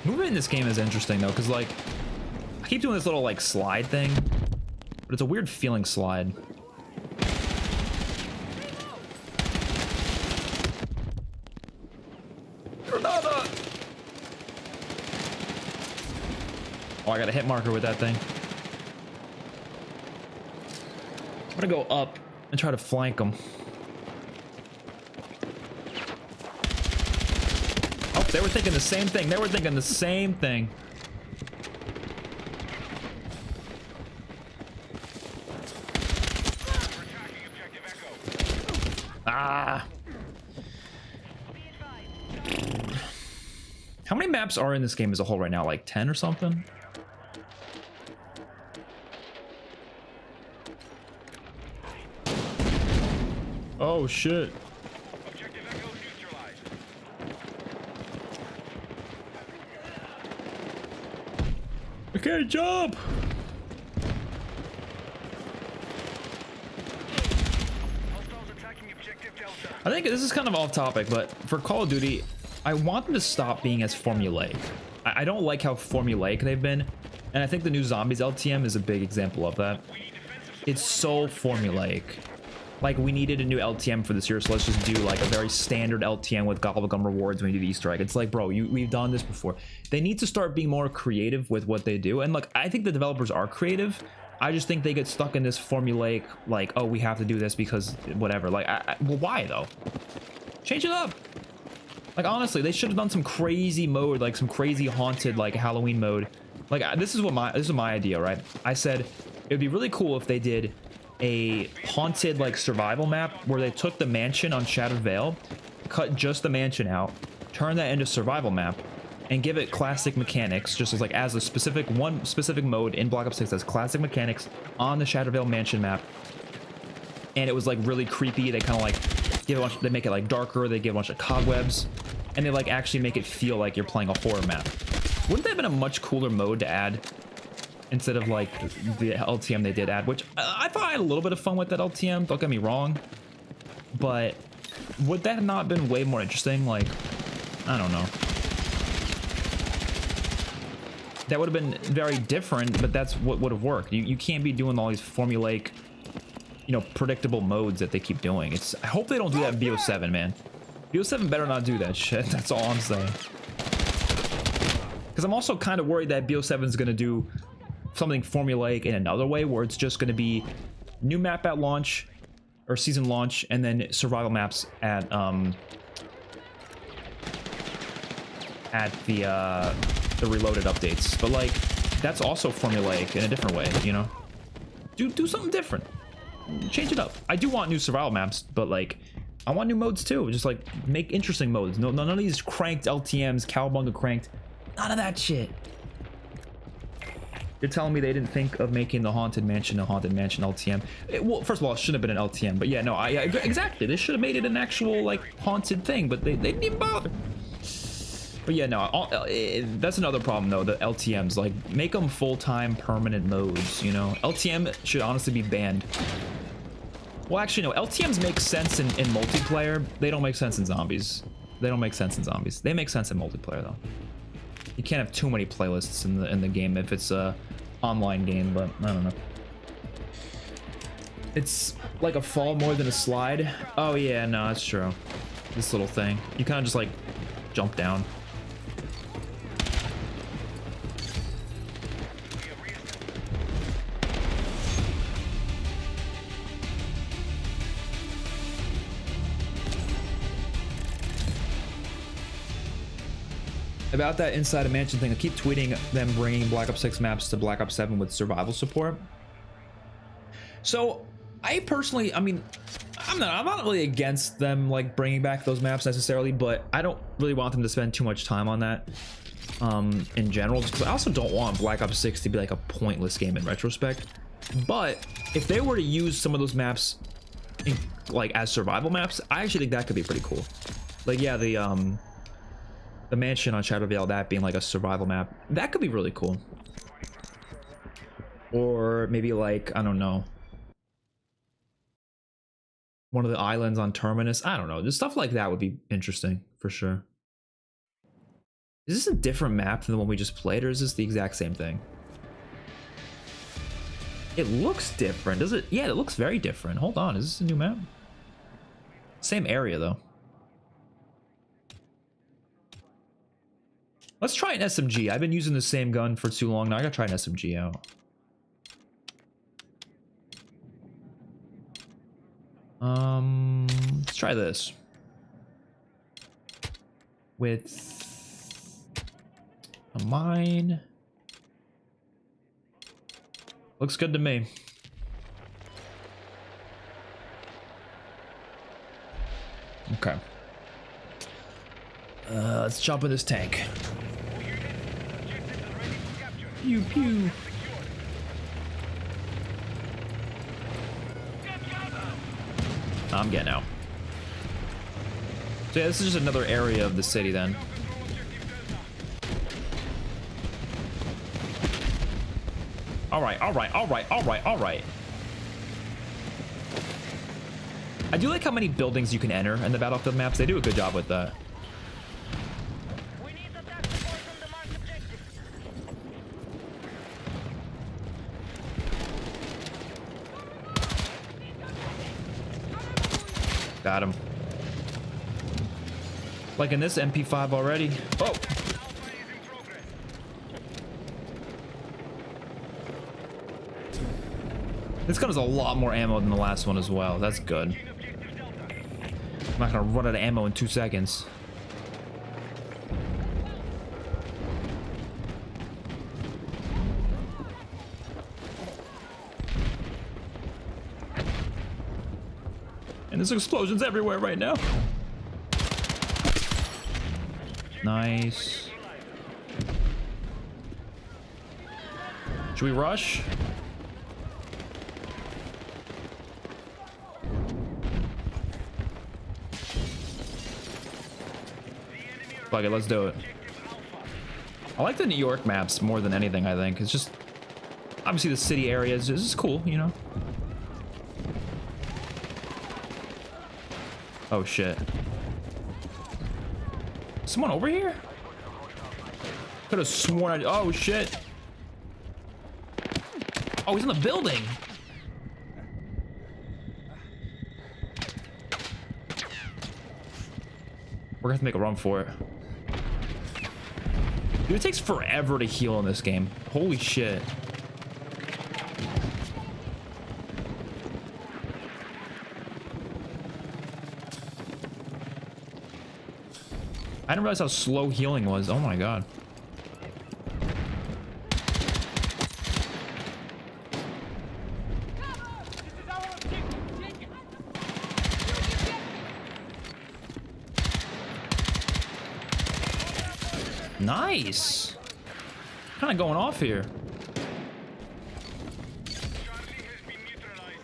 Movement in this game is interesting though, because like I keep doing this little like slide thing, but it's a weird feeling slide. Oh, I got a hit marker with that thing. I'm gonna go up and try to flank them. Oh, they were thinking the same thing. They were thinking the same thing. Ah. How many maps are in this game as a whole right now? Like 10 or something? Oh shit. Objective Echo neutralized. Okay, jump! Hostiles attacking objective Delta. I think this is kind of off topic, but for Call of Duty, I want them to stop being as formulaic. I don't like how formulaic they've been, and I think the new Zombies LTM is a big example of that. It's so formulaic. Like, we needed a new LTM for this year, so let's just do like a very standard LTM with gobblegum rewards when you do the Easter egg. It's like, bro, we've done this before. They need to start being more creative with what they do. And look, I think the developers are creative. I just think they get stuck in this formulaic, like, oh, we have to do this because whatever. Like, well, why though? Change it up. Like, honestly, they should have done some crazy mode, like some crazy haunted, like Halloween mode. Like, this is my idea, right? I said it'd be really cool if they did a haunted like survival map where they took the mansion on Shattered Vale, cut just the mansion out, turn that into survival map, and give it classic mechanics, just as like as a specific mode in Black Ops 6 as classic mechanics on the Shattered Vale mansion map. And it was like really creepy. They kind of like give it they make it like darker, they give a bunch of cobwebs, and they like actually make it feel like you're playing a horror map. Wouldn't that have been a much cooler mode to add instead of like the LTM they did add, which I thought I had a little bit of fun with that LTM, don't get me wrong, but would that have not been way more interesting? Like, I don't know. That would have been very different, but that's what would have worked. You can't be doing all these formulaic, you know, predictable modes that they keep doing. I hope they don't do that in BO7, man. BO7 better not do that shit. That's all I'm saying. Because I'm also kind of worried that BO7 is going to do something formulaic in another way, where it's just going to be new map at launch or season launch, and then survival maps at the reloaded updates. But like, that's also formulaic in a different way, you know. Do something different. Change it up. I do want new survival maps, but like, I want new modes too. Just like make interesting modes. None of these cranked LTMs, cowabunga cranked. None of that shit. You're telling me they didn't think of making the Haunted Mansion a Haunted Mansion LTM? Well, first of all, it shouldn't have been an LTM, but yeah, no, exactly. They should have made it an actual like haunted thing, but they didn't even bother. But yeah, no, that's another problem though. The LTMs, like, make them full-time permanent modes. You know, LTM should honestly be banned. Well, actually, no. LTMs make sense in multiplayer. They don't make sense in zombies. They don't make sense in zombies. They make sense in multiplayer though. You can't have too many playlists in the game if it's a online game, but I don't know. It's like a fall more than a slide. Oh yeah, no, that's true. This little thing. You kind of just like jump down. About that inside a mansion thing, I keep tweeting them bringing Black Ops 6 maps to Black Ops 7 with survival support. So I personally, I mean, I'm not really against them like bringing back those maps necessarily, but I don't really want them to spend too much time on that in general, just because I also don't want Black Ops 6 to be like a pointless game in retrospect. But if they were to use some of those maps like as survival maps, I actually think that could be pretty cool. Like, yeah, the mansion on Shattered Vale, that being like a survival map, that could be really cool. Or maybe like, I don't know, one of the islands on Terminus. I don't know, just stuff like that would be interesting for sure. Is this a different map than the one we just played, or is this the exact same thing? It looks different, does it? Yeah, it looks very different. Hold on, is this a new map? Same area though. Let's try an SMG. I've been using the same gun for too long now. I gotta try an SMG out. Let's try this. With a mine. Looks good to me. Okay. Let's jump in this tank. Pew pew. I'm getting out. So yeah, this is just another area of the city then. Alright. I do like how many buildings you can enter in the Battlefield maps. They do a good job with that. Got him. Like in this MP5 already. Oh. Alpha is in progress. This gun has a lot more ammo than the last one as well. That's good. In objective Delta. I'm not gonna run out of ammo in 2 seconds. And there's explosions everywhere right now. Nice. Should we rush? Fuck it, let's do it. I like the New York maps more than anything, I think. It's just... obviously the city areas is just cool, you know? Oh, shit. Someone over here? Could have sworn I... oh, shit. Oh, he's in the building. We're gonna have to make a run for it. Dude, it takes forever to heal in this game. Holy shit. I didn't realize how slow healing was. Oh my god. Nice. Kind of going off here. Charlie has been neutralized.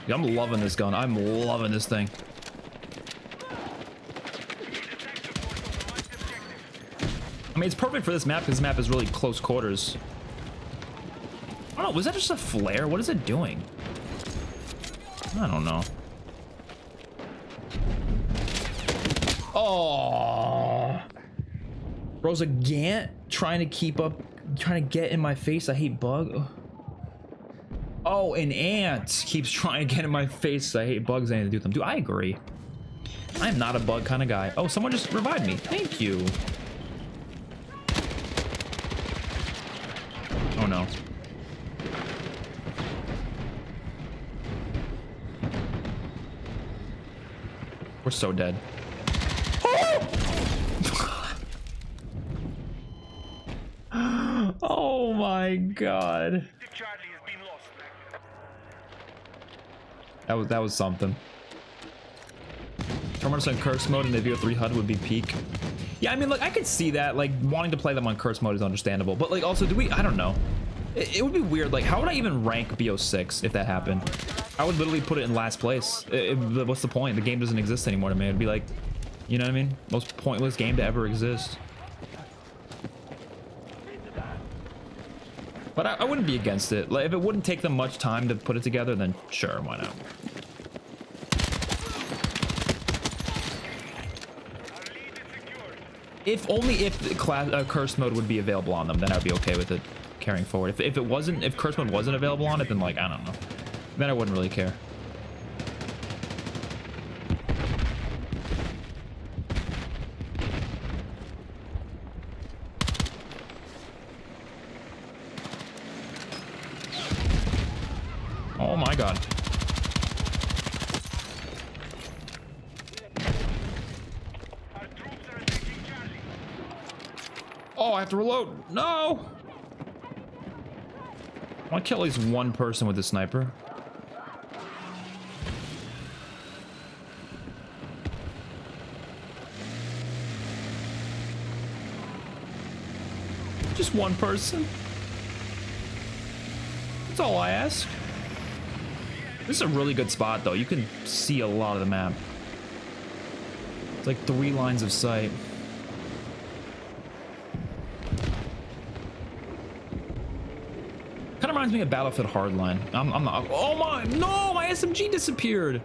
Yeah, I'm loving this gun. I'm loving this thing. I mean, it's perfect for this map because this map is really close quarters. I don't know. Was that just a flare? What is it doing? I don't know. Oh, bro's a Gant trying to keep up, trying to get in my face. I hate bug. Oh, an ant keeps trying to get in my face. I hate bugs. I need to do them. Dude, I agree. I'm not a bug kind of guy. Oh, someone just revived me. Thank you. Oh no. We're so dead. Oh my god. Charlie has been lost. That was something. Terminus on curse mode and the VO3 HUD would be peak. Yeah, I mean, like, I could see that. Like, wanting to play them on curse mode is understandable. But, like, also, I don't know. It would be weird. Like, how would I even rank BO6 if that happened? I would literally put it in last place. What's the point? The game doesn't exist anymore to me. It'd be like, you know what I mean? Most pointless game to ever exist. But I wouldn't be against it. Like, if it wouldn't take them much time to put it together, then sure, why not? If only if the curse mode would be available on them, then I'd be okay with it carrying forward. If it wasn't, if curse mode wasn't available on it, then like, I don't know. Then I wouldn't really care. Oh my god. Oh, I have to reload. No! I want to kill at least one person with the sniper. Just one person. That's all I ask. This is a really good spot, though. You can see a lot of the map. It's like 3 lines of sight. Kind of reminds me of Battlefield Hardline. I'm not. Oh my! No, my SMG disappeared.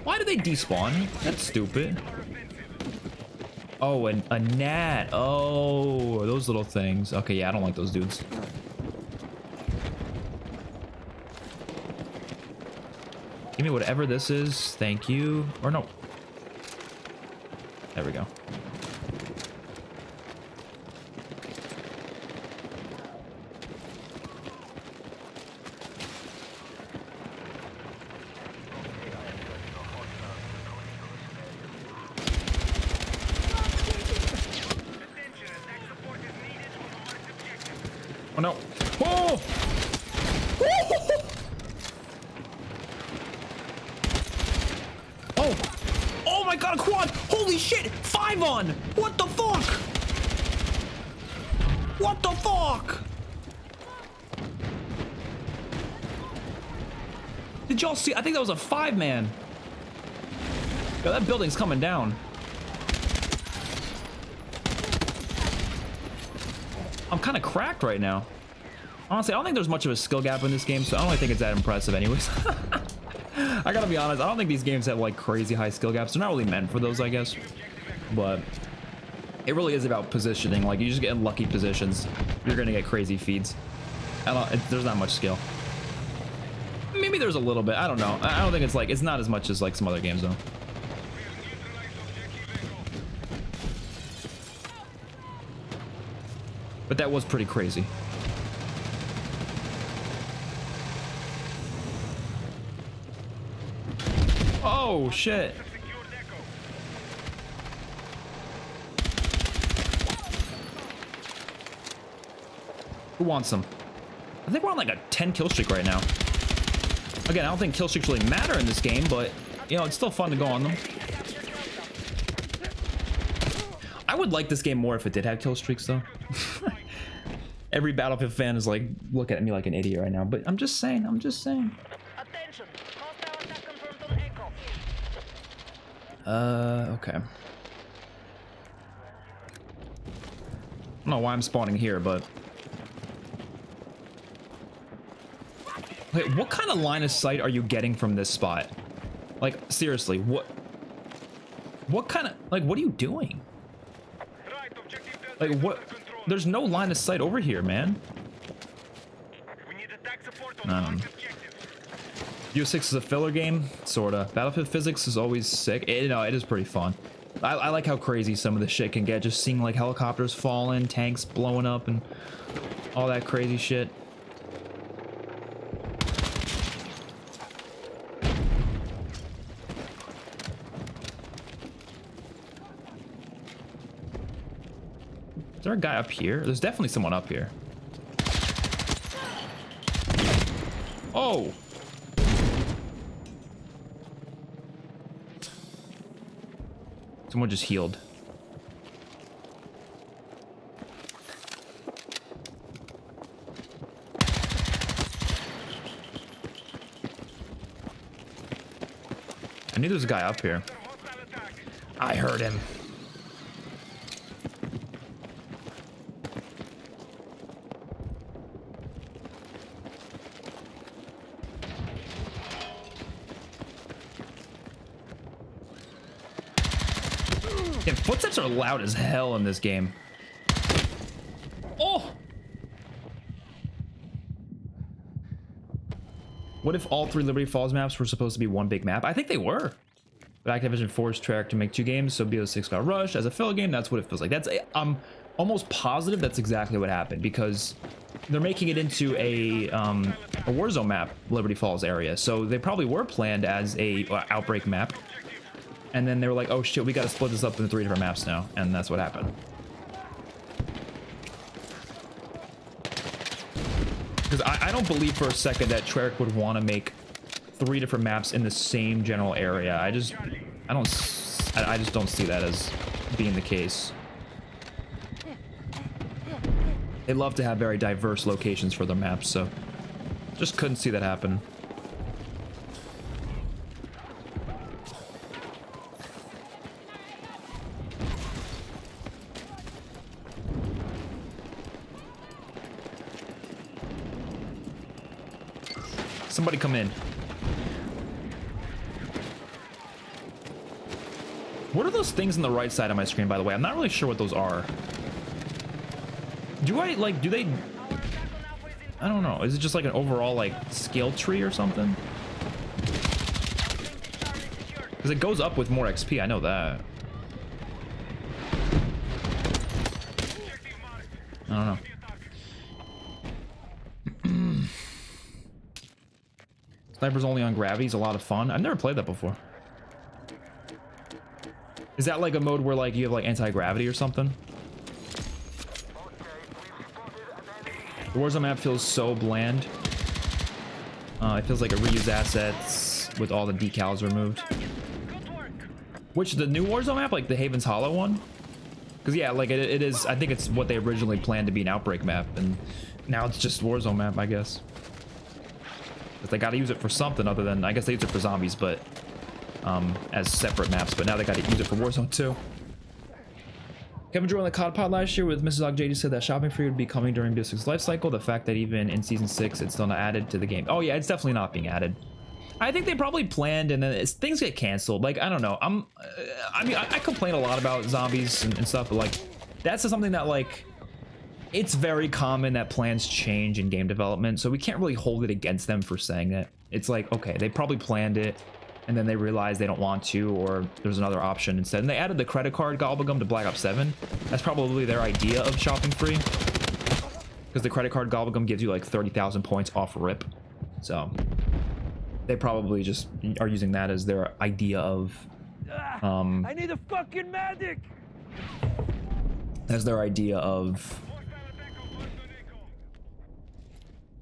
Why did they despawn? That's stupid. Oh, and a gnat. Oh, those little things. Okay, yeah, I don't like those dudes. Give me whatever this is. Thank you. Or no. There we go. Oh no. Oh! Oh! Oh my god, a quad! Holy shit! 5 on! What the fuck? What the fuck? Did y'all see? I think that was a 5-man. Yo, that building's coming down. I'm kind of cracked right now. Honestly, I don't think there's much of a skill gap in this game, so I don't really think it's that impressive anyways. I gotta be honest, I don't think these games have like crazy high skill gaps. They're not really meant for those, I guess. But it really is about positioning. Like, you just get in lucky positions, you're gonna get crazy feeds. There's not much skill. Maybe there's a little bit, I don't know. I don't think it's like, it's not as much as like some other games though. But that was pretty crazy. Oh shit. Who wants them? I think we're on like a 10 kill streak right now. Again, I don't think kill streaks really matter in this game, but you know, it's still fun to go on them. I would like this game more if it did have kill streaks though. Every Battlefield fan is like looking at me like an idiot right now, but I'm just saying, Attention. Hostile attack confirmed on Echo. Okay. I don't know why I'm spawning here, but wait, what kind of line of sight are you getting from this spot? Like, seriously, what kind of, like, what are you doing? Like, what? There's no line of sight over here, man. U6 is a filler game, sorta. Battlefield physics is always sick. It is pretty fun. I like how crazy some of this shit can get. Just seeing like helicopters falling, tanks blowing up, and all that crazy shit. Is there a guy up here? There's definitely someone up here. Oh! Someone just healed. I knew there was a guy up here. I heard him. Yeah, footsteps are loud as hell in this game. Oh! What if all 3 Liberty Falls maps were supposed to be one big map? I think they were. But Activision forced Treyarch to make 2 games, so BO6 got rushed as a filler game. That's what it feels like. I'm almost positive that's exactly what happened, because they're making it into a Warzone map, Liberty Falls area. So they probably were planned as a Outbreak map. And then they were like, oh shit, we gotta split this up into 3 different maps now. And that's what happened. Because I don't believe for a second that Treyarch would want to make 3 different maps in the same general area. I just don't see that as being the case. They love to have very diverse locations for their maps, so just couldn't see that happen. Somebody come in. What are those things on the right side of my screen, by the way? I'm not really sure what those are. Do they... I don't know. Is it just like an overall, like, skill tree or something? Because it goes up with more XP, I know that. I don't know. Sniper's only on gravity is a lot of fun. I've never played that before. Is that like a mode where like you have like anti-gravity or something? The Warzone map feels so bland. It feels like it reused assets with all the decals removed. Which, the new Warzone map, like the Haven's Hollow one? Because yeah, like it is, I think it's what they originally planned to be an Outbreak map, and now it's just Warzone map, I guess. But they gotta use it for something other than, I guess they use it for zombies, but as separate maps, but now they gotta use it for Warzone too. Kevin drew on the COD pod last year with Mrs. JD said that shopping free would be coming during BO6's life cycle. The fact that even in season 6 it's still not added to the game. Oh yeah, it's definitely not being added. I think they probably planned, and then things get canceled. Like, I don't know. I mean, I complain a lot about zombies and stuff, but like, that's something that like, it's very common that plans change in game development, so we can't really hold it against them for saying that. It's like, okay, they probably planned it, and then they realized they don't want to, or there's another option instead. And they added the credit card gobblegum to Black Ops 7. That's probably their idea of shopping free, because the credit card gobblegum gives you like 30,000 points off rip. So they probably just are using that as their idea of I need a fucking medic. as their idea of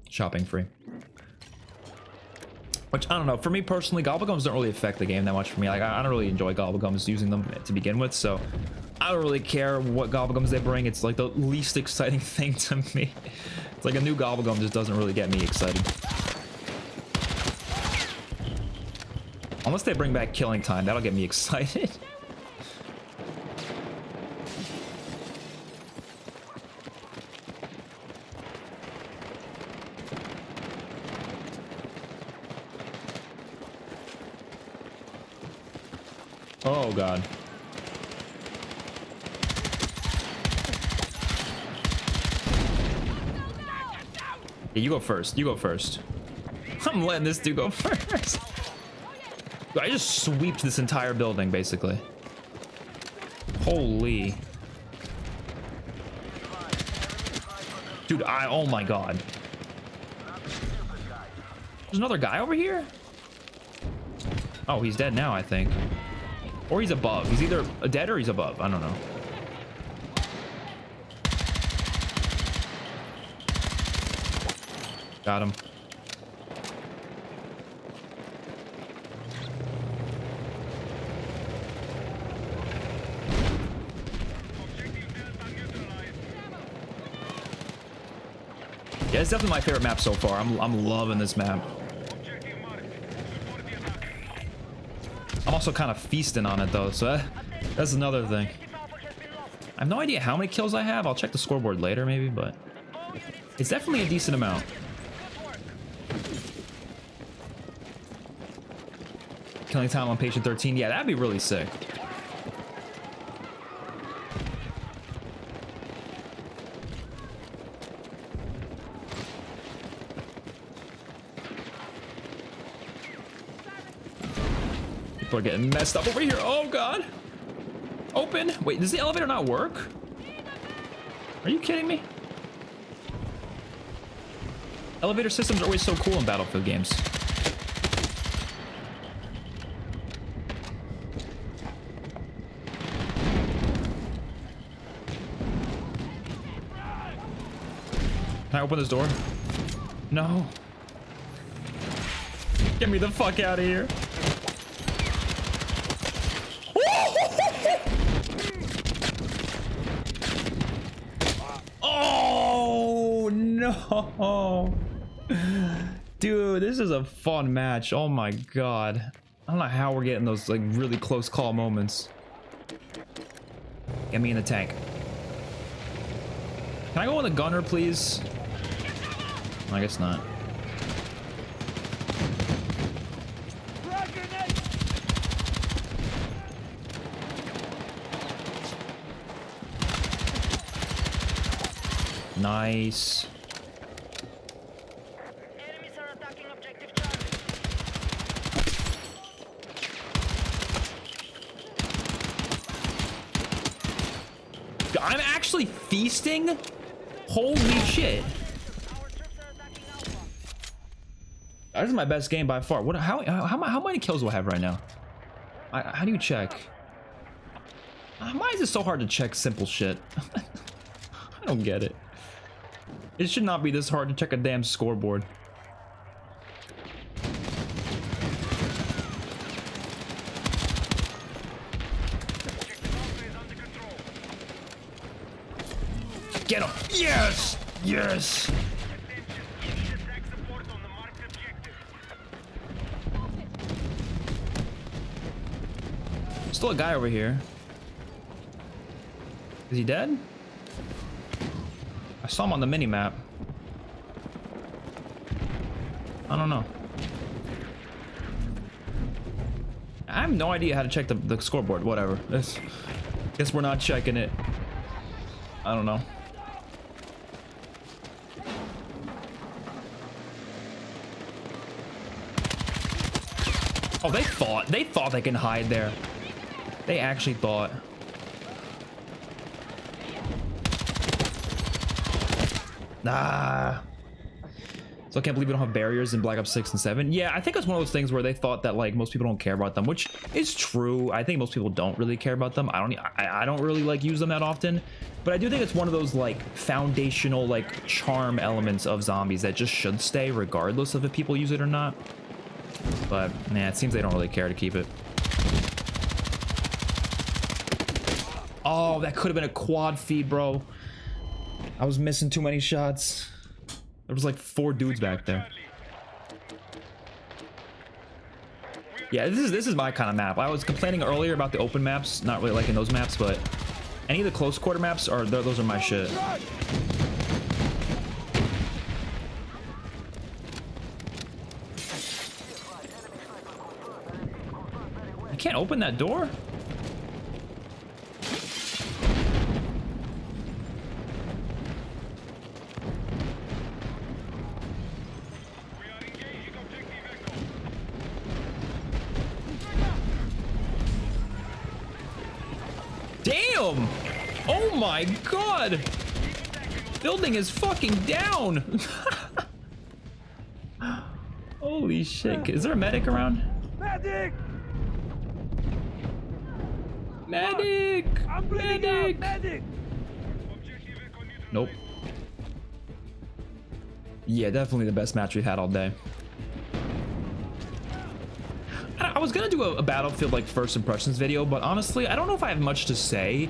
shopping free. Which, I don't know, for me personally, gobblegums don't really affect the game that much for me. Like, I don't really enjoy gobblegums using them to begin with, so I don't really care what gobblegums they bring. It's like the least exciting thing to me. It's like a new gobblegum just doesn't really get me excited. Unless they bring back killing time, that'll get me excited. Oh god. Yeah, you go first. You go first. I'm letting this dude go first. I just sweeped this entire building, basically. Holy. Dude, oh my god. There's another guy over here? Oh, he's dead now, I think. Or he's above. He's either dead or he's above. I don't know. Got him. Yeah, it's definitely my favorite map so far. I'm loving this map. I'm also kind of feasting on it though, so that's another thing. I have no idea how many kills I have. I'll check the scoreboard later maybe, but it's definitely a decent amount. Killing time on patient 13. Yeah, that'd be really sick. People are getting messed up over here. Oh god. Open. Wait, does the elevator not work? Are you kidding me? Elevator systems are always so cool in Battlefield games. Can I open this door? No. Get me the fuck out of here. Oh no. Dude, this is a fun match. Oh my god. I don't know how we're getting those like really close call moments. Get me in the tank. Can I go on the gunner, please? I guess not. Nice. Enemies are attacking objective Charlie. I'm actually feasting? Holy shit. Our troops are attacking Alpha. This is my best game by far. What? How many kills do I have right now? How do you check? Why is it so hard to check simple shit? I don't get it. It should not be this hard to check a damn scoreboard. Get him! Yes! Yes! Still a guy over here. Is he dead? I saw him on the mini map. I don't know. I have no idea how to check the scoreboard. Whatever. Guess we're not checking it. I don't know. Oh, they thought they can hide there. They actually thought. Nah. So I can't believe we don't have barriers in Black Ops 6 and 7. Yeah, I think it's one of those things where they thought that like most people don't care about them, which is true. I think most people don't really care about them. I don't really like use them that often, but I do think it's one of those like foundational like charm elements of zombies that just should stay regardless of if people use it or not. But man, it seems they don't really care to keep it. Oh, that could have been a quad feed, bro. I was missing too many shots. There was like 4 dudes back there. Yeah, this is my kind of map. I was complaining earlier about the open maps, not really liking those maps, but any of the close quarter maps are those are my shit. You can't open that door? Damn! Oh my god! Building is fucking down! Holy shit. Is there a medic around? Medic! Medic! I'm bleeding out! Medic! Medic! Nope. Yeah, definitely the best match we've had all day. I was gonna do a Battlefield like first impressions video, but honestly, I don't know if I have much to say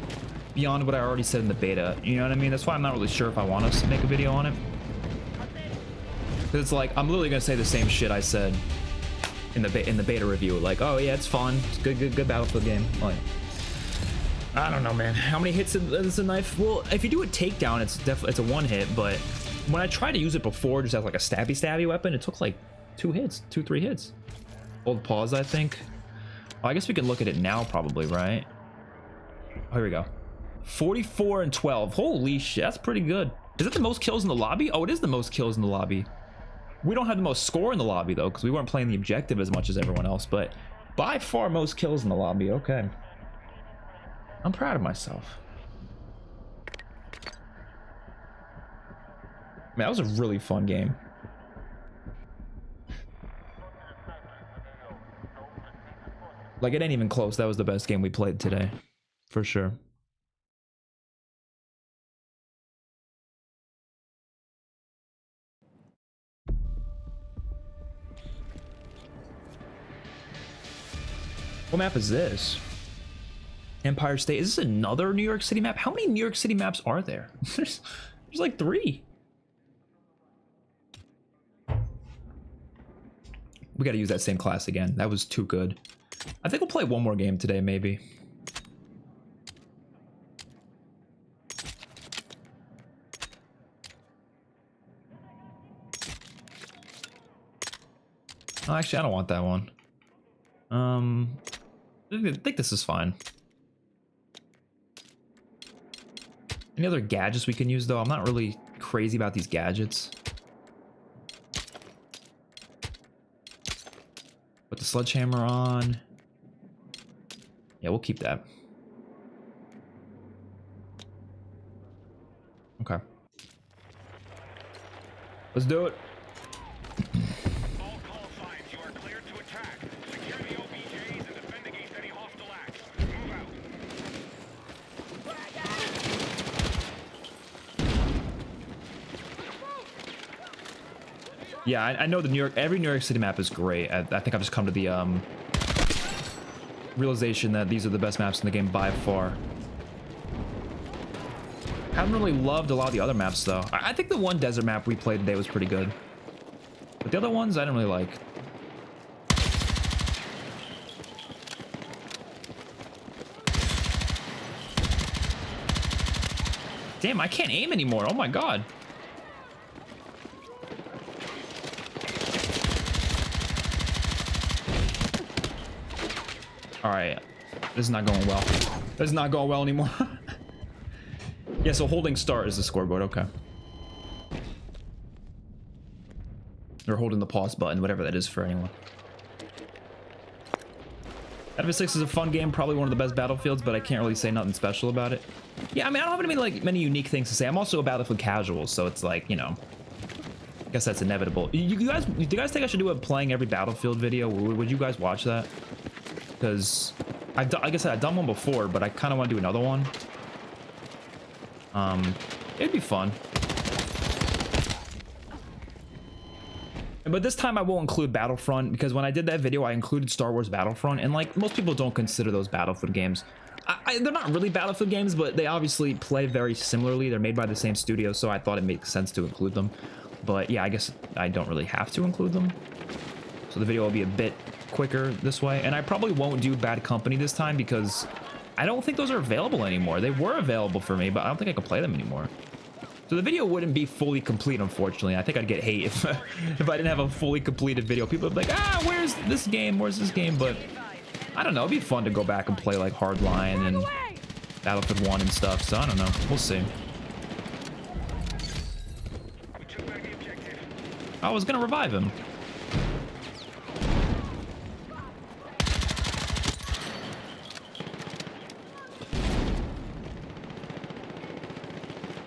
beyond what I already said in the beta. You know what I mean? That's why I'm not really sure if I want to make a video on it. Cause it's like I'm literally gonna say the same shit I said in the beta review. Like, oh yeah, it's fun, it's good Battlefield game. Like, I don't know, man. How many hits is a knife? Well, if you do a takedown, it's a 1 hit. But when I tried to use it before, just as like a stabby weapon, it took like 2 3 hits. Hold pause, I think. Oh, I guess we can look at it now, probably, right? Oh, here we go. 44 and 12. Holy shit, that's pretty good. Is that the most kills in the lobby? Oh, it is the most kills in the lobby. We don't have the most score in the lobby, though, because we weren't playing the objective as much as everyone else, but by far most kills in the lobby. Okay. I'm proud of myself. Man, that was a really fun game. Like, it ain't even close. That was the best game we played today. For sure. What map is this? Empire State. Is this another New York City map? How many New York City maps are there? There's like 3. We gotta use that same class again. That was too good. I think we'll play one more game today, maybe. Oh, actually, I don't want that one. I think this is fine. Any other gadgets we can use, though? I'm not really crazy about these gadgets. Put the sledgehammer on. Yeah, we'll keep that. Let's do it. All call signs, you are cleared to attack. Secure the OBJs and defend against any hostile acts. Move out. Yeah, I know every New York City map is great. I think I've just come to the realization that these are the best maps in the game by far. Haven't really loved a lot of the other maps though. I think the one desert map we played today was pretty good, but the other ones I didn't really like. Damn, I can't aim anymore. Oh my god. All right, this is not going well. This is not going well anymore. Yeah, so holding start is the scoreboard. Okay. Or holding the pause button, whatever that is for anyone. Battlefield 6 is a fun game, probably one of the best Battlefields, but I can't really say nothing special about it. Yeah, I mean, I don't have many unique things to say. I'm also a Battlefield casual, so it's like, you know, I guess that's inevitable. Do you guys think I should do a playing every Battlefield video? Would you guys watch that? Because like I said, I've done one before, but I kind of want to do another one. It'd be fun. But this time I won't include Battlefront, because when I did that video, I included Star Wars Battlefront, and like most people don't consider those Battlefield games. They're not really Battlefield games, but they obviously play very similarly. They're made by the same studio, so I thought it makes sense to include them. But yeah, I guess I don't really have to include them. So the video will be a bit quicker this way, and I probably won't do Bad Company this time because I don't think those are available anymore. They were available for me, but I don't think I can play them anymore. So the video wouldn't be fully complete, unfortunately. I think I'd get hate if if I didn't have a fully completed video. People would be like, ah, where's this game? Where's this game? But I don't know. It'd be fun to go back and play like Hardline and Battlefield 1 and stuff. So I don't know. We'll see. We took back the objective. I was gonna revive him.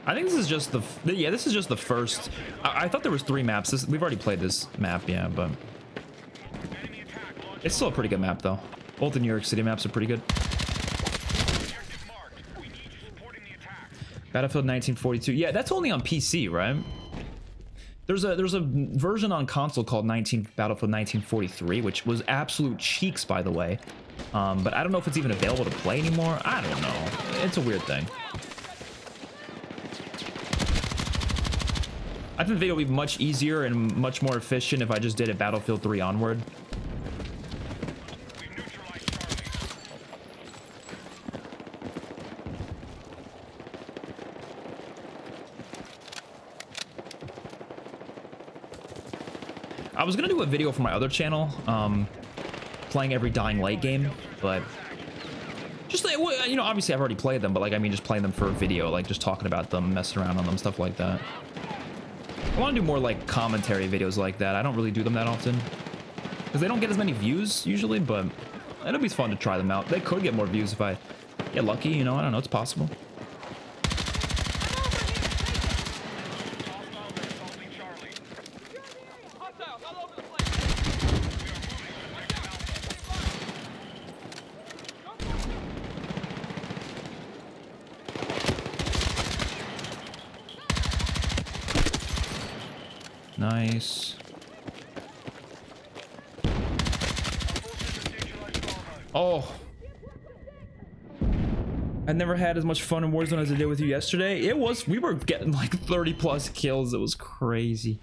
I think this is just this is just the first. I thought there was 3 maps. We've already played this map, yeah, but Enemy attack launched. it's still a pretty good map though. Both the New York City maps are pretty good. Objective marked. We need you supporting the attack. Battlefield 1942. Yeah, that's only on PC, right? There's a version on console called Battlefield 1943, which was absolute cheeks, by the way. But I don't know if it's even available to play anymore. I don't know. It's a weird thing. I think the video would be much easier and much more efficient if I just did it Battlefield 3 onward. We've neutralized Charlie. I was gonna do a video for my other channel, playing every Dying Light game, but just like, you know, obviously I've already played them, but like, I mean, just playing them for a video, like just talking about them, messing around on them, stuff like that. I want to do more like commentary videos like that. I don't really do them that often because they don't get as many views usually, but it'll be fun to try them out. They could get more views if I get lucky, you know. I don't know, it's possible. Hostiles are assaulting Charlie. Hostiles all over the place. We are moving to objective Alpha. Nice. Oh, I never had as much fun in Warzone as I did with you yesterday. We were getting like 30+ kills. It was crazy.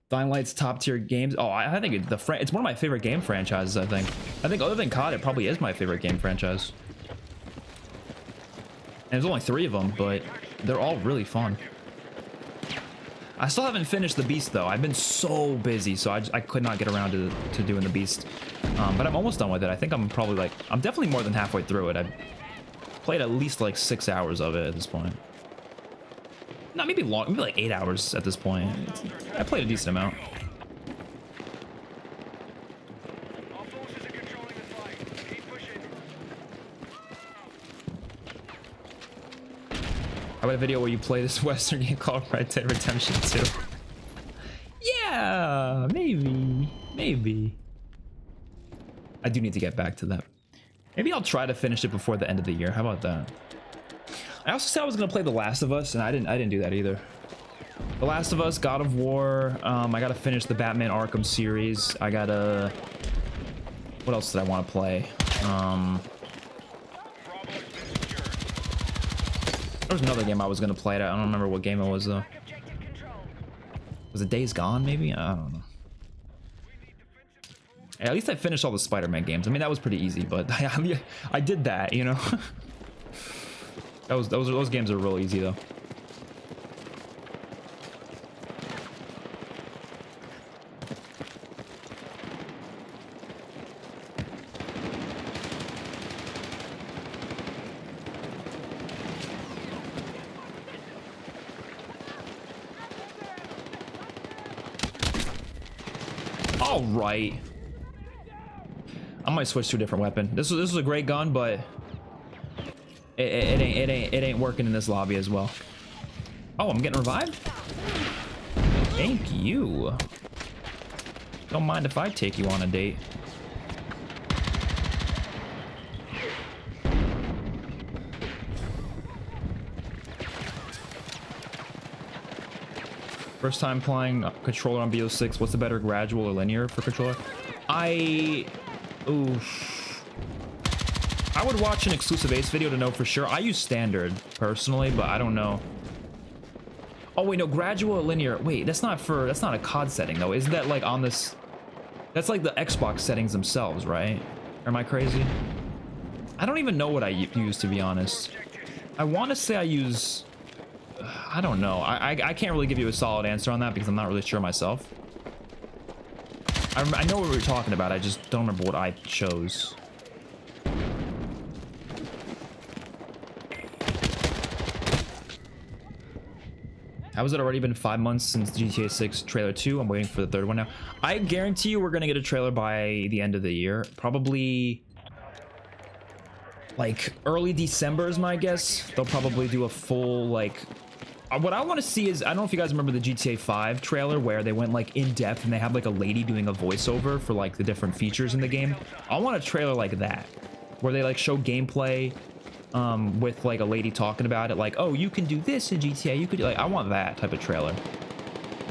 Dying Light's top tier games. Oh, I think it's one of my favorite game franchises. I think other than COD, it probably is my favorite game franchise. And there's only 3 of them, but they're all really fun. I still haven't finished the Beast though. I've been so busy, so I could not get around to doing the Beast. But I'm almost done with it. I think I'm definitely more than halfway through it. I've played at least like 6 hours of it at this point. No, maybe like 8 hours at this point. I played a decent amount. All forces are controlling the fight. Keep pushing. How about a video where you play this Western game called Red Dead Redemption 2? Yeah, maybe. I do need to get back to that. Maybe I'll try to finish it before the end of the year. How about that? I also said I was gonna play The Last of Us, and I didn't do that either. The Last of Us, God of War. I gotta finish the Batman Arkham series. I gotta. What else did I want to play? There was another game I was gonna play. I don't remember what game it was though. Was it Days Gone? Maybe, I don't know. Hey, at least I finished all the Spider-Man games. I mean, that was pretty easy, but I did that, you know. Those games are real easy though. All right. I might switch to a different weapon. This was a great gun, but it ain't working in this lobby as well. Oh, I'm getting revived? Thank you. Don't mind if I take you on a date. First time playing controller on BO6. What's the better, gradual or linear for controller? Oof. I would watch an exclusive Ace video to know for sure. I use standard personally, but I don't know. Oh wait, no, gradual or linear. Wait, that's not a COD setting though. Isn't that like on this? That's like the Xbox settings themselves, right? Or am I crazy? I don't even know what I use, to be honest. I want to say I use. I don't know. I can't really give you a solid answer on that because I'm not really sure myself. I know what we were talking about. I just don't remember what I chose. How has it already been 5 months since GTA 6 trailer 2? I'm waiting for the third one now. I guarantee you we're gonna get a trailer by the end of the year. Probably like early December is my guess. They'll probably do a full like. What I want to see is, I don't know if you guys remember the GTA 5 trailer where they went like in depth and they have like a lady doing a voiceover for like the different features in the game. I want a trailer like that where they like show gameplay with like a lady talking about it, like, oh, you can do this in GTA, you could do, like, I want that type of trailer.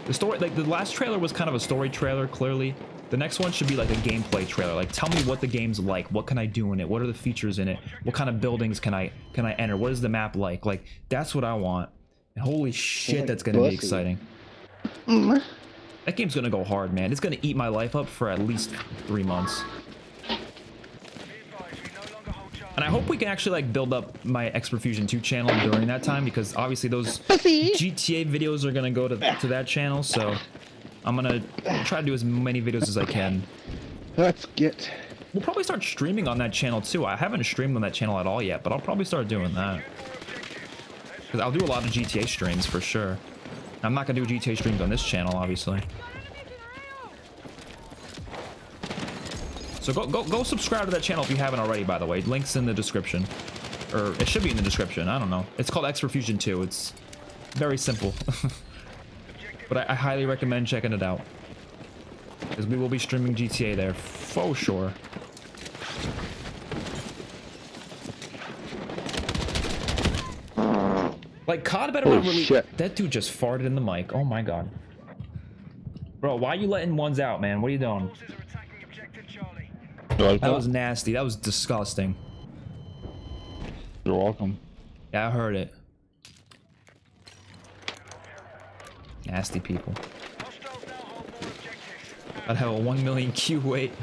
The story, like the last trailer was kind of a story trailer, clearly. The next one should be like a gameplay trailer. Like, tell me what the game's like. What can I do in it? What are the features in it? What kind of buildings can I enter? What is the map like? Like, that's what I want. And holy shit, that's gonna be exciting. That game's gonna go hard, man. It's gonna eat my life up for at least 3 months. And I hope we can actually like build up my XpertFusion 2 channel during that time, because obviously those GTA videos are gonna go to that channel. So I'm gonna try to do as many videos as I can. Let's get. We'll probably start streaming on that channel too. I haven't streamed on that channel at all yet, but I'll probably start doing that. Because I'll do a lot of GTA streams for sure. I'm not gonna do GTA streams on this channel, obviously. So go subscribe to that channel if you haven't already, by the way. Link's in the description. Or it should be in the description, I don't know. It's called XpertFusion 2. It's very simple. But I highly recommend checking it out. Because we will be streaming GTA there, for sure. Like, COD better not really... Shit. That dude just farted in the mic. Oh my god. Bro, why are you letting ones out, man? What are you doing? That was nasty. That was disgusting. You're welcome. Yeah, I heard it. Nasty people. I'd have a 1 million Q wait.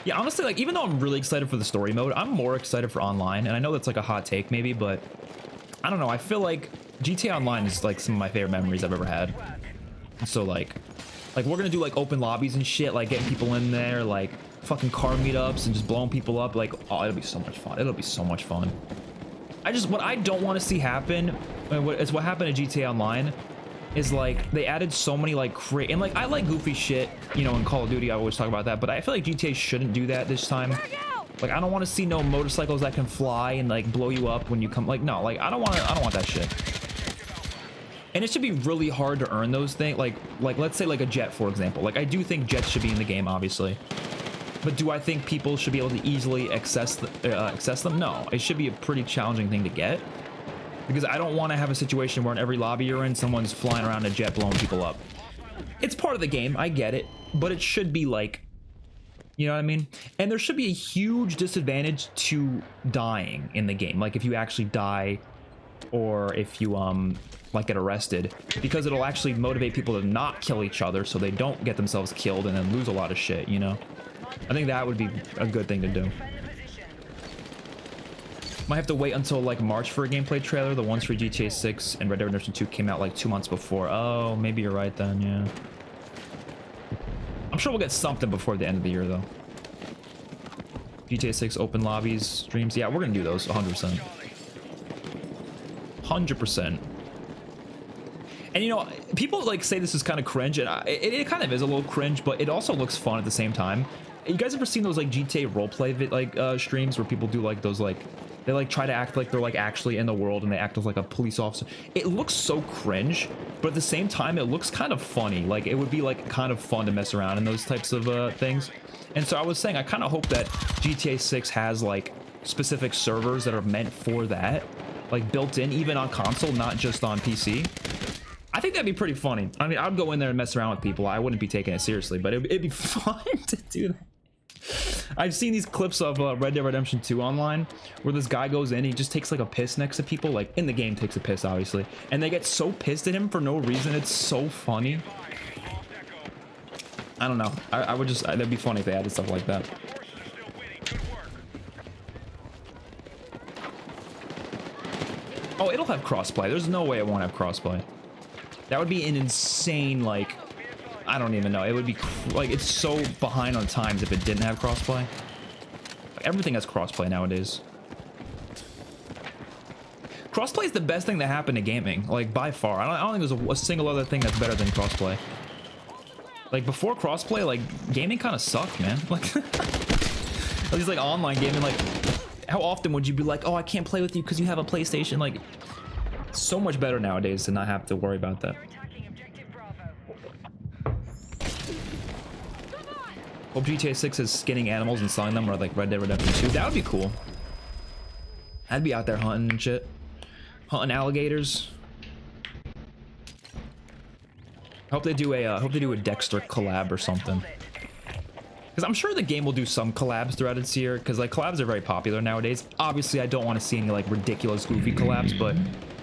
Yeah, honestly, like, even though I'm really excited for the story mode, I'm more excited for online. And I know that's like a hot take maybe, but I don't know. I feel like GTA Online is like some of my favorite memories I've ever had. So like we're gonna do like open lobbies and shit, like getting people in there, like fucking car meetups and just blowing people up. Like, oh, it'll be so much fun. It'll be so much fun. What I don't want to see happen, what happened to GTA Online, is like they added so many like and like I like goofy shit, you know, in Call of Duty. I always talk about that, but I feel like GTA shouldn't do that this time. Like, I don't want to see no motorcycles that can fly and like blow you up when you come. Like, no, like I don't want that shit. And it should be really hard to earn those things. Like let's say like a jet, for example. Like I do think jets should be in the game, obviously. But do I think people should be able to easily access them? No, it should be a pretty challenging thing to get. Because I don't want to have a situation where in every lobby you're in, someone's flying around a jet blowing people up. It's part of the game, I get it. But it should be like, you know what I mean? And there should be a huge disadvantage to dying in the game. Like if you actually die or if you like get arrested, because it'll actually motivate people to not kill each other so they don't get themselves killed and then lose a lot of shit, you know? I think that would be a good thing to do. Might have to wait until like March for a gameplay trailer. The ones for GTA 6 and Red Dead Redemption 2 came out like 2 months before. Oh, maybe you're right then, yeah. I'm sure we'll get something before the end of the year though. GTA 6 open lobbies, streams. Yeah, we're gonna do those 100%. 100%. And you know, people like say this is kind of cringe, and it kind of is a little cringe, but it also looks fun at the same time. You guys ever seen those like GTA roleplay streams where people do like those like they like try to act like they're like actually in the world and they act as like a police officer? It looks so cringe, but at the same time it looks kind of funny. Like it would be like kind of fun to mess around in those types of things. And so I was saying I kind of hope that GTA 6 has like specific servers that are meant for that, like built in even on console, not just on PC. I think that'd be pretty funny. I mean, I'd go in there and mess around with people. I wouldn't be taking it seriously, but it'd be fun to do that. I've seen these clips of Red Dead Redemption 2 online where this guy goes in, he just takes like a piss next to people, like in the game takes a piss obviously, and they get so pissed at him for no reason. It's so funny. I don't know. I would just, that'd be funny if they added stuff like that. Oh, it'll have crossplay. There's no way it won't have crossplay. That would be an insane, like, I don't even know. It would be like, it's so behind on times if it didn't have crossplay. Like, everything has crossplay nowadays. Crossplay is the best thing that happened to gaming, like by far. I don't think there's a single other thing that's better than crossplay. Like before crossplay, like gaming kind of sucked, man. Like at least like online gaming, like how often would you be like, oh, I can't play with you because you have a PlayStation? Like so much better nowadays to not have to worry about that. Hope GTA 6 is skinning animals and selling them, or like Red Dead Redemption 2. That would be cool. I'd be out there hunting and shit. Hunting alligators. Hope they do a Dexter collab or something. Because I'm sure the game will do some collabs throughout its year, because like collabs are very popular nowadays. Obviously, I don't want to see any like ridiculous goofy collabs, but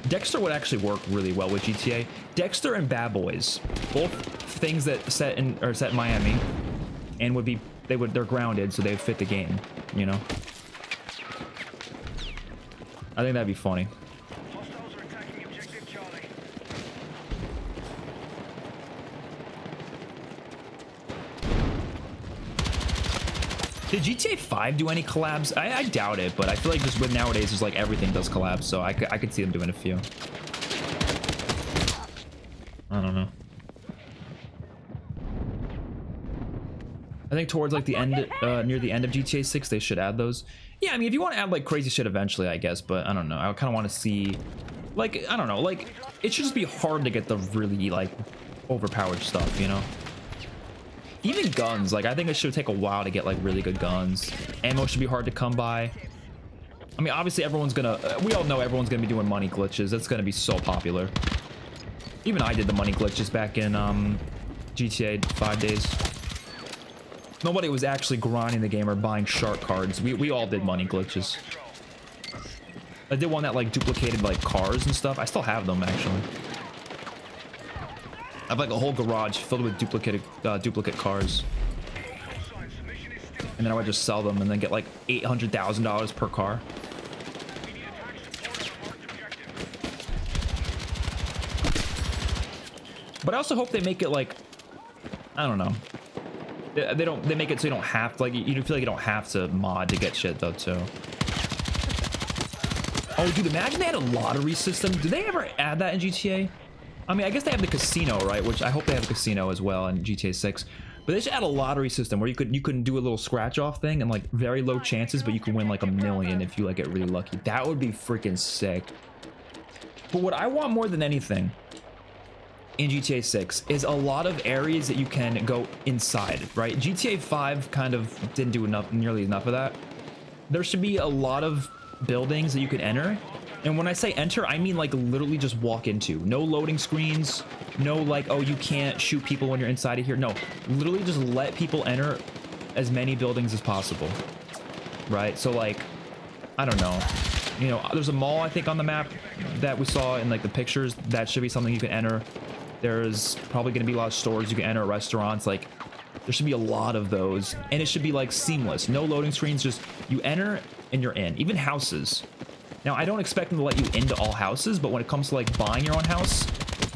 Dexter would actually work really well with GTA. Dexter and Bad Boys, both things that set in Miami, and they're grounded, so they would fit the game, you know. I think that'd be funny. Hostiles are attacking objective Charlie. Did GTA 5 do any collabs? I doubt it, but I feel like just with nowadays, it's like everything does collabs, so I could see them doing a few. I don't know. I think towards like the end, near the end of GTA 6, they should add those. Yeah, I mean, if you want to add like crazy shit eventually, I guess, but I don't know. I kind of want to see, like, I don't know, like, it should just be hard to get the really like overpowered stuff, you know? Even guns, like, I think it should take a while to get like really good guns. Ammo should be hard to come by. I mean, obviously everyone's gonna, we all know everyone's gonna be doing money glitches. That's gonna be so popular. Even I did the money glitches back in GTA 5 days. Nobody was actually grinding the game or buying shark cards. We all did money glitches. I did one that like duplicated like cars and stuff. I still have them actually. I have like a whole garage filled with duplicate cars. And then I would just sell them and then get like $800,000 per car. But I also hope they make it like, I don't know. They make it so you don't have to, like, you feel like you don't have to mod to get shit though too. Oh dude, imagine they had a lottery system. Do they ever add that in GTA? I mean, I guess they have the casino, right? Which I hope they have a casino as well in GTA 6. But they should add a lottery system where you could do a little scratch off thing and like very low chances, but you can win like $1 million if you like get really lucky. That would be freaking sick. But what I want more than anything in GTA 6 is a lot of areas that you can go inside, right? GTA 5 kind of didn't do nearly enough of that. There should be a lot of buildings that you could enter. And when I say enter, I mean like literally just walk into. No loading screens, no like, oh, you can't shoot people when you're inside of here. No, literally just let people enter as many buildings as possible, right? So like, I don't know. You know, there's a mall, I think, on the map that we saw in like the pictures. That should be something you can enter. There's probably going to be a lot of stores you can enter, restaurants. Like, there should be a lot of those. And it should be like seamless. No loading screens, just you enter and you're in. Even houses. Now, I don't expect them to let you into all houses, but when it comes to like buying your own house,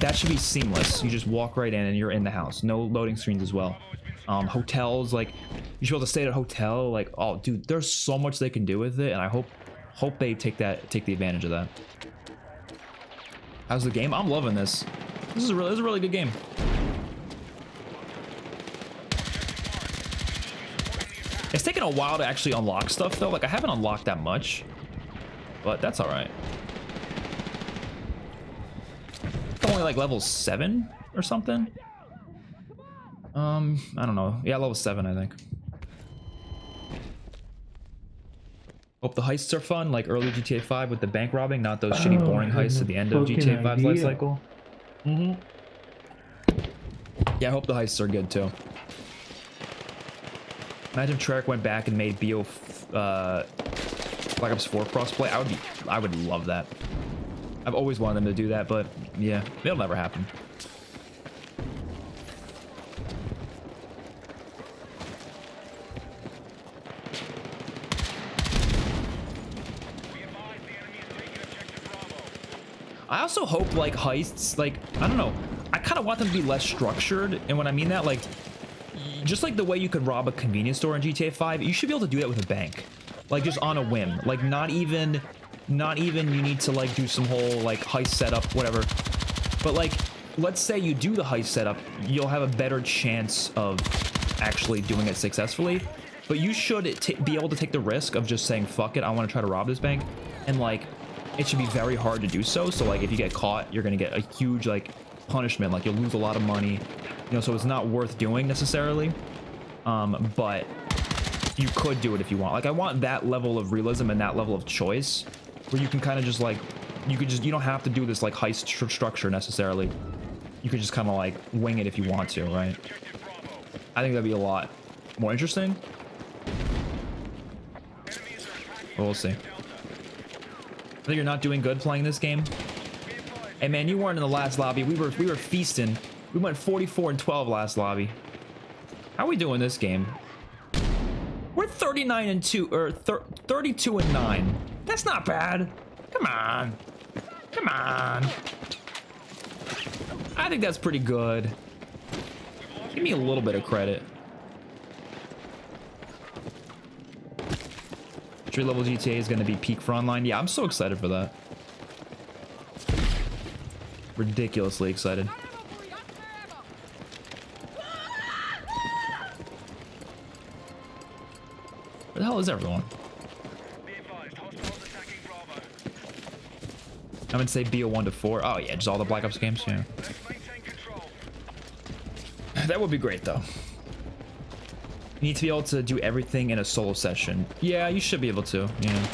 that should be seamless. You just walk right in and you're in the house. No loading screens as well. Hotels, like, you should be able to stay at a hotel. Like, oh, dude, there's so much they can do with it, and I hope they take the advantage of that. How's the game? I'm loving this. This is a really good game. It's taken a while to actually unlock stuff though. Like, I haven't unlocked that much, but that's all right. I'm only like level 7 or something. I don't know. Yeah, level 7, I think. Hope the heists are fun, like early GTA 5 with the bank robbing, not those shitty boring heists at the end of GTA 5's life cycle. Yeah, I hope the heists are good too. Imagine if Treyarch went back and made BO Black Ops 4 crossplay. I would love that. I've always wanted them to do that, but yeah, it'll never happen. I also hope like heists, like, I don't know, I kind of want them to be less structured. And when I mean that, like, just like the way you could rob a convenience store in GTA 5, you should be able to do that with a bank, like just on a whim. Like not even you need to like do some whole like heist setup, whatever. But like, let's say you do the heist setup, you'll have a better chance of actually doing it successfully. But you should be able to take the risk of just saying, fuck it, I want to try to rob this bank. And like, it should be very hard to do so. So like, if you get caught, you're going to get a huge like punishment. Like, you'll lose a lot of money, you know, so it's not worth doing necessarily. But you could do it if you want. Like, I want that level of realism and that level of choice where you can kind of just like, you don't have to do this like heist structure necessarily. You could just kind of like wing it if you want to, right? I think that'd be a lot more interesting. But we'll see. I think you're not doing good playing this game. Hey man, you weren't in the last lobby. We were feasting. We went 44-12 last lobby. How are we doing this game? We're 39-2 or 32-9. That's not bad. Come on. Come on. I think that's pretty good. Give me a little bit of credit. 3-level GTA is going to be peak for online. Yeah, I'm so excited for that. Ridiculously excited. Where the hell is everyone? I'm gonna say BO1 to 4. Oh yeah, just all the Black Ops games. Yeah. That would be great though. You need to be able to do everything in a solo session. Yeah, you should be able to. Yeah.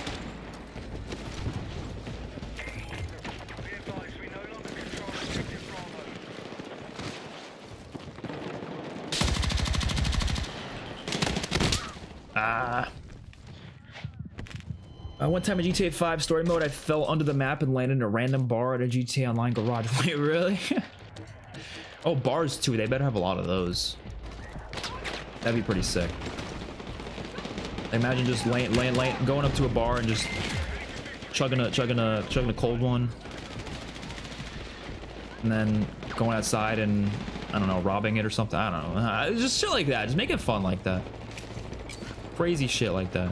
One time in GTA 5 story mode, I fell under the map and landed in a random bar at a GTA Online garage. Wait, really? Oh, bars too. They better have a lot of those. That'd be pretty sick. Imagine just going up to a bar and just chugging a cold one, and then going outside and, I don't know, robbing it or something. I don't know. Just shit like that. Just make it fun like that. Crazy shit like that.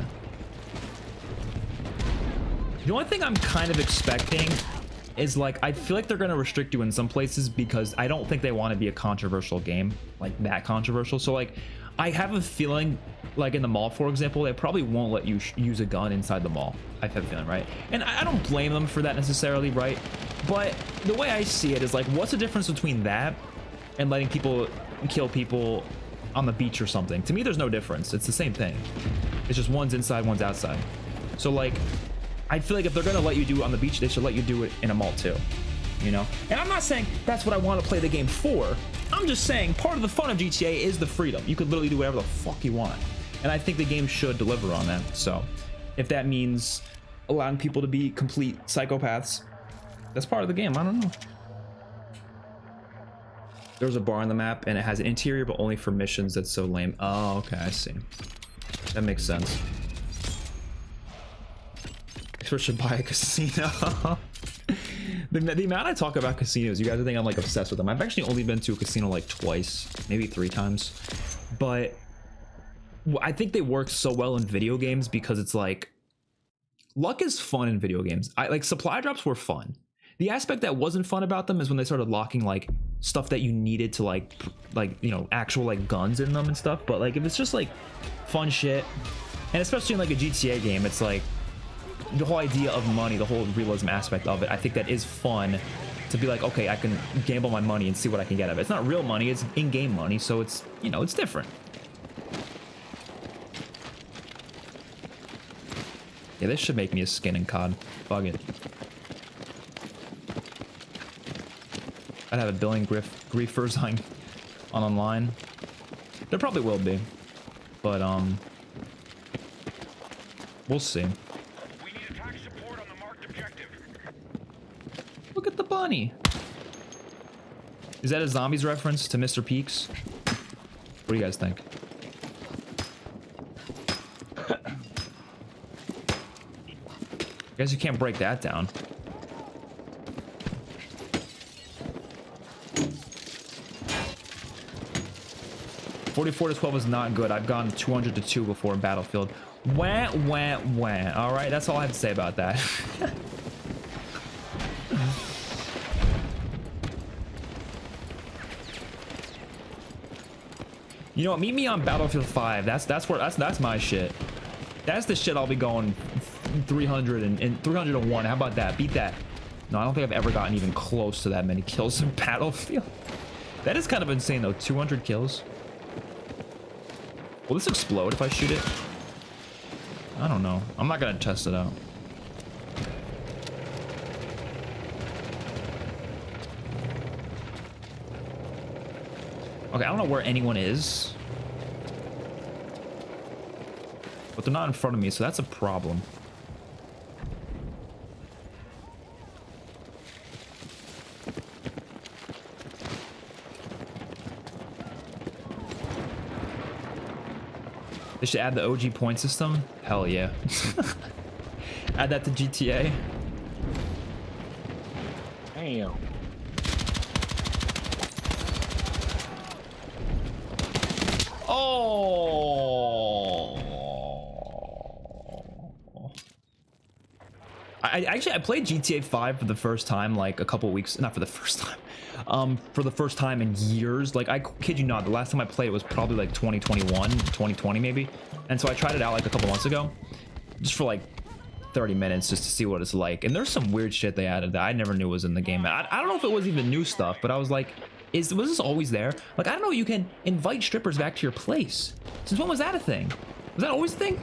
The only thing I'm kind of expecting is, like, I feel like they're going to restrict you in some places because I don't think they want to be a controversial game, like that controversial. So, like, I have a feeling, like in the mall, for example, they probably won't let you use a gun inside the mall. I have a feeling, right? And I don't blame them for that necessarily, right? But the way I see it is like, what's the difference between that and letting people kill people on the beach or something? To me, there's no difference. It's the same thing. It's just one's inside, one's outside. So like, I feel like if they're gonna let you do it on the beach, they should let you do it in a mall too, you know? And I'm not saying that's what I want to play the game for. I'm just saying part of the fun of GTA is the freedom. You could literally do whatever the fuck you want. And I think the game should deliver on that. So if that means allowing people to be complete psychopaths, that's part of the game. I don't know. There's a bar on the map and it has an interior, but only for missions. That's so lame. Oh, okay, I see. That makes sense. Xpert should buy a casino. The amount I talk about casinos, you guys think I'm like obsessed with them. I've actually only been to a casino like twice, maybe 3 times. But I think they work so well in video games because it's like, luck is fun in video games. Like supply drops were fun. The aspect that wasn't fun about them is when they started locking like stuff that you needed to like you know, actual like guns in them and stuff. But like if it's just like fun shit, and especially in like a GTA game, it's like the whole idea of money, the whole realism aspect of it, I think that is fun to be like, okay, I can gamble my money and see what I can get out of it. It's not real money, it's in-game money, so it's, you know, it's different. Yeah, this should make me a skin in COD. Bug it. I'd have a billion griefers on online. There probably will be, but we'll see. We need attack support on the marked objective. Look at the bunny. Is that a zombies reference to Mr. Peaks? What do you guys think? Guess you can't break that down. (44-12) is not good. I've gone 200-2 before in Battlefield. Wah, wah, wah. All right, that's all I have to say about that. You know what? Meet me on Battlefield 5. That's my shit. That's the shit I'll be going 300 and 301. How about that? Beat that. No, I don't think I've ever gotten even close to that many kills in Battlefield. That is kind of insane though. 200 kills. Will this explode if I shoot it? I don't know. I'm not gonna test it out. Okay, I don't know where anyone is. But they're not in front of me, so that's a problem. They should add the OG point system? Hell yeah. Add that to GTA. Damn. Oh! I played GTA 5 for the first time like a couple weeks, not for the first time. For the first time in years. Like, I kid you not, the last time I played it was probably like 2021, 2020 maybe. And so I tried it out like a couple months ago, just for like 30 minutes just to see what it's like. And there's some weird shit they added that I never knew was in the game. I don't know if it was even new stuff, but I was like, was this always there? Like, I don't know, you can invite strippers back to your place. Since when was that a thing? Was that always a thing?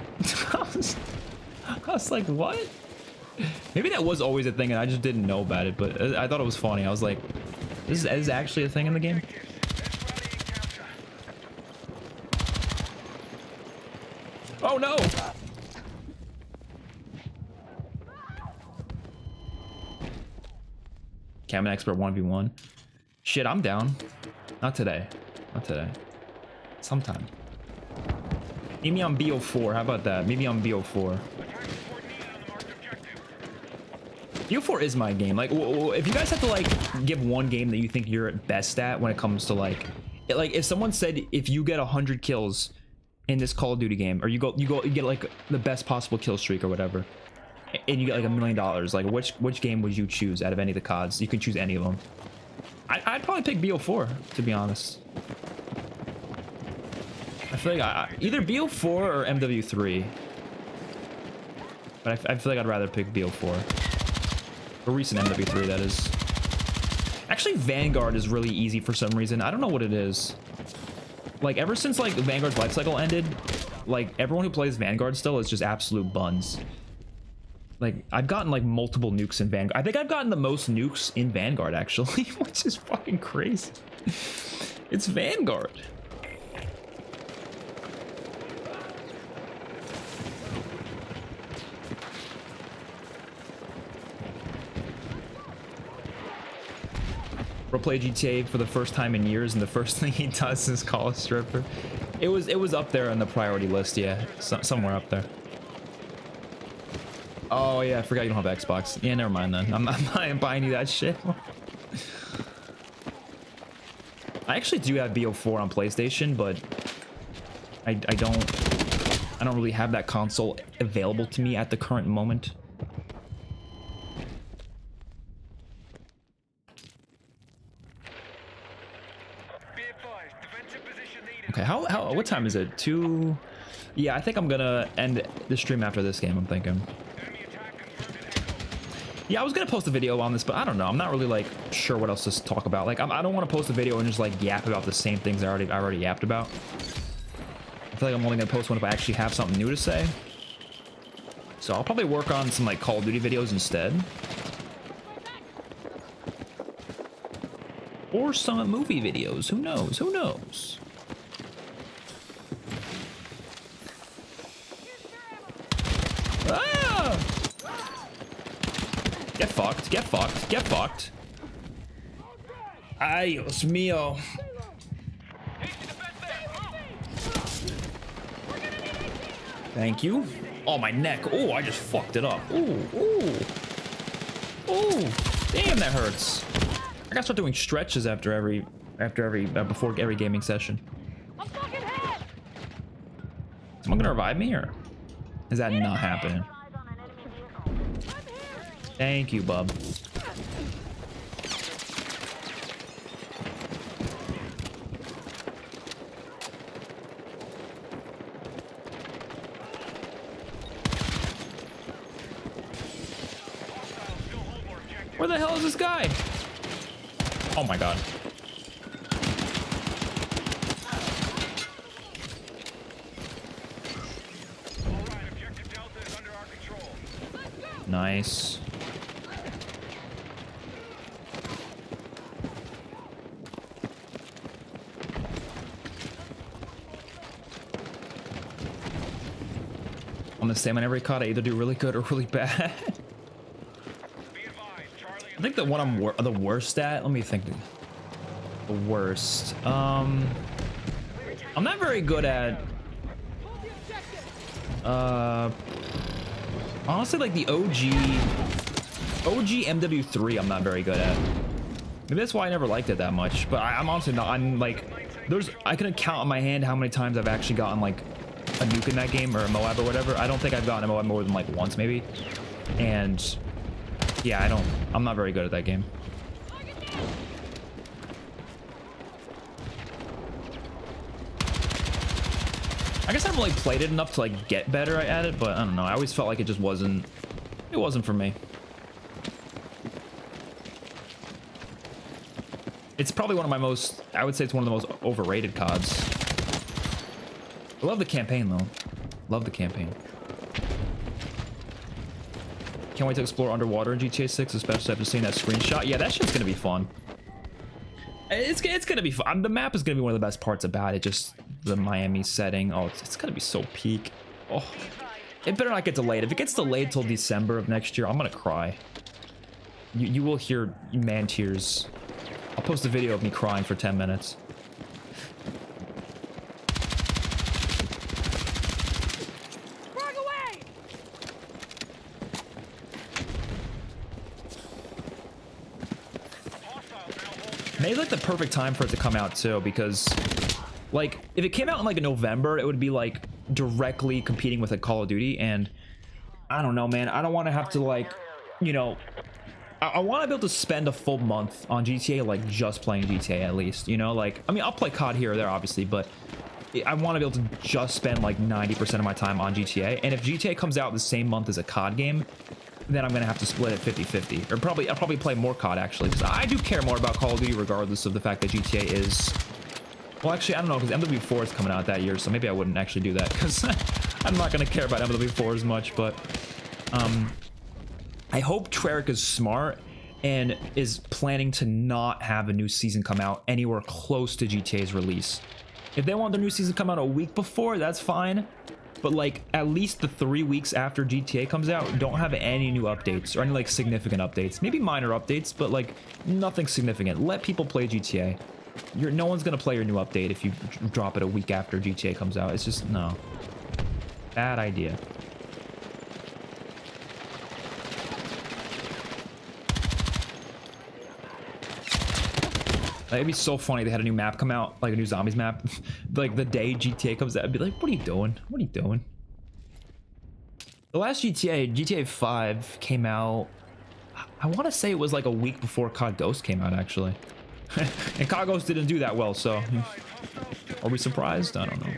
I was like, what? Maybe that was always a thing and I just didn't know about it, but I thought it was funny. I was like, this is actually a thing in the game? Oh no! Cam Expert 1v1. Shit, I'm down. Not today. Not today. Sometime. Maybe on BO4. How about that? Maybe on BO4. BO4 is my game. Like, if you guys have to like give one game that you think you're best at when it comes to like if someone said if you get 100 kills in this Call of Duty game, or you get like the best possible kill streak or whatever, and you get like $1 million, like which game would you choose out of any of the CODs? You can choose any of them. I'd probably pick BO4, to be honest. I feel like either BO4 or MW3. But I feel like I'd rather pick BO4. Or recent MW3, that is. Actually, Vanguard is really easy for some reason. I don't know what it is. Like, ever since, like, Vanguard's lifecycle ended, like, everyone who plays Vanguard still is just absolute buns. Like, I've gotten, like, multiple nukes in Vanguard. I think I've gotten the most nukes in Vanguard, actually, which is fucking crazy. It's Vanguard. Bro played GTA for the first time in years, and the first thing he does is call a stripper. It was up there on the priority list, yeah, somewhere up there. Oh yeah, I forgot you don't have Xbox. Yeah, never mind then. I'm not buying you that shit. I actually do have BO4 on PlayStation, but I don't really have that console available to me at the current moment. Okay, what time is it? 2? Yeah, I think I'm gonna end the stream after this game, I'm thinking. Yeah, I was gonna post a video on this, but I don't know. I'm not really like sure what else to talk about. Like, I don't want to post a video and just like yap about the same things I already yapped about. I feel like I'm only gonna post one if I actually have something new to say. So I'll probably work on some like Call of Duty videos instead. Or some movie videos. Who knows? Who knows? Ah! Get fucked. Get fucked. Get fucked. Ay, Dios mío. Thank you. Oh, my neck. Oh, I just fucked it up. Ooh, ooh. Ooh. Damn, that hurts. I gotta start doing stretches before every gaming session. Someone gonna revive me, or is that not happening? Thank you, bub. Where the hell is this guy? Oh my god. Nice. I'm the same on every COD. I either do really good or really bad. I think the one I'm the worst at. Let me think. The worst. I'm not very good at. Honestly, like the OG MW3, I'm not very good at. Maybe that's why I never liked it that much. But I'm honestly not. I'm like, I can count on my hand how many times I've actually gotten like a nuke in that game or a Moab or whatever. I don't think I've gotten a Moab more than like once maybe. And yeah, I'm not very good at that game. I guess I haven't really played it enough to like get better at it, but I don't know. I always felt like it just wasn't for me. It's probably one of my most, I would say it's one of the most overrated CODs. I love the campaign though. Love the campaign. Can't wait to explore underwater in GTA 6, especially after seeing that screenshot. Yeah, that shit's gonna be fun. It's gonna be fun. The map is gonna be one of the best parts about it. Just the Miami setting. Oh, it's gonna be so peak. Oh, it better not get delayed. If it gets delayed till December of next year, I'm gonna cry. You will hear man tears. I'll post a video of me crying for 10 minutes. Maybe like the perfect time for it to come out too, because like if it came out in like November, it would be like directly competing with a Call of Duty, and I don't know, man. I don't want to have to like, you know, I want to be able to spend a full month on GTA, like just playing GTA at least, you know, like I mean I'll play COD here or there obviously, but I want to be able to just spend like 90% of my time on GTA. And if GTA comes out the same month as a COD game, then I'm gonna have to split it 50-50. Or I'll probably play more COD actually, because I do care more about Call of Duty regardless of the fact that GTA is. Well, actually, I don't know, because MW4 is coming out that year, so maybe I wouldn't actually do that, because I'm not gonna care about MW4 as much. But I hope Treyarch is smart and is planning to not have a new season come out anywhere close to GTA's release. If they want the new season to come out a week before, that's fine. But like at least the 3 weeks after GTA comes out, don't have any new updates or any like significant updates. Maybe minor updates, but like nothing significant. Let people play GTA. No one's gonna play your new update if you drop it a week after GTA comes out. It's just no. Bad idea. It'd be so funny they had a new map come out, like a new zombies map, like the day GTA comes out. I'd be like, what are you doing? What are you doing? The last GTA 5 came out, I want to say it was like a week before COD Ghost came out, actually. And COD Ghost didn't do that well, so are we surprised? I don't know.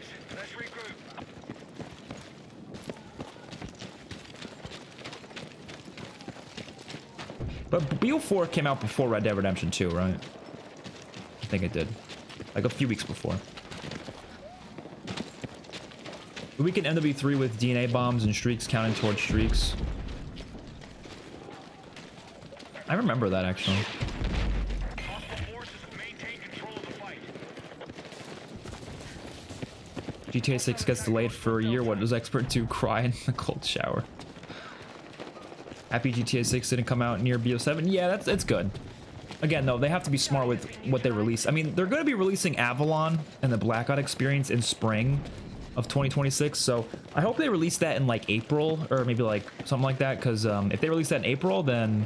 But BO4 came out before Red Dead Redemption 2, right? I think it did, like a few weeks before. The weekend MW3 with DNA bombs and streaks counting towards streaks. I remember that actually. GTA 6 gets delayed for a year. What does Expert 2 cry in the cold shower? Happy GTA 6 didn't come out near BO7. Yeah, that's good. Again, though, they have to be smart with what they release. I mean, they're going to be releasing Avalon and the Blackout experience in spring of 2026. So I hope they release that in like April or maybe like something like that. Because if they release that in April, then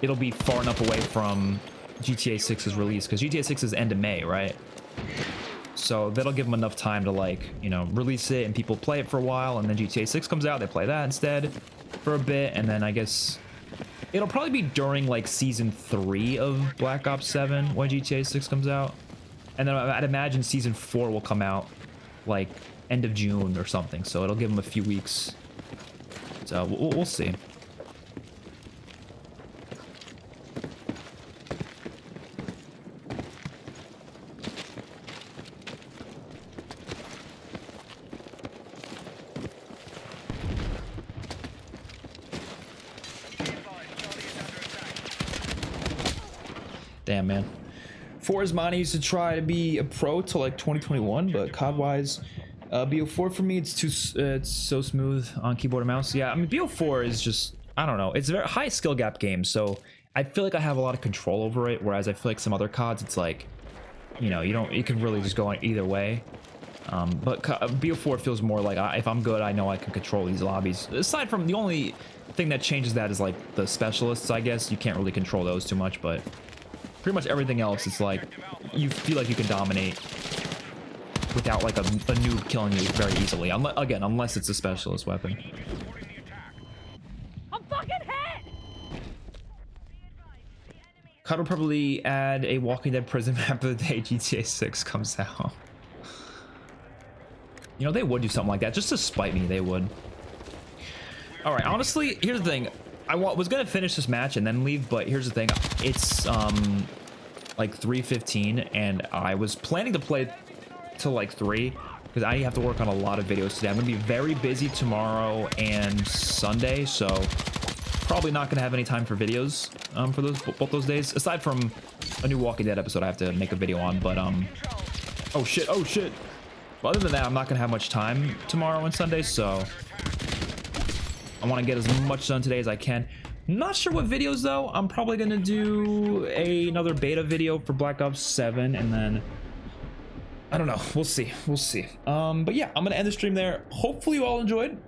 it'll be far enough away from GTA 6's release. Because GTA 6 is end of May, right? So that'll give them enough time to like, you know, release it and people play it for a while. And then GTA 6 comes out, they play that instead for a bit. And then I guess it'll probably be during like season 3 of Black Ops 7 when GTA 6 comes out. And then I'd imagine season 4 will come out like end of June or something. So it'll give them a few weeks. So we'll see. Damn, man. Forrest used to try to be a pro till like 2021, but COD wise, BO4 for me, it's so smooth on keyboard and mouse. Yeah, I mean BO4 is just, I don't know, it's a very high skill gap game, so I feel like I have a lot of control over it. Whereas I feel like some other CODs, it's like, you know, you can really just go either way. But BO4 feels more like if I'm good, I know I can control these lobbies. Aside from the only thing that changes that is like the specialists, I guess you can't really control those too much, but pretty much everything else, it's like you feel like you can dominate without like a noob killing you very easily. Again, unless it's a specialist weapon. I'm fucking hit! COD will probably add a Walking Dead prison map the day GTA 6 comes out. You know, they would do something like that just to spite me. They would. All right, honestly, here's the thing. I was gonna finish this match and then leave, but here's the thing. It's like 3:15, and I was planning to play till like 3 because I have to work on a lot of videos today. I'm gonna be very busy tomorrow and Sunday, so probably not gonna have any time for videos for both those days. Aside from a new Walking Dead episode I have to make a video on, but oh shit. But other than that, I'm not gonna have much time tomorrow and Sunday, so I want to get as much done today as I can. Not sure what videos though. I'm probably gonna do another beta video for Black Ops 7, and then I don't know. We'll see. But yeah, I'm gonna end the stream there. Hopefully you all enjoyed.